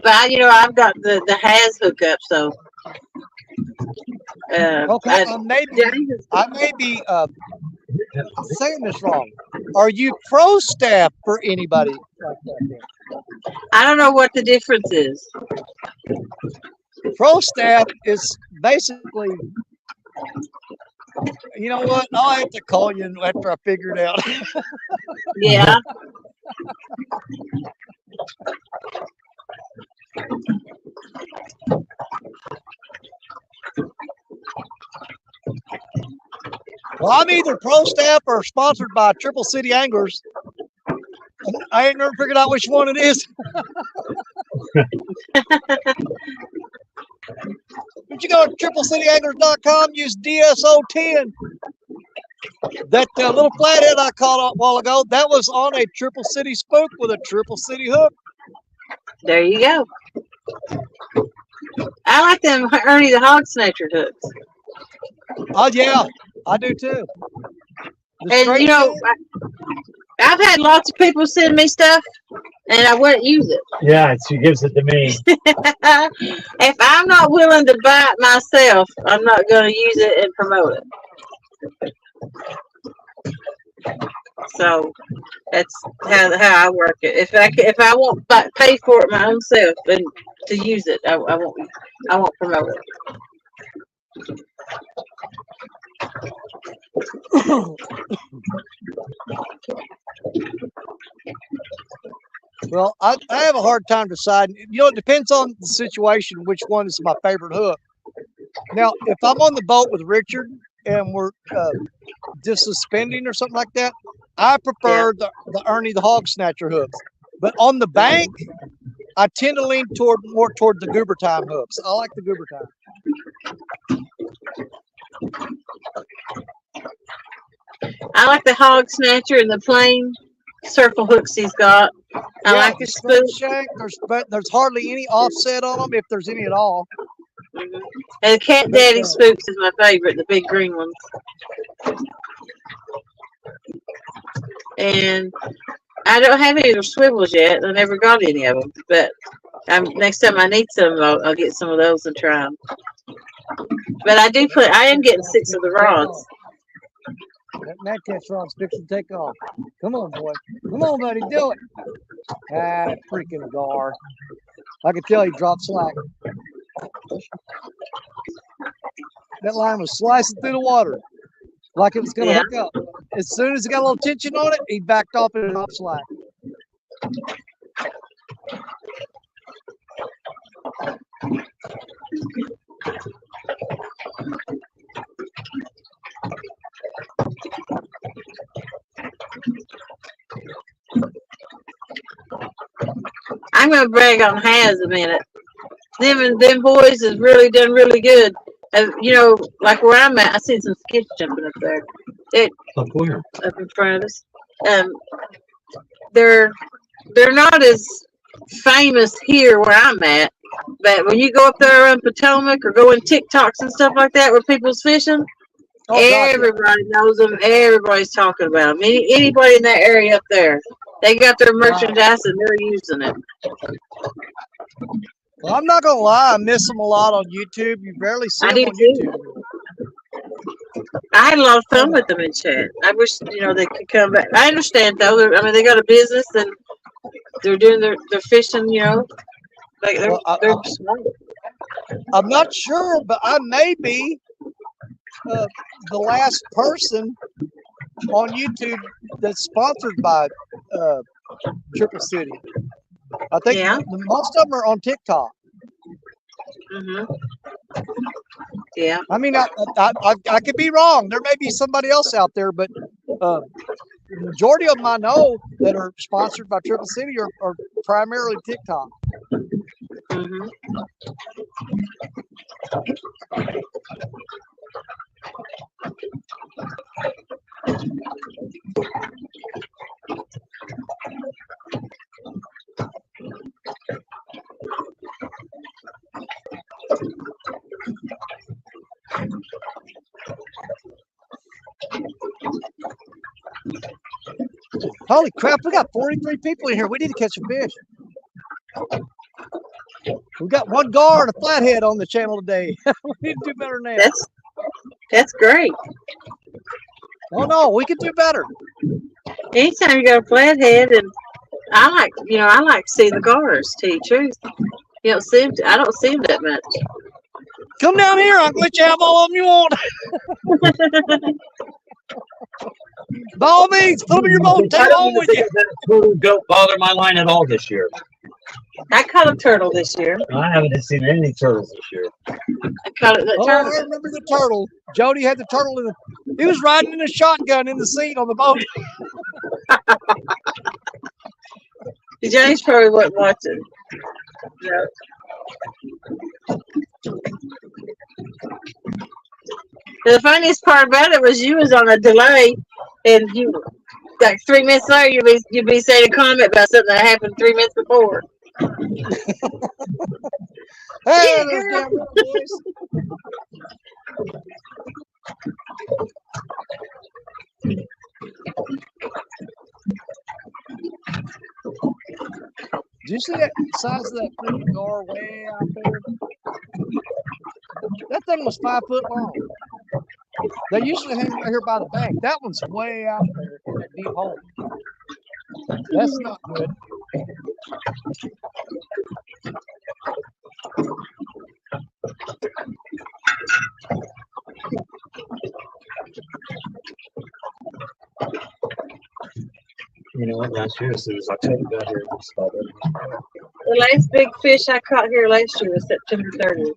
But I've got the Has hookup, so. Okay. I may be saying this wrong. Are you pro staff for anybody like that? I don't know what the difference is. Pro staff is basically, you know what? I'll have to call you after I figure it out. Yeah. Well, I'm either pro staff or sponsored by Triple City Anglers. I ain't never figured out which one it is. But you go to triplecityanglers.com, use DSO 10. That little flathead I caught a while ago, that was on a Triple City spook with a Triple City hook. There you go. I like them Ernie the Hog Snatcher hooks. Oh yeah, I do too. The And straight I've had lots of people send me stuff, and I wouldn't use it. Yeah, she gives it to me. If I'm not willing to buy it myself, I'm not going to use it and promote it. So that's how I work it. If I won't pay for it my own self and to use it, I won't promote it. Well, I have a hard time deciding. It depends on the situation which one is my favorite hook. Now, if I'm on the boat with Richard and we're just suspending or something like that, I prefer the Ernie the Hog Snatcher hooks. But on the bank, I tend to lean more toward the Goober Time hooks. I like the Goober Time. I like the Hog Snatcher and the plain circle hooks he's got. I like the straight spook. shank. There's hardly any offset on them, if there's any at all. Mhm. And the Cat Daddy Spooks is my favorite, the big green ones. And I don't have any of their swivels yet. I never got any of them. But next time I need some, I'll get some of those and try them. But I am getting 6 of the rods. That Mad Cat's rod's fixing to take off. Come on, boy. Come on, buddy. Do it. Ah, freaking gar. I could tell he dropped slack. That line was slicing through the water like it was going to hook up. As soon as he got a little tension on it, he backed off and dropped slack. I'm gonna brag on Has a minute. Them boys has really done really good. You know, like where I'm at, I see some skids jumping up there. Up where? Up in front of us. They're not as famous here where I'm at, but when you go up there around Potomac or go in TikToks and stuff like that where people's fishing, everybody knows them. Everybody's talking about them. Anybody in that area up there, they got their merchandise and they're using it. Well, I'm not gonna lie, I miss them a lot on YouTube. You barely see them on YouTube. I had a lot of fun with them in chat. I wish they could come back. I understand though. They got a business and they're doing their fishing. Like they're smart. I'm not sure, but I may be the last person on YouTube that's sponsored by Triple City. I think most of them are on TikTok. Yeah. I mean, I could be wrong. There may be somebody else out there, but the majority of them I know that are sponsored by Triple City are primarily TikTok. Holy crap, we got 43 people in here. We need to catch a fish. We got one gar and a flathead on the channel today. We need to do better than that. That's great. Oh no, we could do better. Anytime you got a flathead, and I like to see the gars, to tell you the truth. I don't see them that much. Come down here, I'll let you have all of them you want. By all means, put them in your boat and take them home with you. Turtle don't bother my line at all this year. I caught a turtle this year. I haven't seen any turtles this year. I caught it. I remember the turtle. Jody had the turtle he was riding in a shotgun in the seat on the boat. James probably wasn't watching. No. The funniest part about it was you was on a delay, and you like 3 minutes later you'd be saying a comment about something that happened 3 minutes before. Hey, those damn little boys. Did you see that size of that freaking gar way out there? That thing was 5 foot long. They usually hang right here by the bank. That one's way out there in that deep hole. That's not good. You know what? Last year, as soon as October got here, it was about it. The last big fish I caught here last year was September 30th.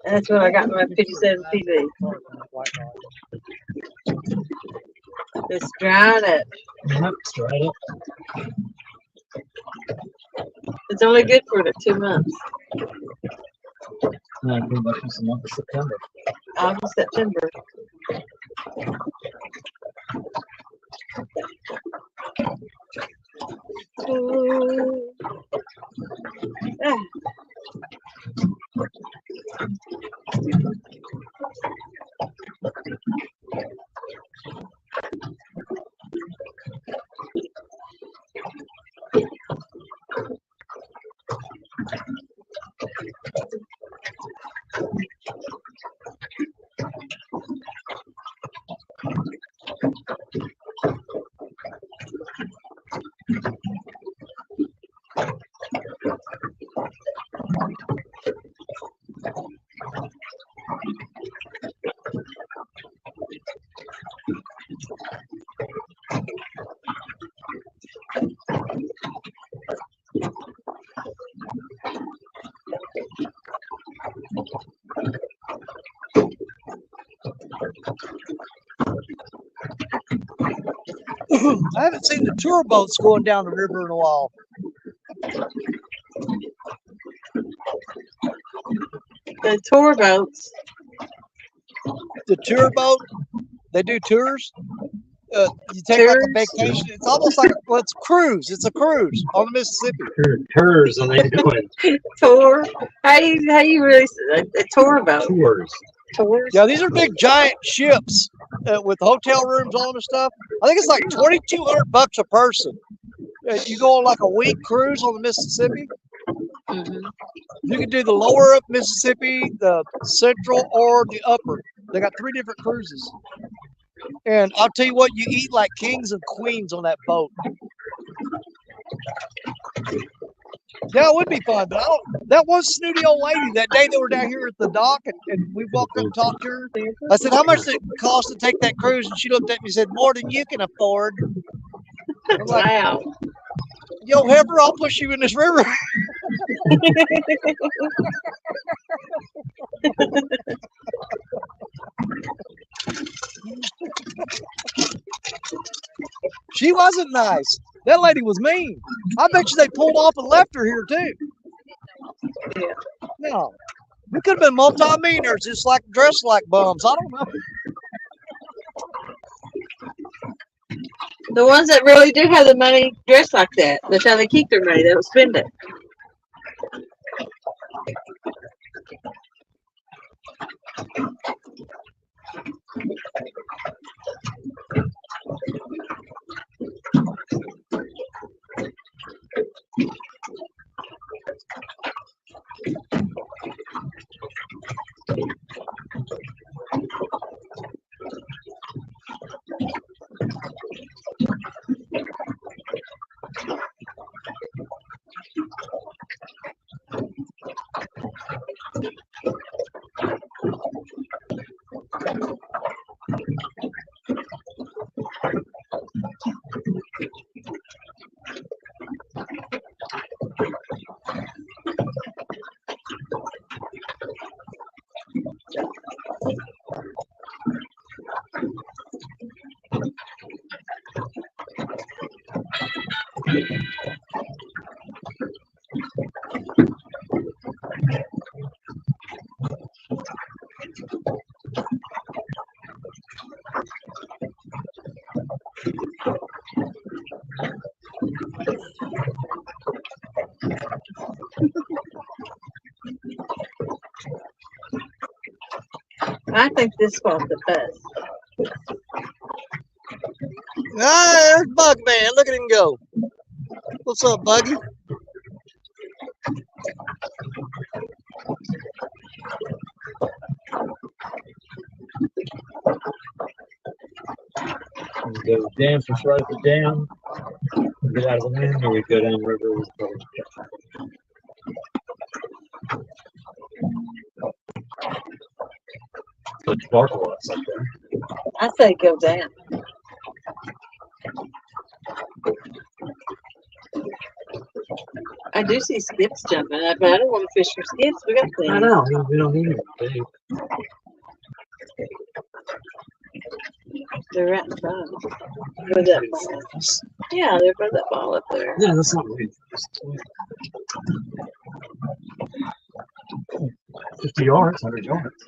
And that's when I got my 57 PB. It's dried up. Yep, it's dried up. It's only good for 2 months. Pretty much it's the month of September. August, September. I haven't seen the tour boats going down the river in a while. The tour boats. The tour boat, they do tours. You take like a Tours? vacation. It's almost like well, it's cruise. It's a cruise on the Mississippi. Tours and they doing Tour. How you really a tour boat? tours. Tours. Yeah, these are big giant ships with hotel rooms on them and stuff. I think it's like $2,200 a person. You go on like a week cruise on the Mississippi. Mhm. You can do the lower up Mississippi, the central, or the upper. They got 3 different cruises. And I'll tell you what, you eat like kings and queens on that boat. Yeah, it would be fun. But that one snooty old lady that day they were down here at the dock and we walked up and talked to her. I said, how much does it cost to take that cruise? And she looked at me and said, more than you can afford. I'm like, Wow. yo, Heifer, I'll push you in this river. She wasn't nice. That lady was mean. I bet you they pulled off and left her here too. Yeah. No. We could have been multi-millionaires just like dressed like bums. I don't know. The ones that really do have the money dress like that. That's how they keep their money. They don't spend it. I think this spot's the best. Ah, there's Bug Man. Look at him go. What's up, Buggy? We go down from right to down. Get out of the wind, or we go down the river. Put sparkle lights up there. I say go down. I do see skips jumping up, but I don't want to fish for skips. We got I plenty. know. We don't need it. They're right in front of us. Where that ball is. Yeah, they're by that ball up there. Yeah, that's not weird. 50 yards, 100 yards.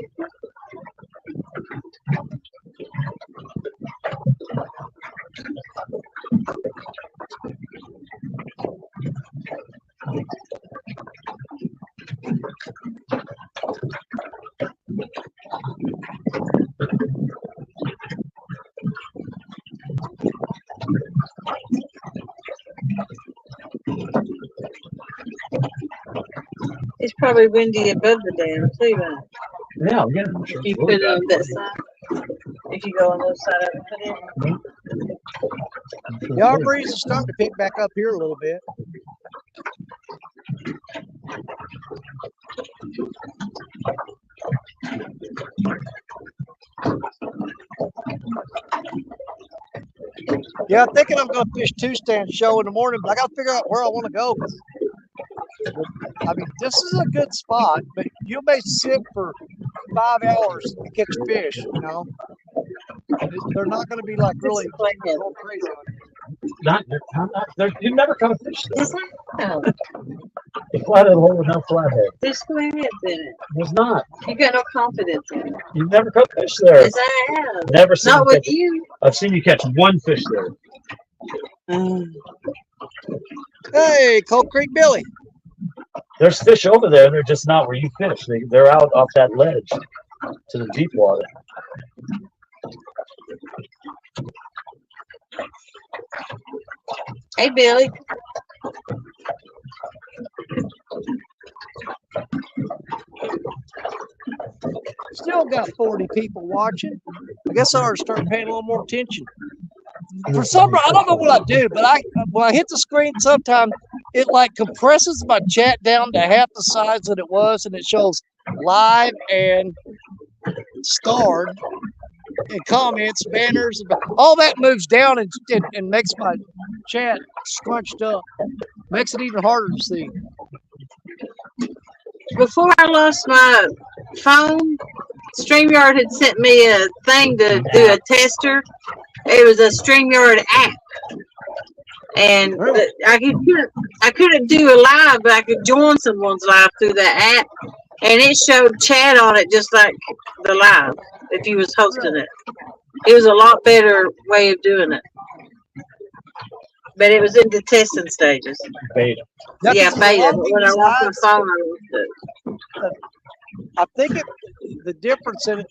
It's probably windy above the dam too, then. Yeah, I'm getting it. If you put it on that side, if you go on those side of it, put it. Yeah, our breeze is starting to pick back up here a little bit. Yeah, I'm thinking I'm going to fish two stand show in the morning, but I got to figure out where I want to go. I mean, this is a good spot, but you may sit for 5 hours and catch a fish, you know. They're not going to be like really going crazy on you. Not, you never caught a fish there. Yes, I have. The flathead hole with no flathead. There's flatheads in it. There's not. You got no confidence in it. You've never caught fish there. Yes, I have. Never seen Not you with catch, you. I've seen you catch one fish there. Hey, Cold Creek Billy. There's fish over there. They're just not where you fish. They're out off that ledge to the deep water. Hey, Billy. Still got 40 people watching. I guess I ought to start paying a little more attention. For some reason, I don't know what I do, but when I hit the screen, sometimes it like compresses my chat down to half the size that it was, and it shows live and starred and comments, banners, all that moves down and makes my chat scrunched up. Makes it even harder to see. Before I lost my phone, StreamYard had sent me a thing to do a tester. It was a StreamYard app. And I couldn't do a live, but I could join someone's live through that app. And it showed chat on it just like the live, if you was hosting it. It was a lot better way of doing it. But it was in the testing stages. Beta. Yeah, beta. But when I lost my phone, I think the difference in it,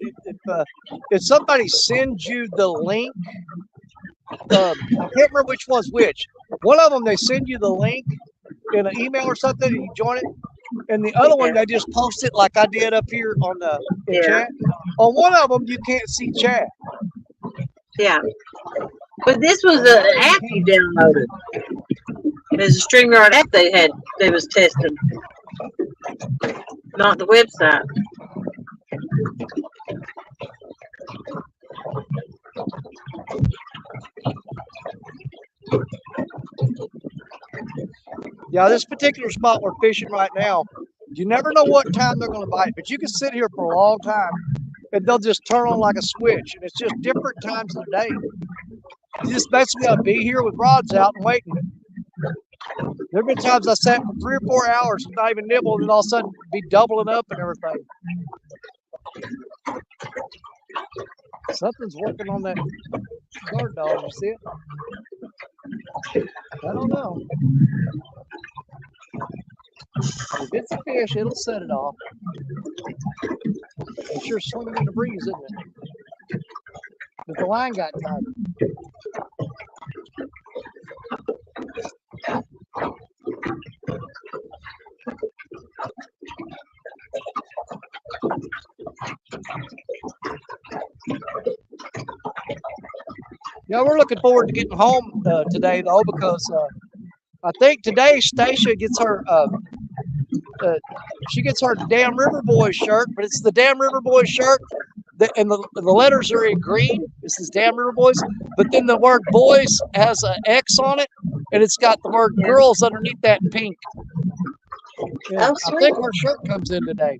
if somebody sends you the link, I can't remember which one's which. One of them, they send you the link in an email or something, and you join it. And the other one, they just post it like I did up here on the chat. On one of them, you can't see chat. Yeah. But this was an app you downloaded. There's a StreamYard app they was testing. Not the website. Yeah, this particular spot we're fishing right now, you never know what time they're going to bite, but you can sit here for a long time and they'll just turn on like a switch, and it's just different times of the day. You just basically got to be here with rods out and waiting. There have been times I sat for 3 or 4 hours and not even nibble, and all of a sudden be doubling up and everything. Something's working on that guard dog. You see it? I don't know. If it's a fish, it'll set it off. It's sure swinging in the breeze, isn't it? But the line got tight. Yeah, we're looking forward to getting home today, though, because I think today Stacia gets her she gets her Damn River Boys shirt, but it's the Damn River Boys shirt, and the letters are in green. It says Damn River Boys, but then the word boys has an X on it, and it's got the word girls underneath that in pink. Yeah, I think her shirt comes in today.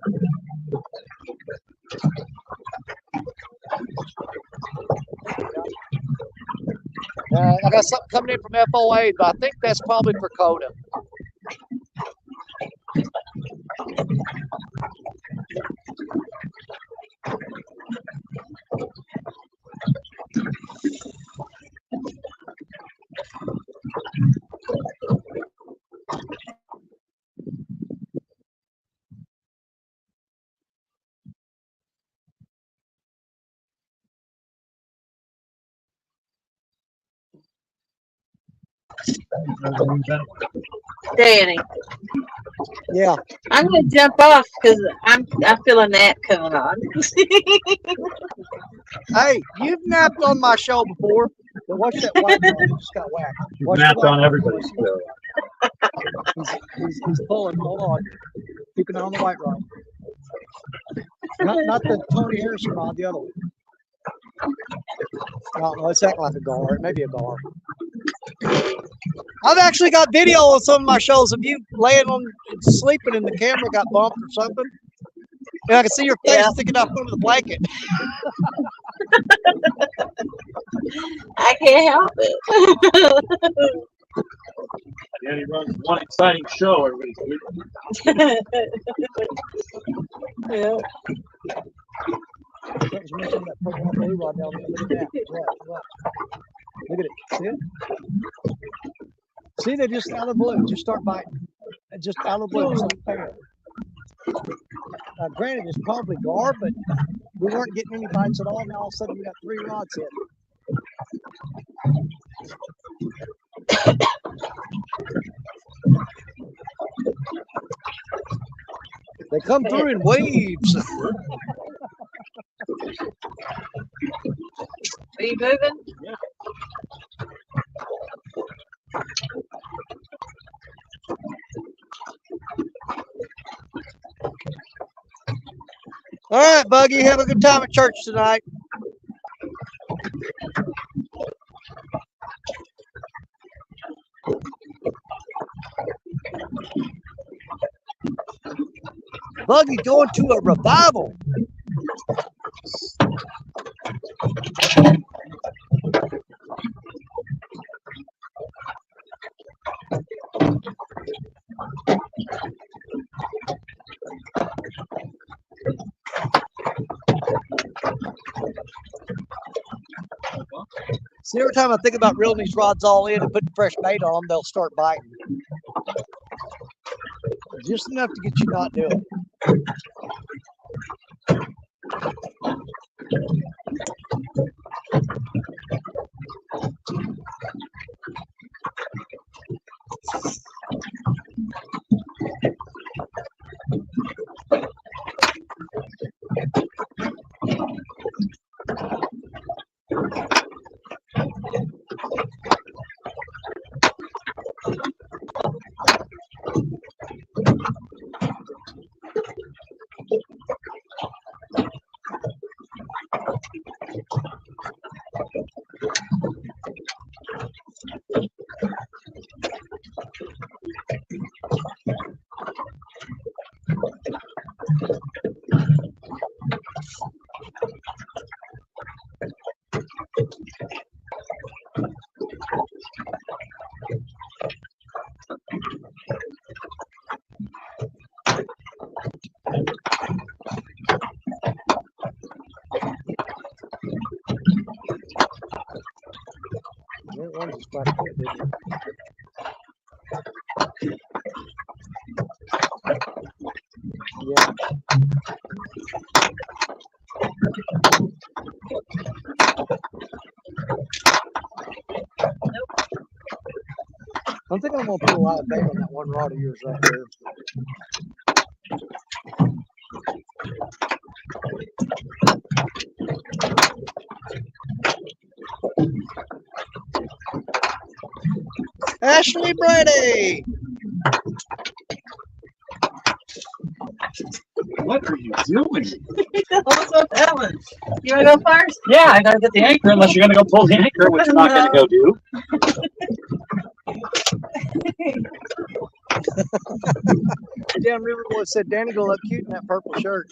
I got something coming in from FOA, but I think that's probably for Coda. Danny, Yeah. I'm gonna jump off because I'm feeling that coming on. Hey, you've napped on my show before. But watch that white rod. He just got whacked. You've Watch the napped white on rod. everybody's He's pulling. Hold on. Keep an eye on the white rod. Not the Tony Harrison rod, the other one. I don't know. It's acting like a gar. It may be a gar. I've actually got video on some of my shows of you laying on sleeping and the camera got bumped or something. And I can see your face Yeah. sticking up under the blanket. I can't help it. Yeah, he runs one exciting show. Everybody's Yeah. That was mentioning that purple and blue rod down there. Look at that. Watch. Look at it. See it? See, they just out of the blue. Just start biting. Just out of the blue. Just like fair. Granted, it's probably gar, but we weren't getting any bites at all. Now all of a sudden we got 3 rods hit. They come through in waves. Are you moving? Yeah. All right, Buggy, have a good time at church tonight. Buggy going to a revival. See, every time I think about reeling these rods all in and putting fresh bait on them, they'll start biting. Just enough to get you not doing it. That one just quite a bit, didn't it? Yeah. I'm thinking I'm gonna put a lot of bait on that one rod of yours right there. Ashley Brady. What are you doing? What's up, Ellen? You wanna go first? Yeah, I gotta get the anchor unless you're gonna go pull the anchor, which I'm not gonna go do. Damn River Boy said Danny gonna look cute in that purple shirt.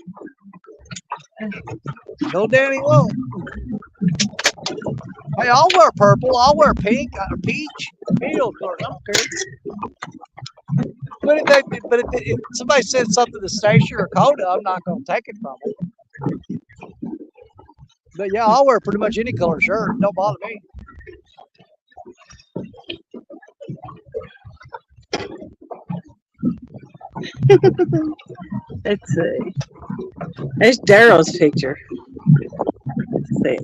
No, Danny won't. Hey, I'll wear purple. I'll wear pink, peach, any old color. I don't care. But if somebody says something to Stacia or Coda, I'm not gonna take it from them. But yeah, I'll wear pretty much any color shirt. Don't bother me. Let's see. There's Daryl's picture. Let's see.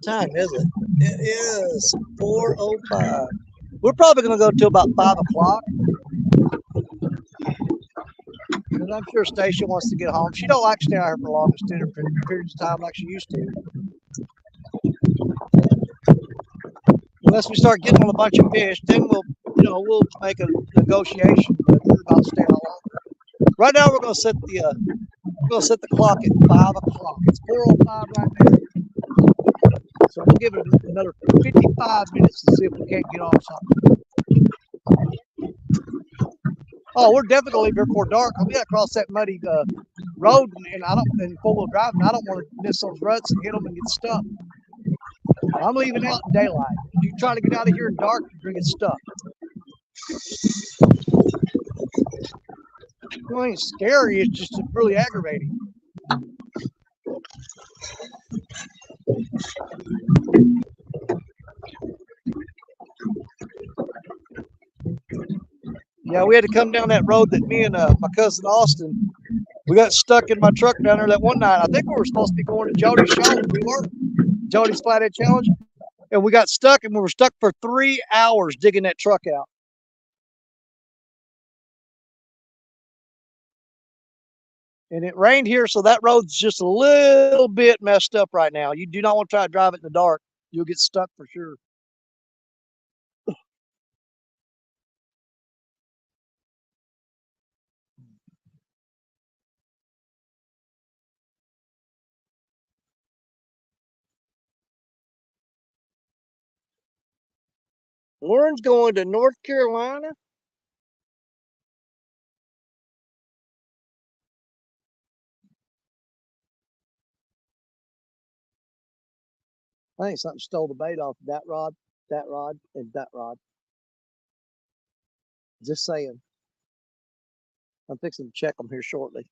time is it? It is 4:05. We're probably gonna go till about 5 o'clock. Because I'm sure Stacia wants to get home. She don't like to stay out here for long extended periods of time like she used to. Unless we start getting on a bunch of fish, then we'll make a negotiation about staying out longer. Right now we're gonna set the clock at 5 o'clock. It's 4:05 right now. So we'll give it another 55 minutes to see if we can't get on something. Oh, we're definitely gonna leave here before dark. We gotta cross that muddy road, and I don't in 4-wheel drive, and I don't want to miss those ruts and hit them and get stuck. I'm leaving out in daylight. You try to get out of here in dark, you're gonna get stuck. It ain't scary. It's just really aggravating. Yeah, we had to come down that road that me and my cousin Austin, we got stuck in my truck down there that one night. I think we were supposed to be going to Jody's show. We were. Jody's Flathead Challenge. And we got stuck, and we were stuck for 3 hours digging that truck out. And it rained here, so that road's just a little bit messed up right now. You do not want to try to drive it in the dark. You'll get stuck for sure. Lauren's going to North Carolina. I think something stole the bait off that rod, and that rod. Just saying. I'm fixing to check them here shortly.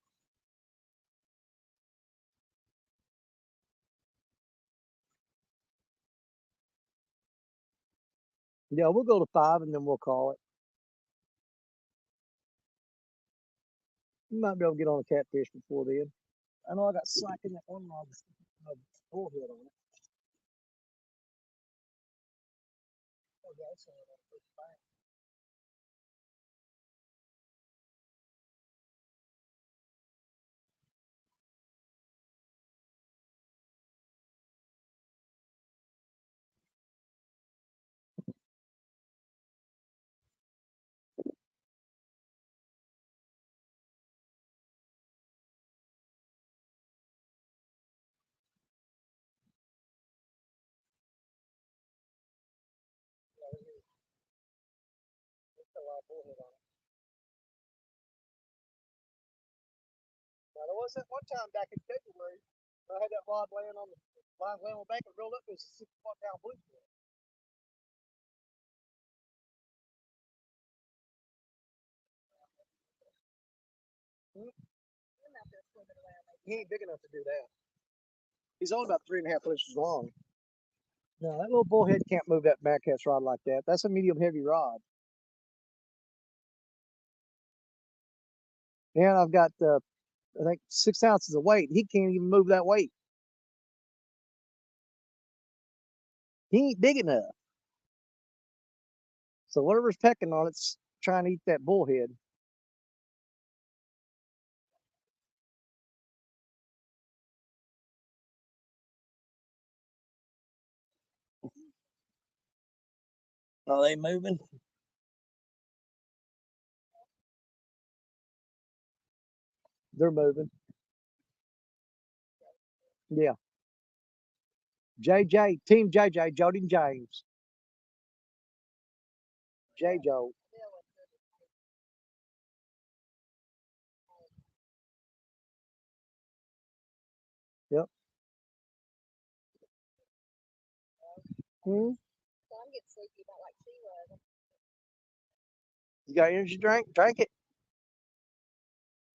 Yeah, we'll go to 5 and then we'll call it. You might be able to get on a catfish before then. I know I got slack in that one rod with a bullhead on it. Oh, yeah, it's only about 35. It's got a lot of bullhead on it. Now, there was that one time back in February, I had that rod laying on the bank and rolled up. It was a 6-foot down bluefish. I'm out there swimming around. He ain't big enough to do that. He's only about 3.5 inches long. No, that little bullhead can't move that backcast rod like that. That's a medium heavy rod. And I've got, I think, 6 ounces of weight. He can't even move that weight. He ain't big enough. So whatever's pecking on it's trying to eat that bullhead. Are they moving? They're moving. Yeah. JJ, Team JJ, Jody and James. JJ. Yep. Hmm? So I'm getting sleepy about like 2 of them. You got energy drink? Drink it.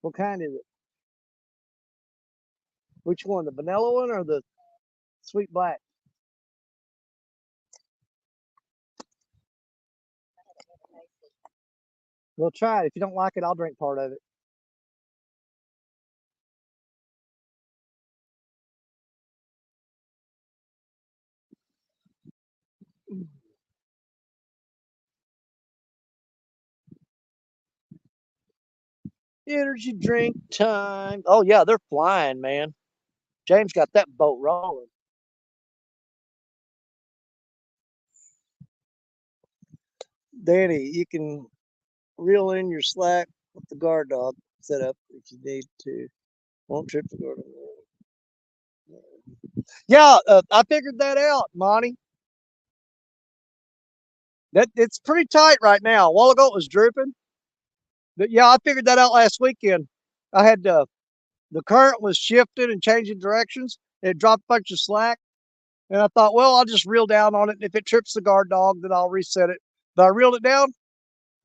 What kind is it? Which one? The vanilla one or the sweet black? I haven't ever tasted. Well, try it. If you don't like it, I'll drink part of it. Energy drink time. Oh yeah, they're flying, man. James got that boat rolling. Danny, you can reel in your slack with the guard dog setup if you need to. Won't trip the guard dog. Yeah, I figured that out, Monty. That it's pretty tight right now. A while ago it was drooping, but yeah, I figured that out last weekend. I had the current was shifting and changing directions. It dropped a bunch of slack, and I thought, well, I'll just reel down on it. And if it trips the guard dog, then I'll reset it. But I reeled it down,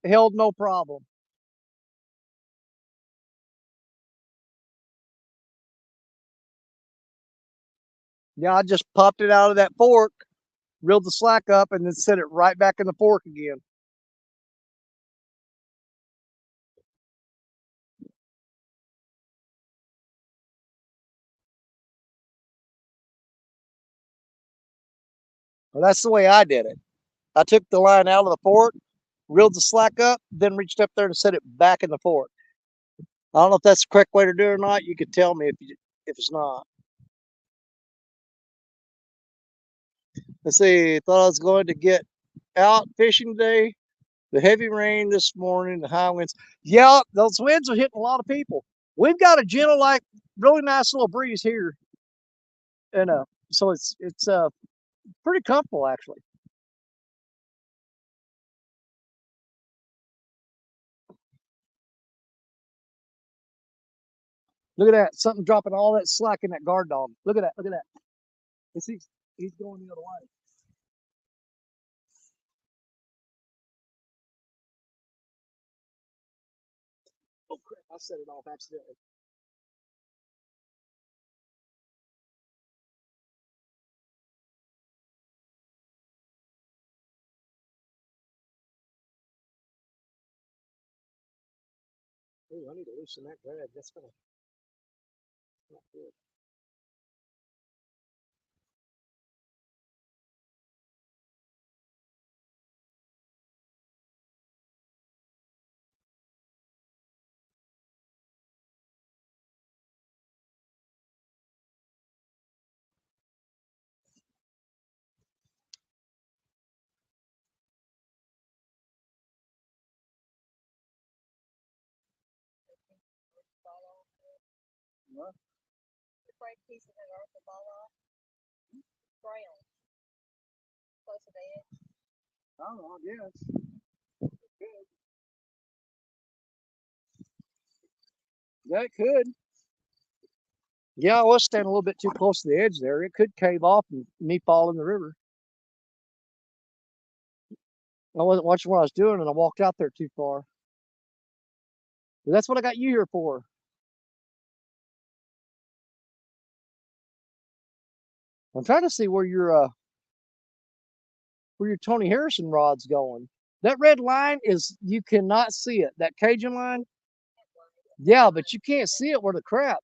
it held no problem. Yeah, I just popped it out of that fork, reeled the slack up, and then set it right back in the fork again. Well, that's the way I did it. I took the line out of the fork, reeled the slack up, then reached up there and set it back in the fork. I don't know if that's the correct way to do it or not. You could tell me if it's not. Let's see. Thought I was going to get out fishing today. The heavy rain this morning, the high winds. Yeah, those winds are hitting a lot of people. We've got a gentle, like really nice little breeze here, and so it's pretty comfortable actually. Look at that, something dropping all that slack in that guard dog. Look at that, look at that. He's going the other way. Oh crap! I set it off accidentally. Ooh, I need to loosen that drag. That's gonna not good. What? The break piece of that earth will fall off. Brown. Close to the edge. I don't know. Yes. That could. Yeah, I was standing a little bit too close to the edge there. It could cave off and me fall in the river. I wasn't watching what I was doing and I walked out there too far. But that's what I got you here for. I'm trying to see where your Tony Harrison rod's going. That red line is, you cannot see it. That Cajun line. Yeah, but you can't see it where the crap.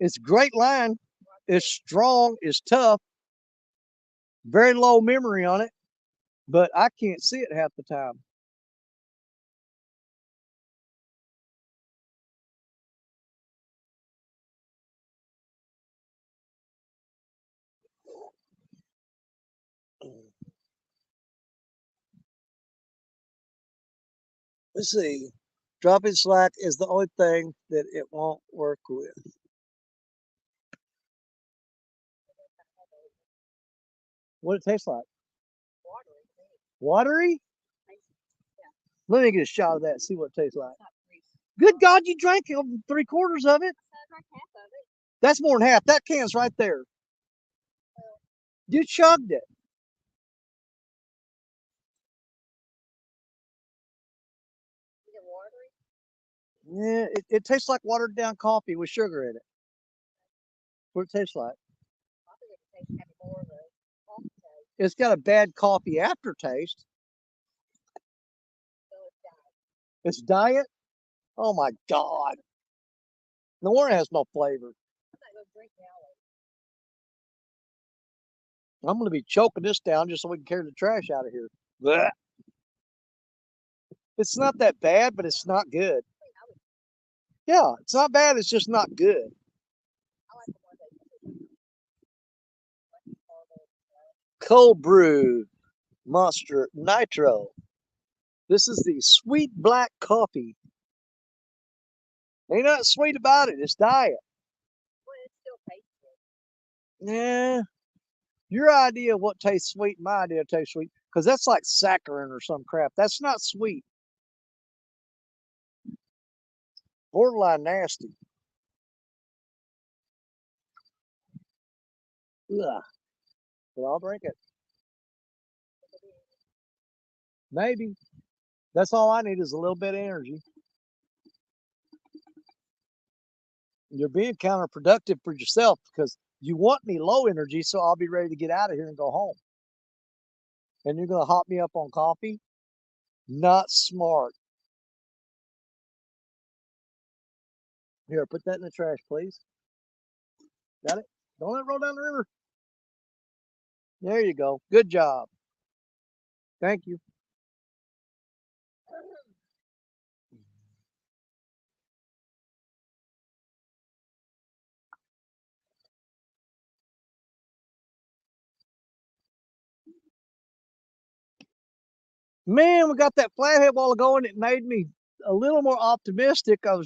It's a great line. It's strong. It's tough. Very low memory on it, but I can't see it half the time. Let's see. Dropping slack is the only thing that it won't work with. What it tastes like? Watery? Let me get a shot of that and see what it tastes like. Good God, you drank 3/4 of it. That's more than half. That can's right there. You chugged it. Yeah, it tastes like watered down coffee with sugar in it. What it tastes like? It's got a bad coffee aftertaste. It's diet? Oh my God. No wonder it has no flavor. I'm gonna be choking this down just so we can carry the trash out of here. Blech. It's not that bad, but it's not good. Yeah, it's not bad. It's just not good. I like the one that Cold brew Monster Nitro. This is the sweet black coffee. Ain't nothing sweet about it. It's diet. well, it still tastes good. Yeah. Your idea of what tastes sweet, my idea of tastes sweet, because that's like saccharin or some crap. That's not sweet. Borderline nasty. Ugh. But I'll drink it. Maybe. That's all I need is a little bit of energy. You're being counterproductive for yourself because you want me low energy, so I'll be ready to get out of here and go home. And you're going to hop me up on coffee? Not smart. Here, put that in the trash, please. Got it? Don't let it roll down the river. There you go. Good job. Thank you. Man, we got that flathead while ago and it made me a little more optimistic. I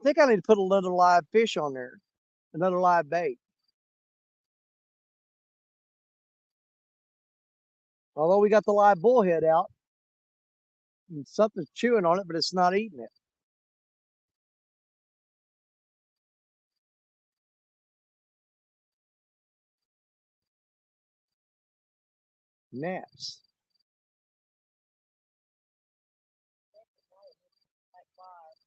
think I need to put another live fish on there, another live bait. Although we got the live bullhead out, and something's chewing on it, but it's not eating it. Gnats.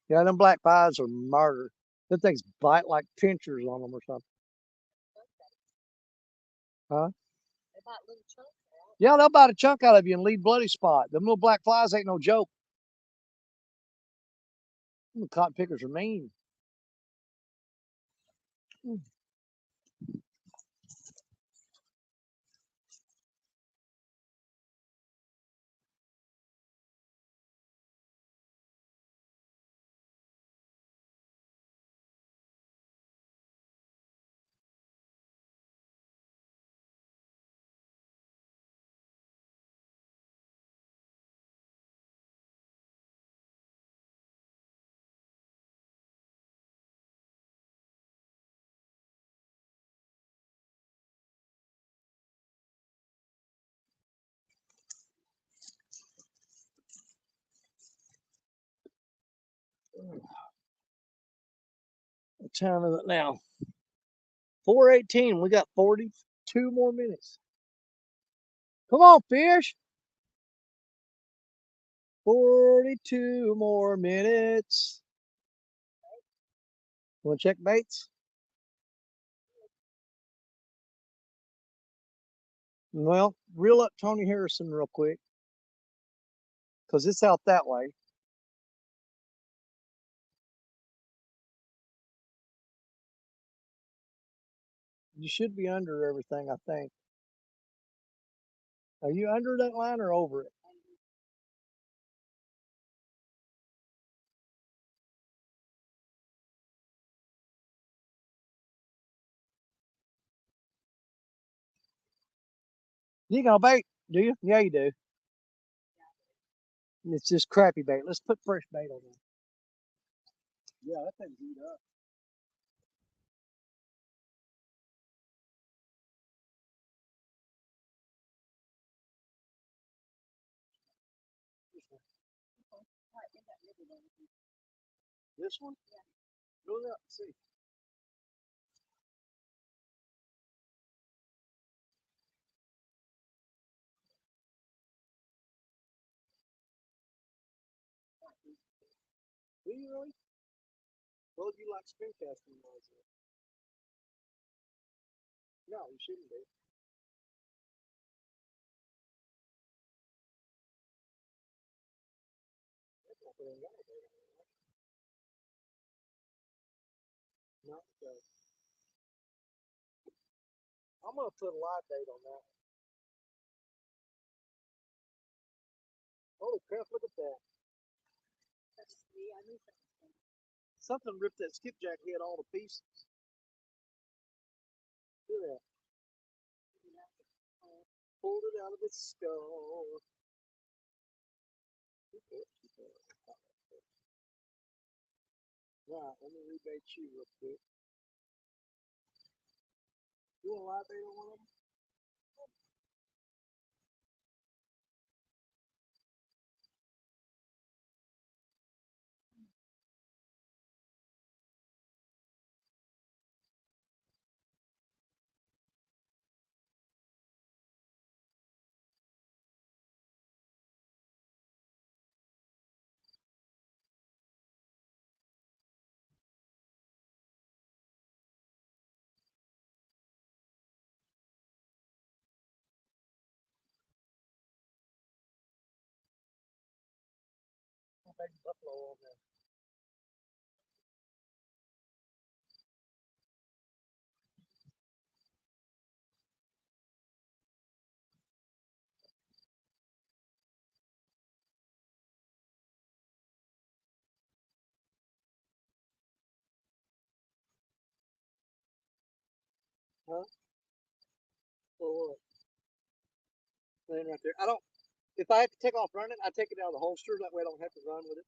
Yeah, them black flies are murder. Them things bite like pinchers on them or something. Huh? They bite little chunks out. Yeah, they'll bite a chunk out of you and leave bloody spot. Them little black flies ain't no joke. The cotton pickers are mean. What time is it now? 4:18. We got 42 more minutes. Come on, fish. 42 more minutes. Want to check baits? Well, reel up Tony Harrison real quick because it's out that way. You should be under everything, I think. Are you under that line or over it? You got bait, do you? Yeah, you do. It's just crappy bait. Let's put fresh bait on there. Yeah, that thing's eat up. This one? Yeah. Go up and see. Do you really? Well, you like spin casting noise. No, you shouldn't be. No, I'm gonna put a live date on that. Holy crap! Look at that. That's me. I knew something. Something ripped that skipjack head all to pieces. Look at that. Pulled it out of its skull. Right, let me rebate you real quick. You want a live bait on one of them? Big buffalo on there. Huh? Oh, laying right there. I don't. If I have to take off running, I take it out of the holster. That way I don't have to run with it.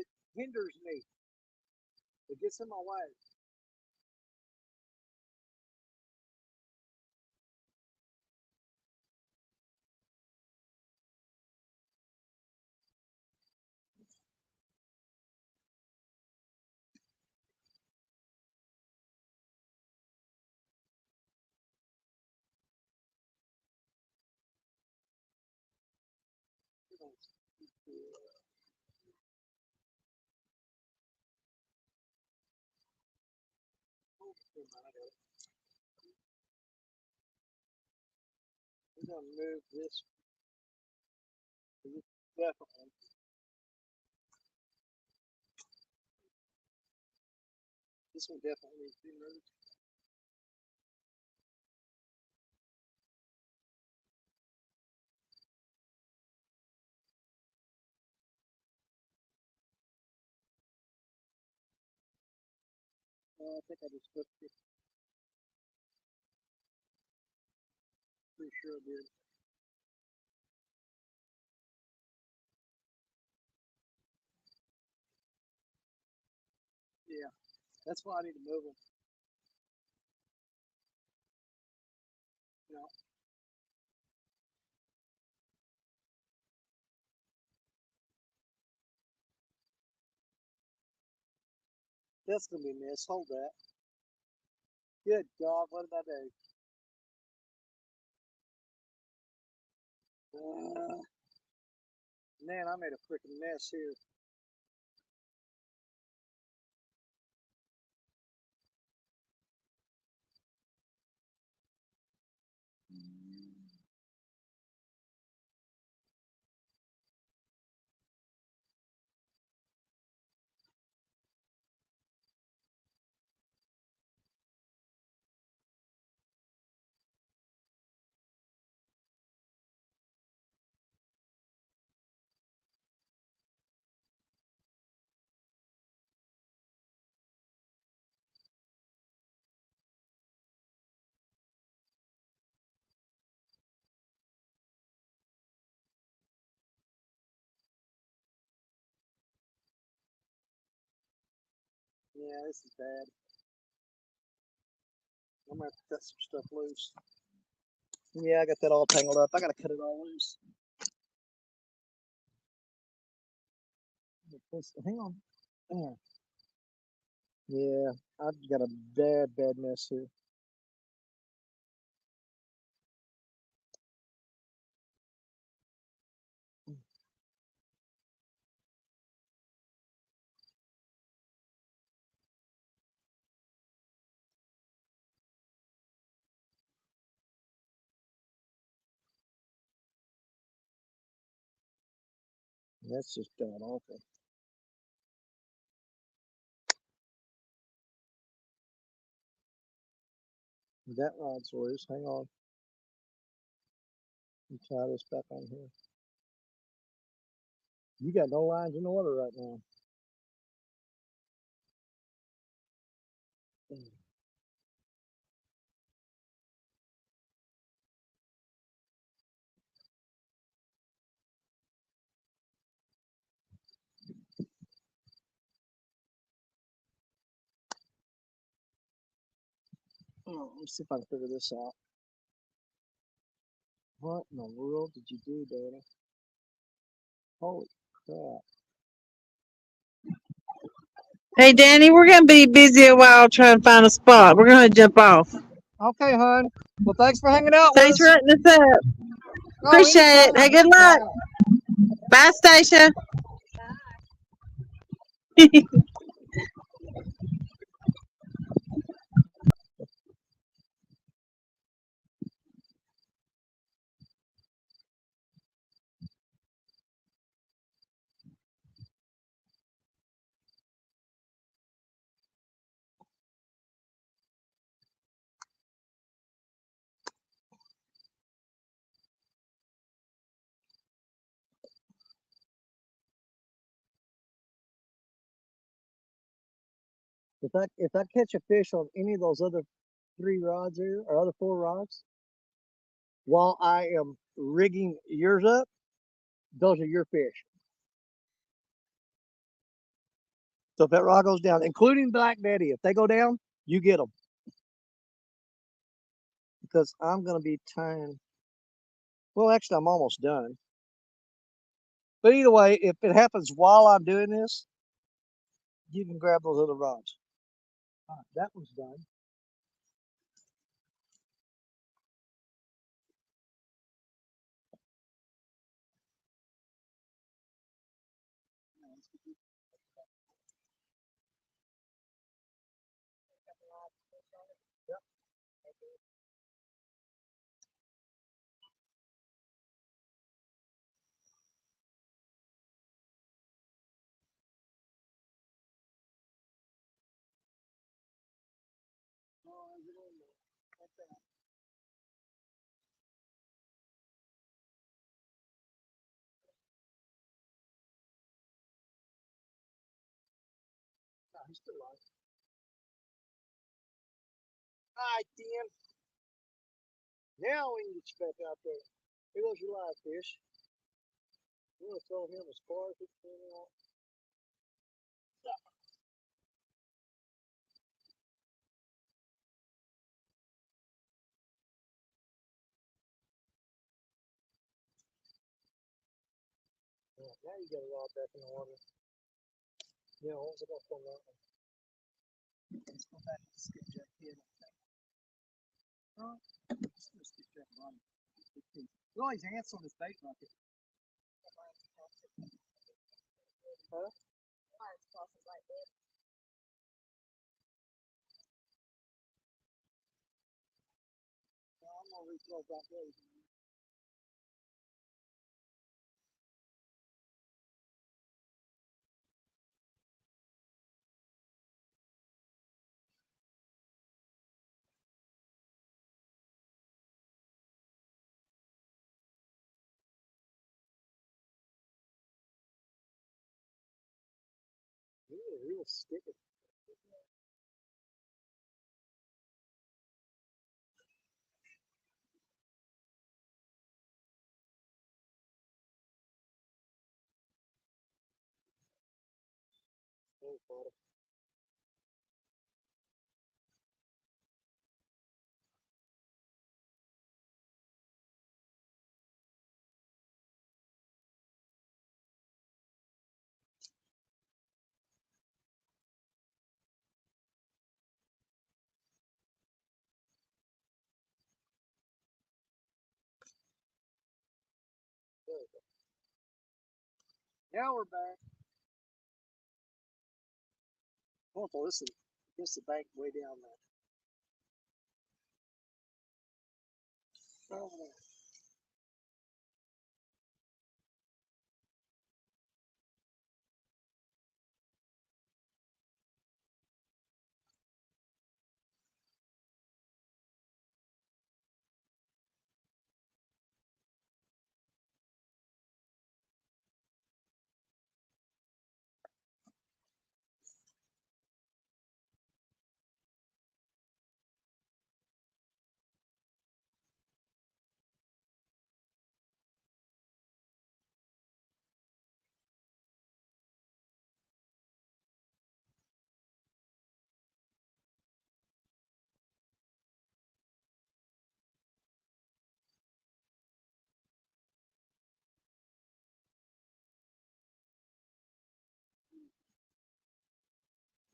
It hinders me. It gets in my way. We're gonna move this. Definitely. This one definitely needs to be moved. I think I just put it. Pretty sure I did. Yeah, that's why I need to move them. You know, that's gonna be a miss. Hold that. Good God, what did I do? Man, I made a freaking mess here. Yeah, this is bad. I'm gonna have to cut some stuff loose. Yeah, I got that all tangled up. I gotta cut it all loose. Hang on. There. Yeah, I've got a bad mess here. That's just god awful. That rod's loose. Hang on. Let me tie this back on here. You got no lines in the water right now. Oh, let's see if I can figure this out. What in the world did you do, Danny? Holy crap. Hey, Danny, we're gonna be busy a while trying to find a spot. We're gonna jump off. Okay, hon. Well, thanks for hanging out with Thanks for us. letting us up. Oh, Appreciate it. Hey, anytime, good luck. anytime. Bye, Stacia. If I catch a fish on any of those other 3 rods here or other 4 rods while I am rigging yours up, those are your fish. So if that rod goes down, including Black Betty, if they go down, you get them. Because I'm going to be tying. Well, actually, I'm almost done. But either way, if it happens while I'm doing this, you can grab those other rods. All right, that one's done. No, he's still alive. All right, then. Now we can get you back out there. Here goes your live fish. You want to throw him as far as you can out. Yeah, now you got a rod back in the water. Yeah, what was I going to throw that one? Let's go back and skipjack here. Huh? Let's skipjack on. There's always ants on this bait bucket. Huh? Mine's crossing right there. No, I'm going to re-throw back there. Real sticky. Oh, buddy. There we go. Now we're back. I want to listen. Against the bank way down there. Oh,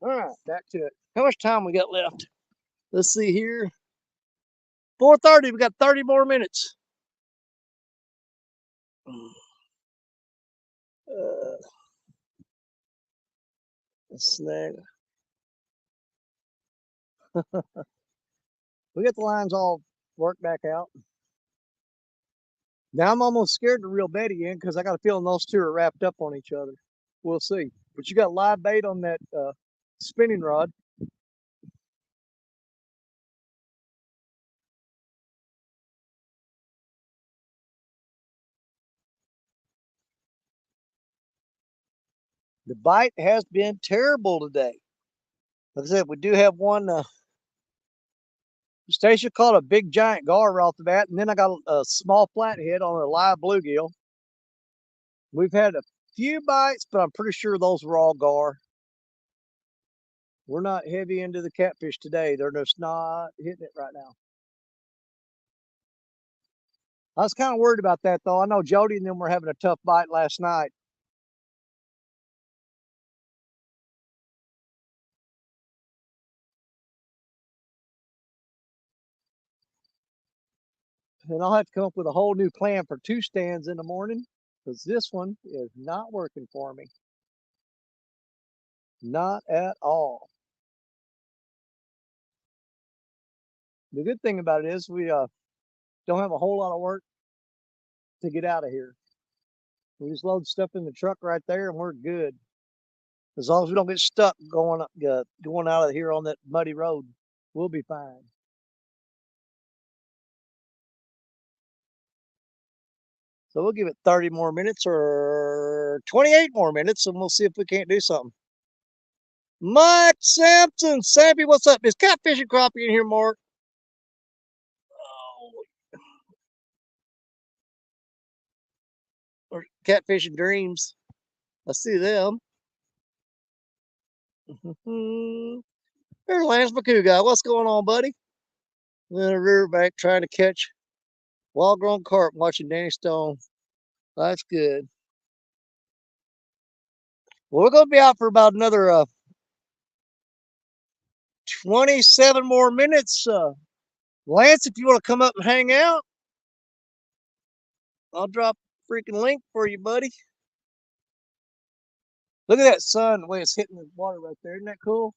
All right, back to it. How much time we got left? Let's see here. 4:30. We got 30 more minutes. Snag. We got the lines all worked back out. Now I'm almost scared to reel Betty in because I got a feeling those two are wrapped up on each other. We'll see. But you got live bait on that spinning rod. The bite has been terrible today. Like I said, we do have one. Stacia caught a big giant gar right off the bat, and then I got a small flathead on a live bluegill. We've had a few bites, but I'm pretty sure those were all gar. We're not heavy into the catfish today. They're just not hitting it right now. I was kind of worried about that, though. I know Jody and them were having a tough bite last night. And I'll have to come up with a whole new plan for 2 stands in the morning because this one is not working for me. Not at all. The good thing about it is we don't have a whole lot of work to get out of here. We just load stuff in the truck right there and we're good. As long as we don't get stuck going out of here on that muddy road, we'll be fine. So we'll give it 30 more minutes or 28 more minutes and we'll see if we can't do something. Mike Sampson, Sappy, what's up? Is catfish and crappie in here, Mark? Or catfish and dreams? I see them. There's Lance McCoo guy. What's going on, buddy? Then a riverbank trying to catch wild grown carp watching Danny Stone. That's good. Well, we're going to be out for about another 27 more minutes. Lance, if you want to come up and hang out, I'll drop a freaking link for you, buddy. Look at that sun, the way it's hitting the water right there. Isn't that cool?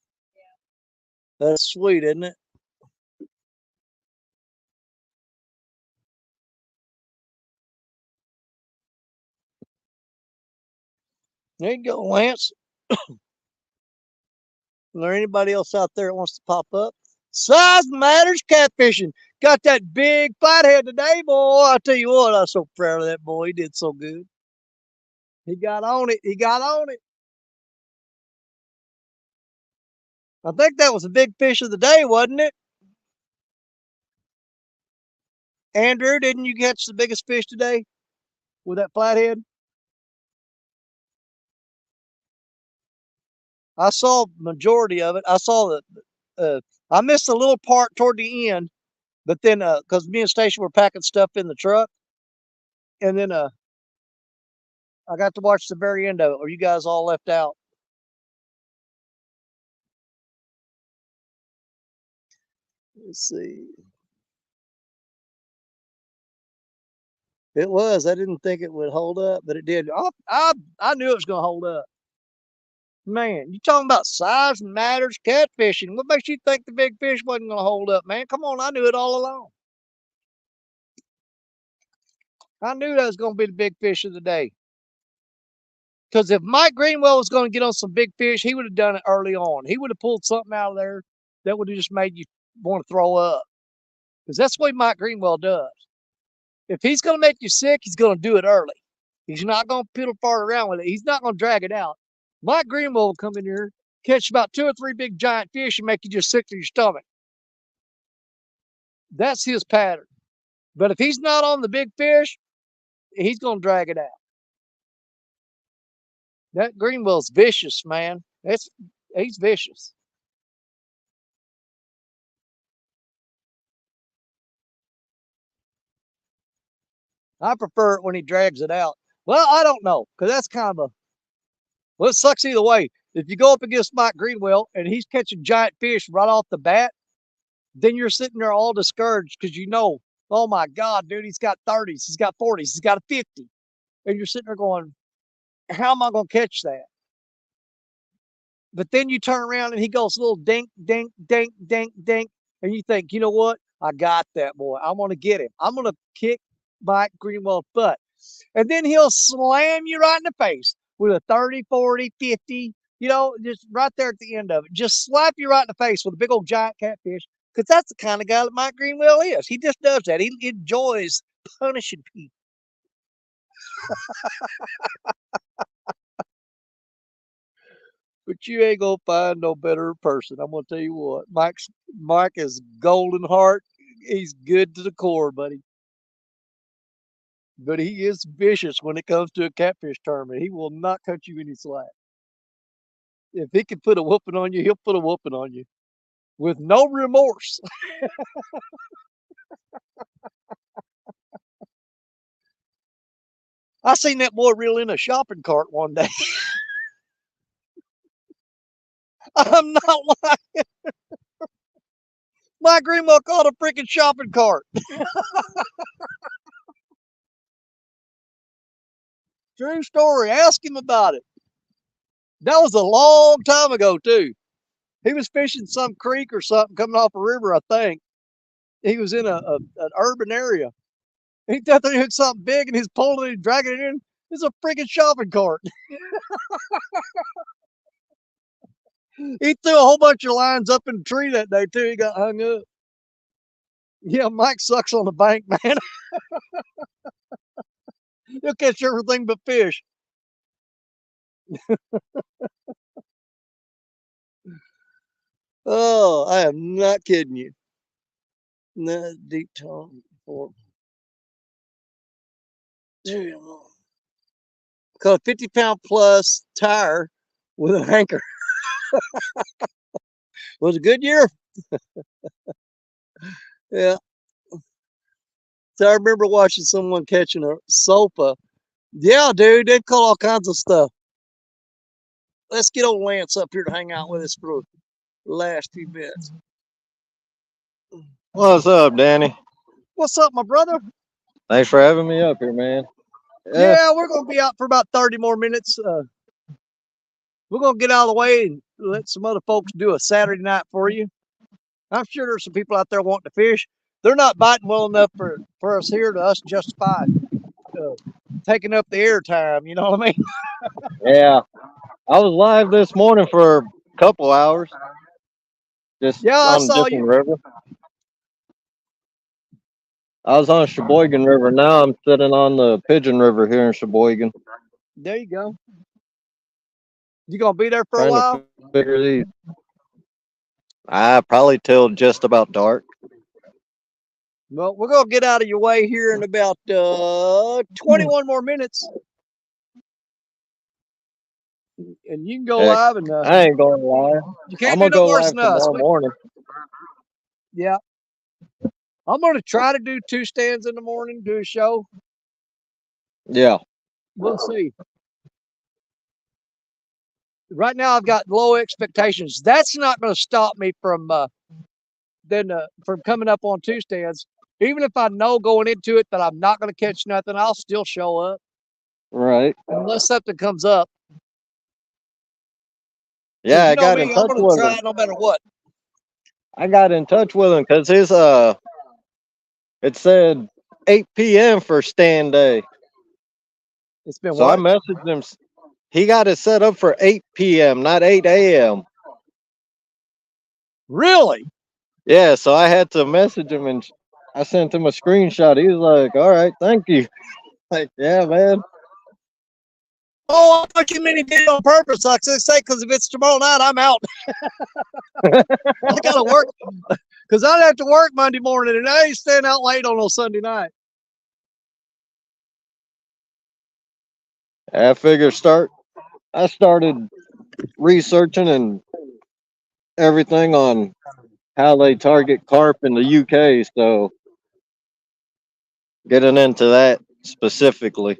Yeah. That's sweet, isn't it? There you go, Lance. Is there anybody else out there that wants to pop up? Size matters catfishing. Got that big flathead today, boy. I tell you what, I'm so proud of that boy. He did so good. He got on it. He got on it. I think that was the big fish of the day, wasn't it? Andrew, didn't you catch the biggest fish today with that flathead? I saw majority of it. I saw I missed a little part toward the end, but then because me and Stacia were packing stuff in the truck, and then I got to watch the very end of it, where you guys all left out. Let's see. It was. I didn't think it would hold up, but it did. I knew it was going to hold up. Man, you talking about size matters catfishing. What makes you think the big fish wasn't going to hold up, man? Come on, I knew it all along. I knew that was going to be the big fish of the day. Because if Mike Greenwell was going to get on some big fish, he would have done it early on. He would have pulled something out of there that would have just made you want to throw up. Because that's the way Mike Greenwell does. If he's going to make you sick, he's going to do it early. He's not going to piddle fart around with it. He's not going to drag it out. Mike Greenwell will come in here, catch about 2 or 3 big giant fish and make you just sick to your stomach. That's his pattern. But if he's not on the big fish, he's going to drag it out. That Greenwell's vicious, man. He's vicious. I prefer it when he drags it out. Well, I don't know, because that's kind of a, well, it sucks either way. If you go up against Mike Greenwell and he's catching giant fish right off the bat, then you're sitting there all discouraged because you know, oh my God, dude, he's got 30s, he's got 40s, he's got a 50. And you're sitting there going, how am I going to catch that? But then you turn around and he goes a little dink, dink, dink, dink, dink. And you think, you know what? I got that boy. I'm going to get him. I'm going to kick Mike Greenwell's butt. And then he'll slam you right in the face with a 30, 40, 50, you know, just right there at the end of it. Just slap you right in the face with a big old giant catfish. Because that's the kind of guy that Mike Greenwell is. He just does that. He enjoys punishing people. But you ain't gonna find no better person. I'm gonna tell you what. Mike is golden heart. He's good to the core, buddy. But he is vicious when it comes to a catfish tournament. He will not cut you any slack. If he can put a whooping on you, he'll put a whooping on you with no remorse. I seen that boy reel in a shopping cart one day. I'm not lying. Mike Greenwell caught a freaking shopping cart. True story. Ask him about it. That was a long time ago, too. He was fishing some creek or something coming off a river, I think. He was in an urban area. He thought he hooked something big and he's pulling it and dragging it in. It's a freaking shopping cart. He threw a whole bunch of lines up in the tree that day, too. He got hung up. Yeah, Mike sucks on the bank, man. He'll catch everything but fish. Oh, I am not kidding you. No deep tongue for caught a 50-pound plus tire with an anchor. Was a good year. Yeah. So I remember watching someone catching a sofa. Yeah, dude, they caught all kinds of stuff. Let's get old Lance up here to hang out with us for the last few minutes. What's up, Danny? What's up, my brother? Thanks for having me up here, man. Yeah, we're going to be out for about 30 more minutes. We're going to get out of the way and let some other folks do a Saturday night for you. I'm sure there's some people out there wanting to fish. They're not biting well enough for us here to us justify taking up the airtime. You know what I mean? Yeah. I was live this morning for a couple hours. Just Yeah, I on a saw different you. river. I was on Sheboygan River. Now I'm sitting on the Pigeon River here in Sheboygan. There you go. You gonna be there for a Trying while? to figure these. I probably till just about dark. Well, we're gonna get out of your way here in about 21 more minutes, and you can go Heck, live. And I ain't going to lie. you I'm can't going do to no go worse live than us. tomorrow morning. Yeah, I'm gonna try to do 2 stands in the morning, do a show. Yeah. We'll see. Right now, I've got low expectations. That's not going to stop me from from coming up on 2 stands. Even if I know going into it that I'm not going to catch nothing, I'll still show up Right. unless something comes up. Yeah, You I know got me, in I'm touch going to with try him. it no matter what. I got in touch with him because it said 8 p.m. for stand day. It's been So I what? messaged him. He got it set up for 8 p.m., not 8 a.m. Really? Yeah, so I had to message him and I sent him a screenshot. He was like, all right, thank you. Like, yeah, man. Oh, I thought you meant he did it on purpose. Like I say, because if it's tomorrow night, I'm out. I got to work because I'd have to work Monday morning, and I ain't staying out late on a Sunday night. I figured I started researching and everything on how they target carp in the UK. So getting into that specifically.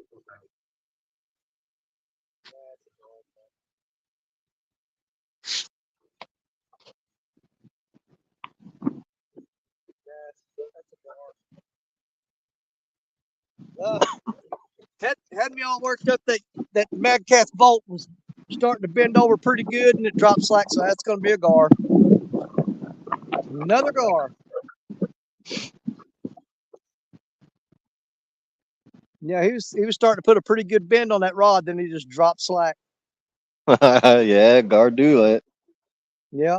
Had me all worked up that Mad Cat's bolt was starting to bend over pretty good, and it dropped slack. So that's going to be a gar. Another gar. Yeah, he was starting to put a pretty good bend on that rod. Then he just dropped slack. Yeah, guard do that. Yeah.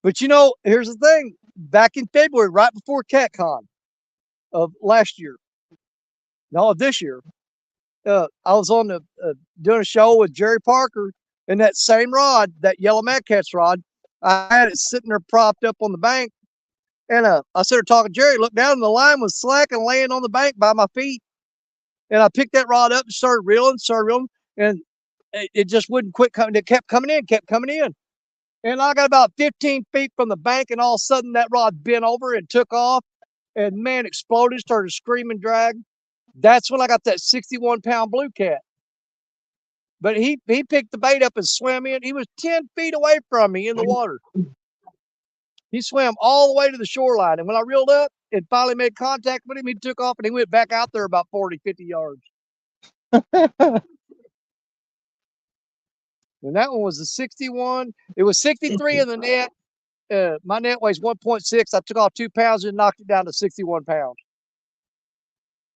But you know, here's the thing. Back in February, right before CatCon of last year, no, of this year, I was on the doing a show with Jerry Parker, and that same rod, that yellow Mad Cat's rod, I had it sitting there propped up on the bank, and I started talking to Jerry, looked down, and the line was slack and laying on the bank by my feet, and I picked that rod up and started reeling, and it just wouldn't quit coming. It kept coming in. And I got about 15 feet from the bank, and all of a sudden that rod bent over and took off, and man, exploded, started screaming, drag. That's when I got that 61-pound blue cat. But he picked the bait up and swam in. He was 10 feet away from me in the water. He swam all the way to the shoreline. And when I reeled up and finally made contact with him, he took off and he went back out there about 40, 50 yards. And that one was a 61. It was 63 in the net. My net weighs 1.6. I took off 2 pounds and knocked it down to 61 pounds.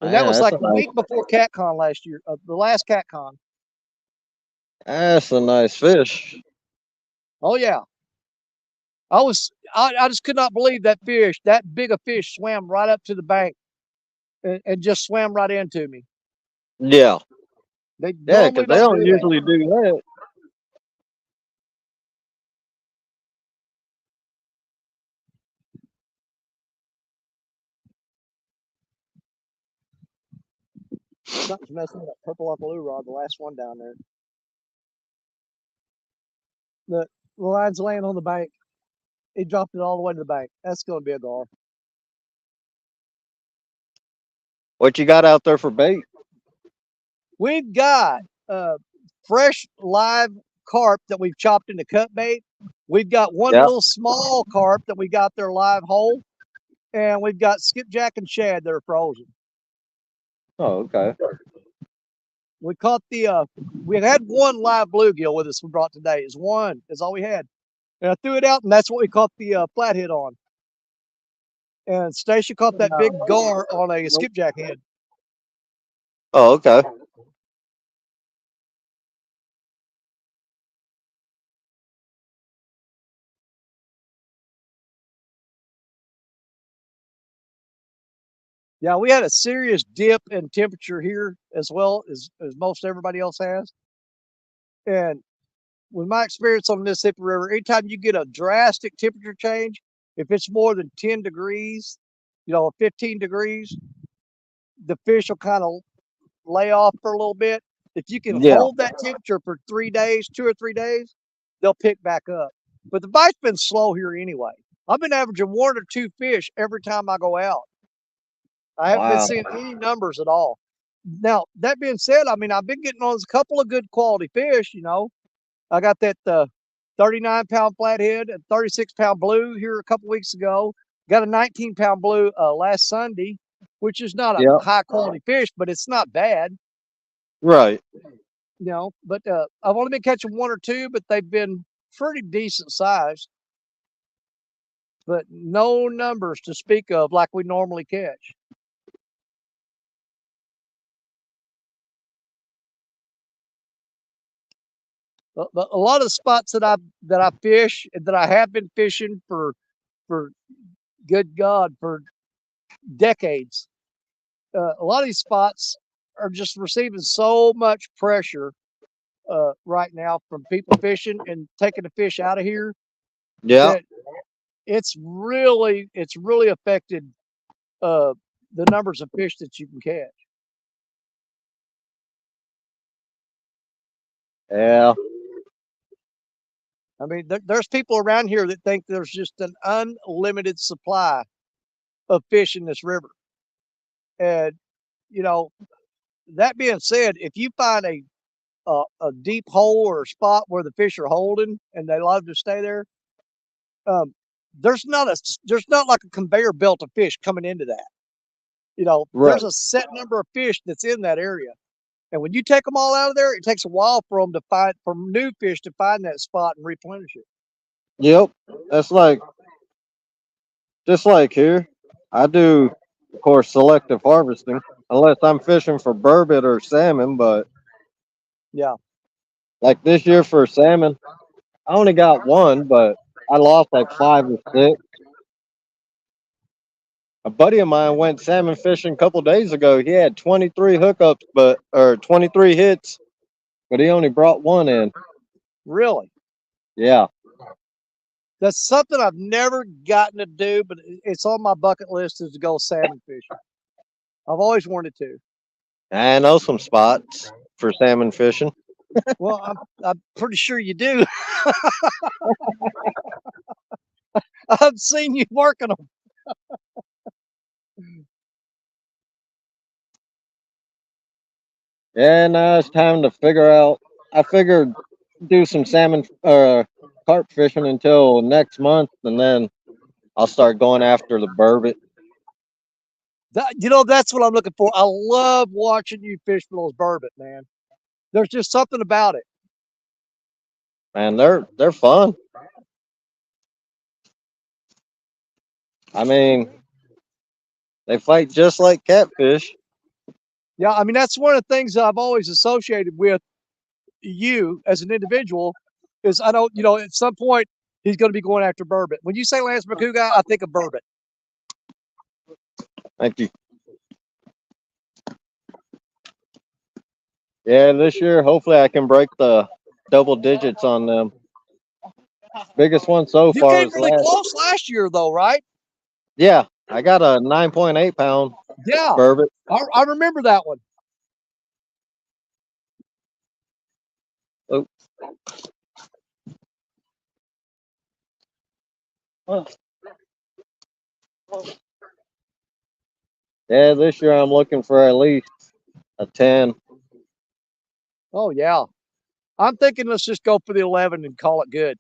And that Man, was that's like a a week before CatCon last year, the last CatCon. That's a nice fish. Oh yeah. I just could not believe that fish, that big a fish swam right up to the bank and just swam right into me. Yeah, They yeah, normally because they don't don't do that. usually do that. Something's messing with that purple blue rod, the last one down there. The line's laying on the bank. He dropped it all the way to the bank. That's going to be a gar. What you got out there for bait? We've got fresh live carp that we've chopped into cut bait. We've got one Yeah. little small carp that we got there live whole. And we've got skipjack and shad that are frozen. Oh, okay. We caught we had one live bluegill with us we brought today. It's one. That's all we had. And I threw it out, and that's what we caught the flathead on. And Stacia caught that big gar on a skipjack head. Oh, okay. Yeah, we had a serious dip in temperature here as well as most everybody else has. And with my experience on the Mississippi River, anytime you get a drastic temperature change, if it's more than 10 degrees, 15 degrees, the fish will kind of lay off for a little bit. If you can Yeah. hold that temperature for 3 days, 2 or 3 days, they'll pick back up. But the bite's been slow here anyway. I've been averaging 1 or 2 fish every time I go out. I haven't been Wow. seeing any numbers at all. Now, that being said, I mean, I've been getting on a couple of good quality fish, I got that 39-pound flathead and 36-pound blue here a couple weeks ago. Got a 19-pound blue last Sunday, which is not a Yeah. high quality fish, but it's not bad. Right. But I've only been catching 1 or 2, but they've been pretty decent size. But no numbers to speak of like we normally catch. But a lot of the spots that I fish and that I have been fishing for good God for decades, a lot of these spots are just receiving so much pressure right now from people fishing and taking the fish out of here Yeah. that it's really affected the numbers of fish that you can catch. Yeah. I mean, there's people around here that think there's just an unlimited supply of fish in this river. And, that being said, if you find a deep hole or a spot where the fish are holding and they love to stay there, there's not like a conveyor belt of fish coming into that. You know, Right. there's a set number of fish that's in that area. And when you take them all out of there, it takes a while for them to find, for new fish to find that spot and replenish it. Yep. That's like, just like here. I do, of course, selective harvesting, unless I'm fishing for burbot or salmon. But Yeah. like this year for salmon, I only got one, but I lost like 5 or 6. A buddy of mine went salmon fishing a couple days ago. He had 23 hookups, or 23 hits, but he only brought one in. Really? Yeah. That's something I've never gotten to do, but it's on my bucket list is to go salmon fishing. I've always wanted to. I know some spots for salmon fishing. Well, I'm pretty sure you do. I've seen you working them. Yeah, now it's time to figure out. I figured do some salmon carp fishing until next month, and then I'll start going after the burbot. You know, that's what I'm looking for. I love watching you fish for those burbot, man. There's just something about it. Man, they're fun. I mean, they fight just like catfish. Yeah, I mean, that's one of the things that I've always associated with you as an individual is I don't, you know, at some point he's going to be going after burbot. When you say Lance McCouga, I think of burbot. Thank you. Yeah, this year hopefully I can break the double digits on them. Biggest one so You far came is really last. close last year, though, right? Yeah, I got a 9.8 pound Yeah, burbot. I remember that one. Oh. Yeah, this year I'm looking for at least a 10. Oh yeah, I'm thinking let's just go for the 11 and call it good.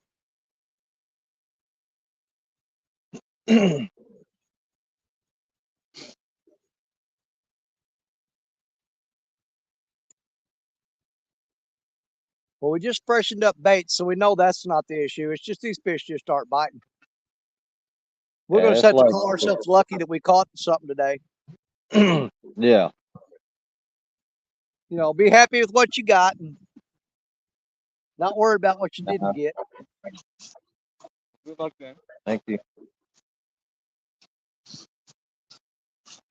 Well, we just freshened up bait, so we know that's not the issue. It's just these fish just start biting. We're Yeah, going to it's have to like, call ourselves lucky that we caught something today. yeah. You know, be happy with what you got and not worry about what you didn't get. Good luck then. Thank you.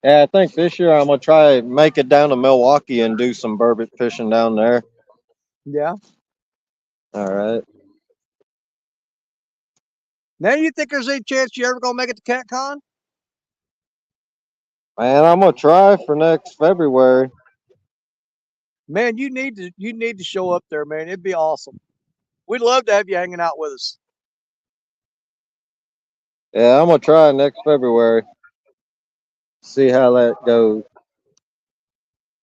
Yeah, I think this year I'm gonna try make it down to Milwaukee and do some burbot fishing down there. Yeah. All right. Now, you think there's any chance you ever going to make it to CatCon? Man, I'm gonna try for next February. Man, you need to show up there, man. It'd be awesome. We'd love to have you hanging out with us. Yeah, I'm gonna try next February. See how that goes.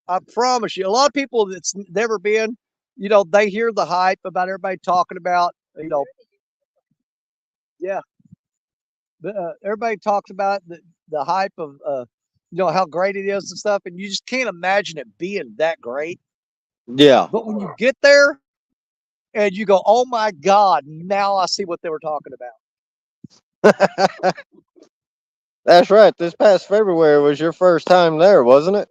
I promise you, a lot of people that's never been, you know, they hear the hype about everybody talking about, you know, yeah, everybody talks about the hype of, you know, how great it is and stuff, and you just can't imagine it being that great. Yeah. But when you get there and you go, oh my God, now I see what they were talking about. That's right. This past February was your first time there, wasn't it?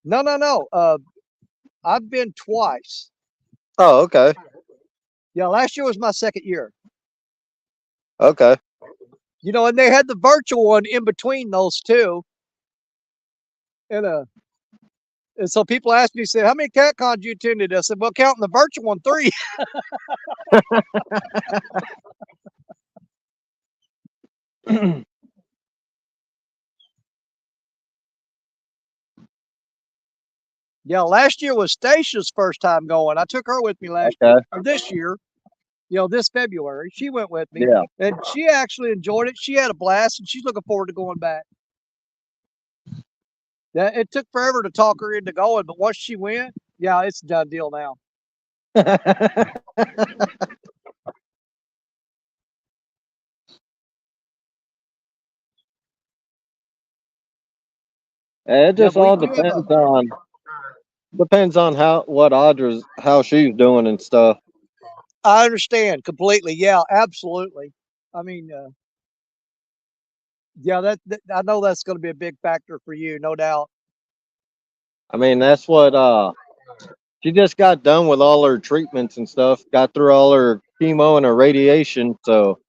No. I've been twice. Oh, okay. Yeah, last year was my second year. Okay. You know, and they had the virtual one in between those two. And so people asked me, said, how many CatCons you attended? I said, well, counting the virtual one, 3. Yeah, last year was Stacia's first time going. I took her with me last Okay. year, or this year, you know, this February. She went with me. Yeah. And she actually enjoyed it. She had a blast, and she's looking forward to going back. Yeah, it took forever to talk her into going, but once she went, yeah, it's a done deal now. It Yeah, just we all do have a. depends on how she's doing and stuff. I understand completely. Yeah, absolutely. I mean, yeah, that I know that's going to be a big factor for you, no doubt. I mean, that's what she just got done with all her treatments and stuff. Got through all her chemo and her radiation, so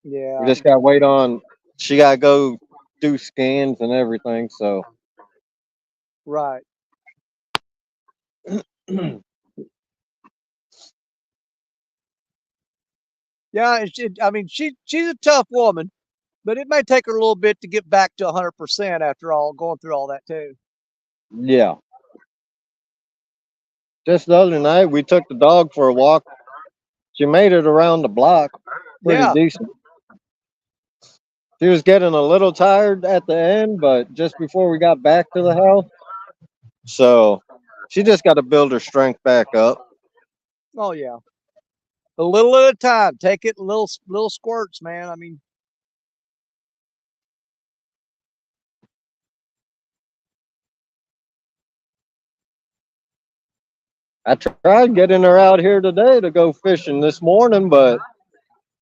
we Yeah, just got to wait on. She got to go do scans and everything. So right. Yeah, I mean, she's a tough woman, but it may take her a little bit to get back to 100% after all going through all that too. yeah, just the other night we took the dog for a walk. She made it around the block pretty Yeah. decent. She was getting a little tired at the end, but just before we got back to the house, so she just got to build her strength back up. Oh yeah. A little at a time. Take it in little squirts, man. I mean, I tried getting her out here today to go fishing this morning, but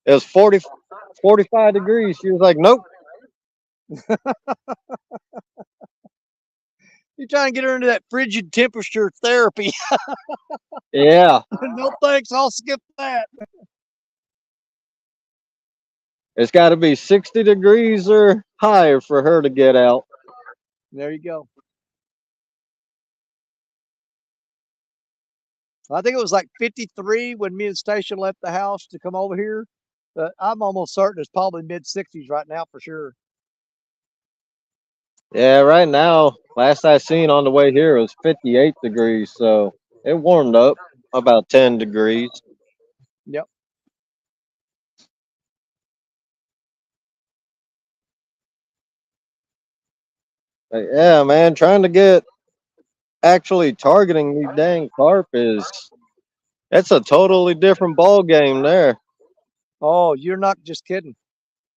it was 45 degrees. She was like, nope. you're trying to get her into that frigid temperature therapy. Yeah, No thanks. I'll skip that. it's got to be 60 degrees or higher for her to get out. There you go. I think it was like 53 when me and Stacia left the house to come over here. But I'm almost certain it's probably mid 60s right now for sure. Yeah, right now, last I seen on the way here, it was 58 degrees. So it warmed up about 10 degrees. Yep. But yeah, man, trying to get actually targeting these dang carp that's a totally different ball game there. Oh, you're not just kidding.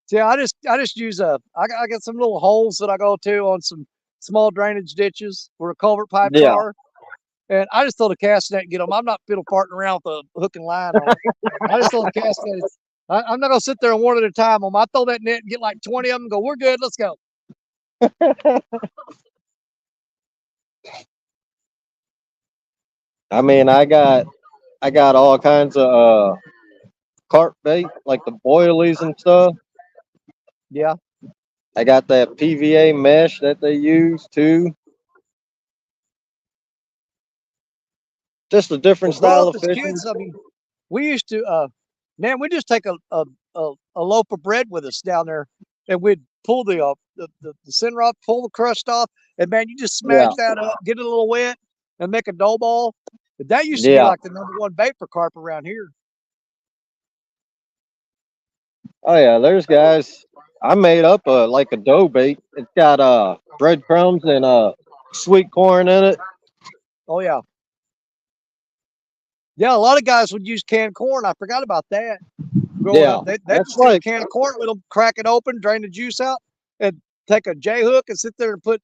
See, I just use I got some little holes that I go to on some small drainage ditches where culvert pipes Yeah. are. And I just throw the cast net and get them. I'm not fiddle farting around with a hook and line on. I just throw the cast net. I'm not gonna sit there one at a time. I throw that net and get like 20 of them. And go, we're good. Let's go. I mean, I got all kinds of carp bait, like the boilies and stuff. Yeah. I got that PVA mesh that they use too. Just a different Well, growing style up of as fishing. kids, I mean, we used to, man, we just take a loaf of bread with us down there, and we'd pull the center rod, pull the crust off, and man, you just smash Yeah, that up, get it a little wet, and make a dough ball. But that used to be yeah. like the #1 bait for carp around here. Oh yeah, there's guys. I made up a dough bait. It's got breadcrumbs and sweet corn in it. Oh yeah, yeah. A lot of guys would use canned corn. I forgot about that. Growing Yeah, up, they that's just take a like can of corn, let them crack it open, drain the juice out, and take a J hook and sit there and put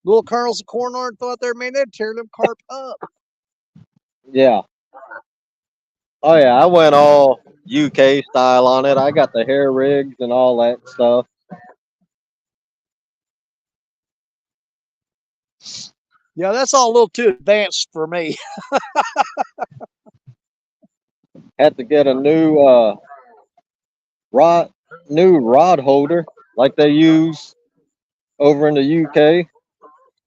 little kernels of corn on it, throw it there. Man, they'd tear them carp up. yeah. Oh yeah, I went all UK style on it. I got the hair rigs and all that stuff. Yeah, that's all a little too advanced for me. Had to get a rod new rod holder like they use over in the UK.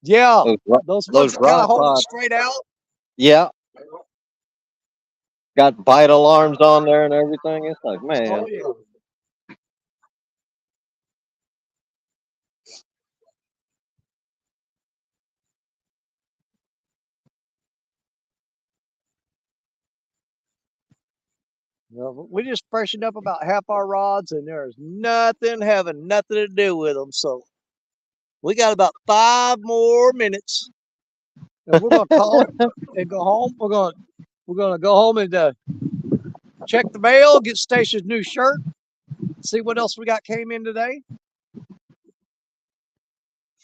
Yeah, Those those ones those that kind rod of hold it pods. straight out. Yeah, got bite alarms on there and everything. It's like, man, Oh yeah. Well, we just freshened up about half our rods, and there's nothing having nothing to do with them. So we got about 5 more minutes, and we're gonna call it and go home. We're gonna go home and check the mail, get Stacia's new shirt, see what else we got came in today.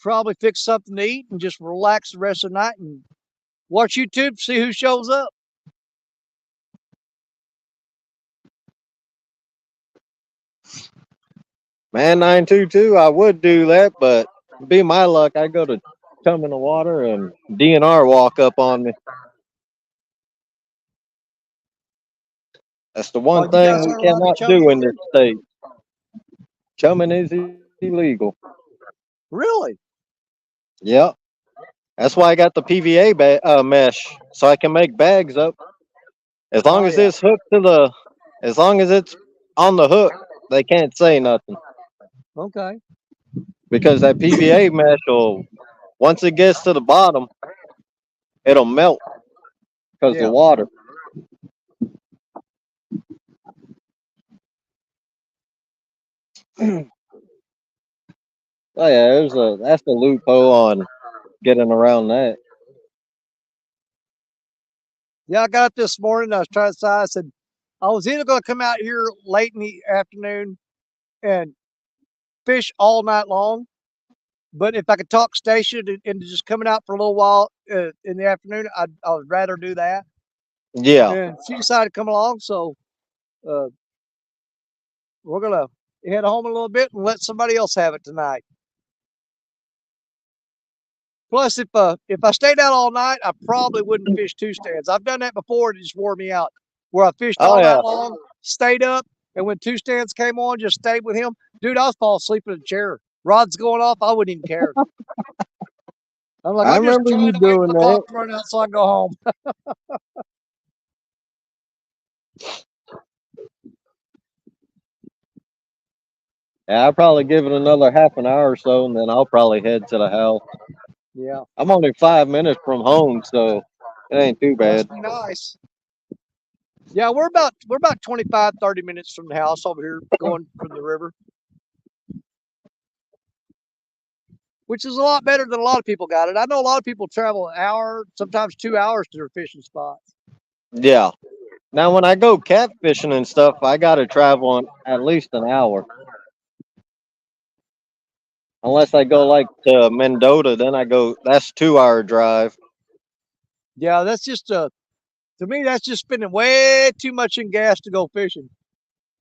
probably fix something to eat and just relax the rest of the night and watch YouTube, see who shows up. Man, 922, I would do that, but be my luck, I go to come in the water and DNR walk up on me. That's the Oh, one you thing guys we aren't allowed to cannot chum do in either? this state. Chumming is illegal. Really? Yep. That's why I got the PVA mesh, so I can make bags up. As long Oh as yeah. it's hooked to the, as long as it's on the hook, they can't say nothing. Okay. Because that PVA mesh will, once it gets to the bottom, it'll melt because Yeah. the water. Oh yeah, that's the loophole on getting around that. Yeah, I got up this morning. I was trying to decide. I said I was either going to come out here late in the afternoon and fish all night long, but if I could talk Stacia into just coming out for a little while in the afternoon, I would rather do that. Yeah. And she decided to come along, so uh, we're gonna head home a little bit and let somebody else have it tonight. Plus, if I stayed out all night, I probably wouldn't fish two stands. I've done that before, and it just wore me out. Where I fished Oh all yeah. night long, stayed up, and when two stands came on, just stayed with him. Dude, I was falling asleep in a chair. Rod's going off, I wouldn't even care. I'm like, I I'm just remember you trying to wait for doing the that. clock to run out so I can go home. Yeah, I'll probably give it another half an hour or so, and then I'll probably head to the house. Yeah, I'm only 5 minutes from home, so it ain't too bad. must be nice. Yeah, we're about 25, 30 minutes from the house over here going from the river, which is a lot better than a lot of people got it. I know a lot of people travel an hour, sometimes 2 hours to their fishing spots. Yeah. Now, when I go catfishing and stuff, I gotta travel at least an hour. Unless I go like to Mendota, then I go. That's 2 hour drive. Yeah, that's just to me that's just spending way too much in gas to go fishing.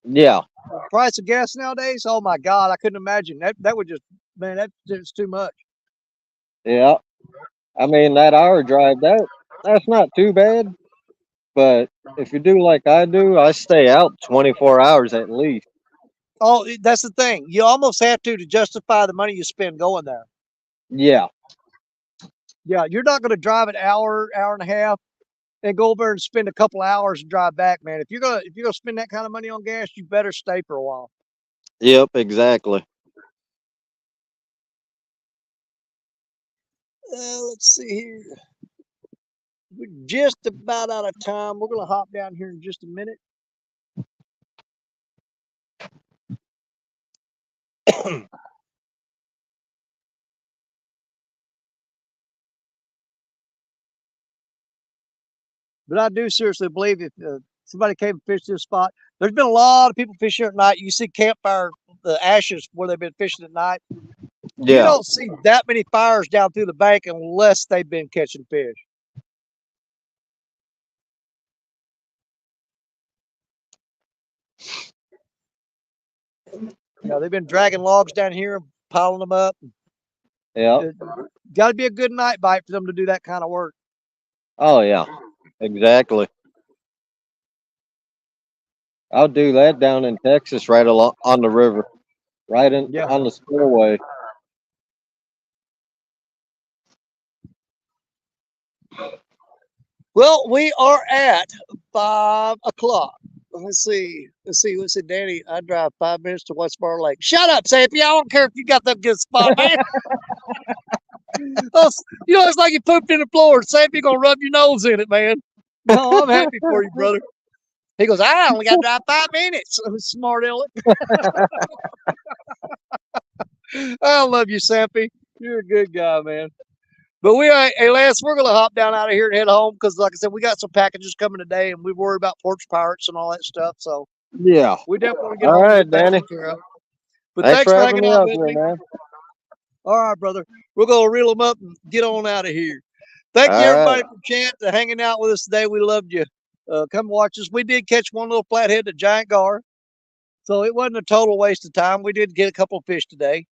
Yeah. The price of gas nowadays, oh my God, I couldn't imagine that would just man, that's just too much. Yeah. I mean that hour drive that's not too bad. But if you do like I do, I stay out 24 hours at least. Oh, that's the thing. You almost have to justify the money you spend going there. Yeah. Yeah, you're not going to drive an hour, hour and a half, and go over and spend a couple hours and drive back, man. If you're gonna spend that kind of money on gas, you better stay for a while. Yep. Exactly. Let's see here. We're just about out of time. We're gonna hop down here in just a minute. But I do seriously believe if somebody came and fished this spot, there's been a lot of people fishing here at night. You see campfire, the ashes where they've been fishing at night. You Yeah. don't see that many fires down through the bank unless they've been catching fish. You know, they've been dragging logs down here and piling them up. Yeah. Got to be a good night bite for them to do that kind of work. Oh yeah. Exactly. I'll do that down in Texas, right along on the river, right in Yeah. on the spillway. Well, we are at 5 o'clock. Let's see. Danny, I drive 5 minutes to Westbar Lake. Shut up, Sappy. I don't care if you got that good spot, man. Oh, you know, it's like you pooped in the floor. Sappy gonna rub your nose in it, man. No, I'm happy for you, brother. He goes, I only got to drive 5 minutes. Smart aleck. I love you, Sappy. You're a good guy, man. But hey, Lance, we're gonna hop down out of here and head home because, like I said, we got some packages coming today, and we worry about porch pirates and all that stuff. So Yeah. we definitely want to get All home and right, get that Danny. taken care of. But Thanks thanks for for having hanging me out up with here, me. man. All right, brother. We're gonna reel them up and get on out of here. Thank you, All everybody, right. for hanging out with us today. We loved you. Come watch us. We did catch one little flathead, a giant gar, so it wasn't a total waste of time. We did get a couple of fish today.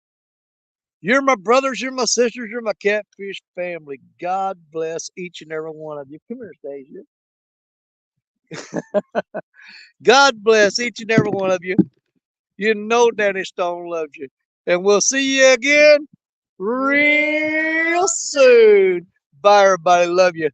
You're my brothers. You're my sisters. You're my catfish family. God bless each and every one of you. Come here, Stacia. God bless each and every one of you. You know Danny Stone loves you. And we'll see you again real soon. Bye, everybody. Love you.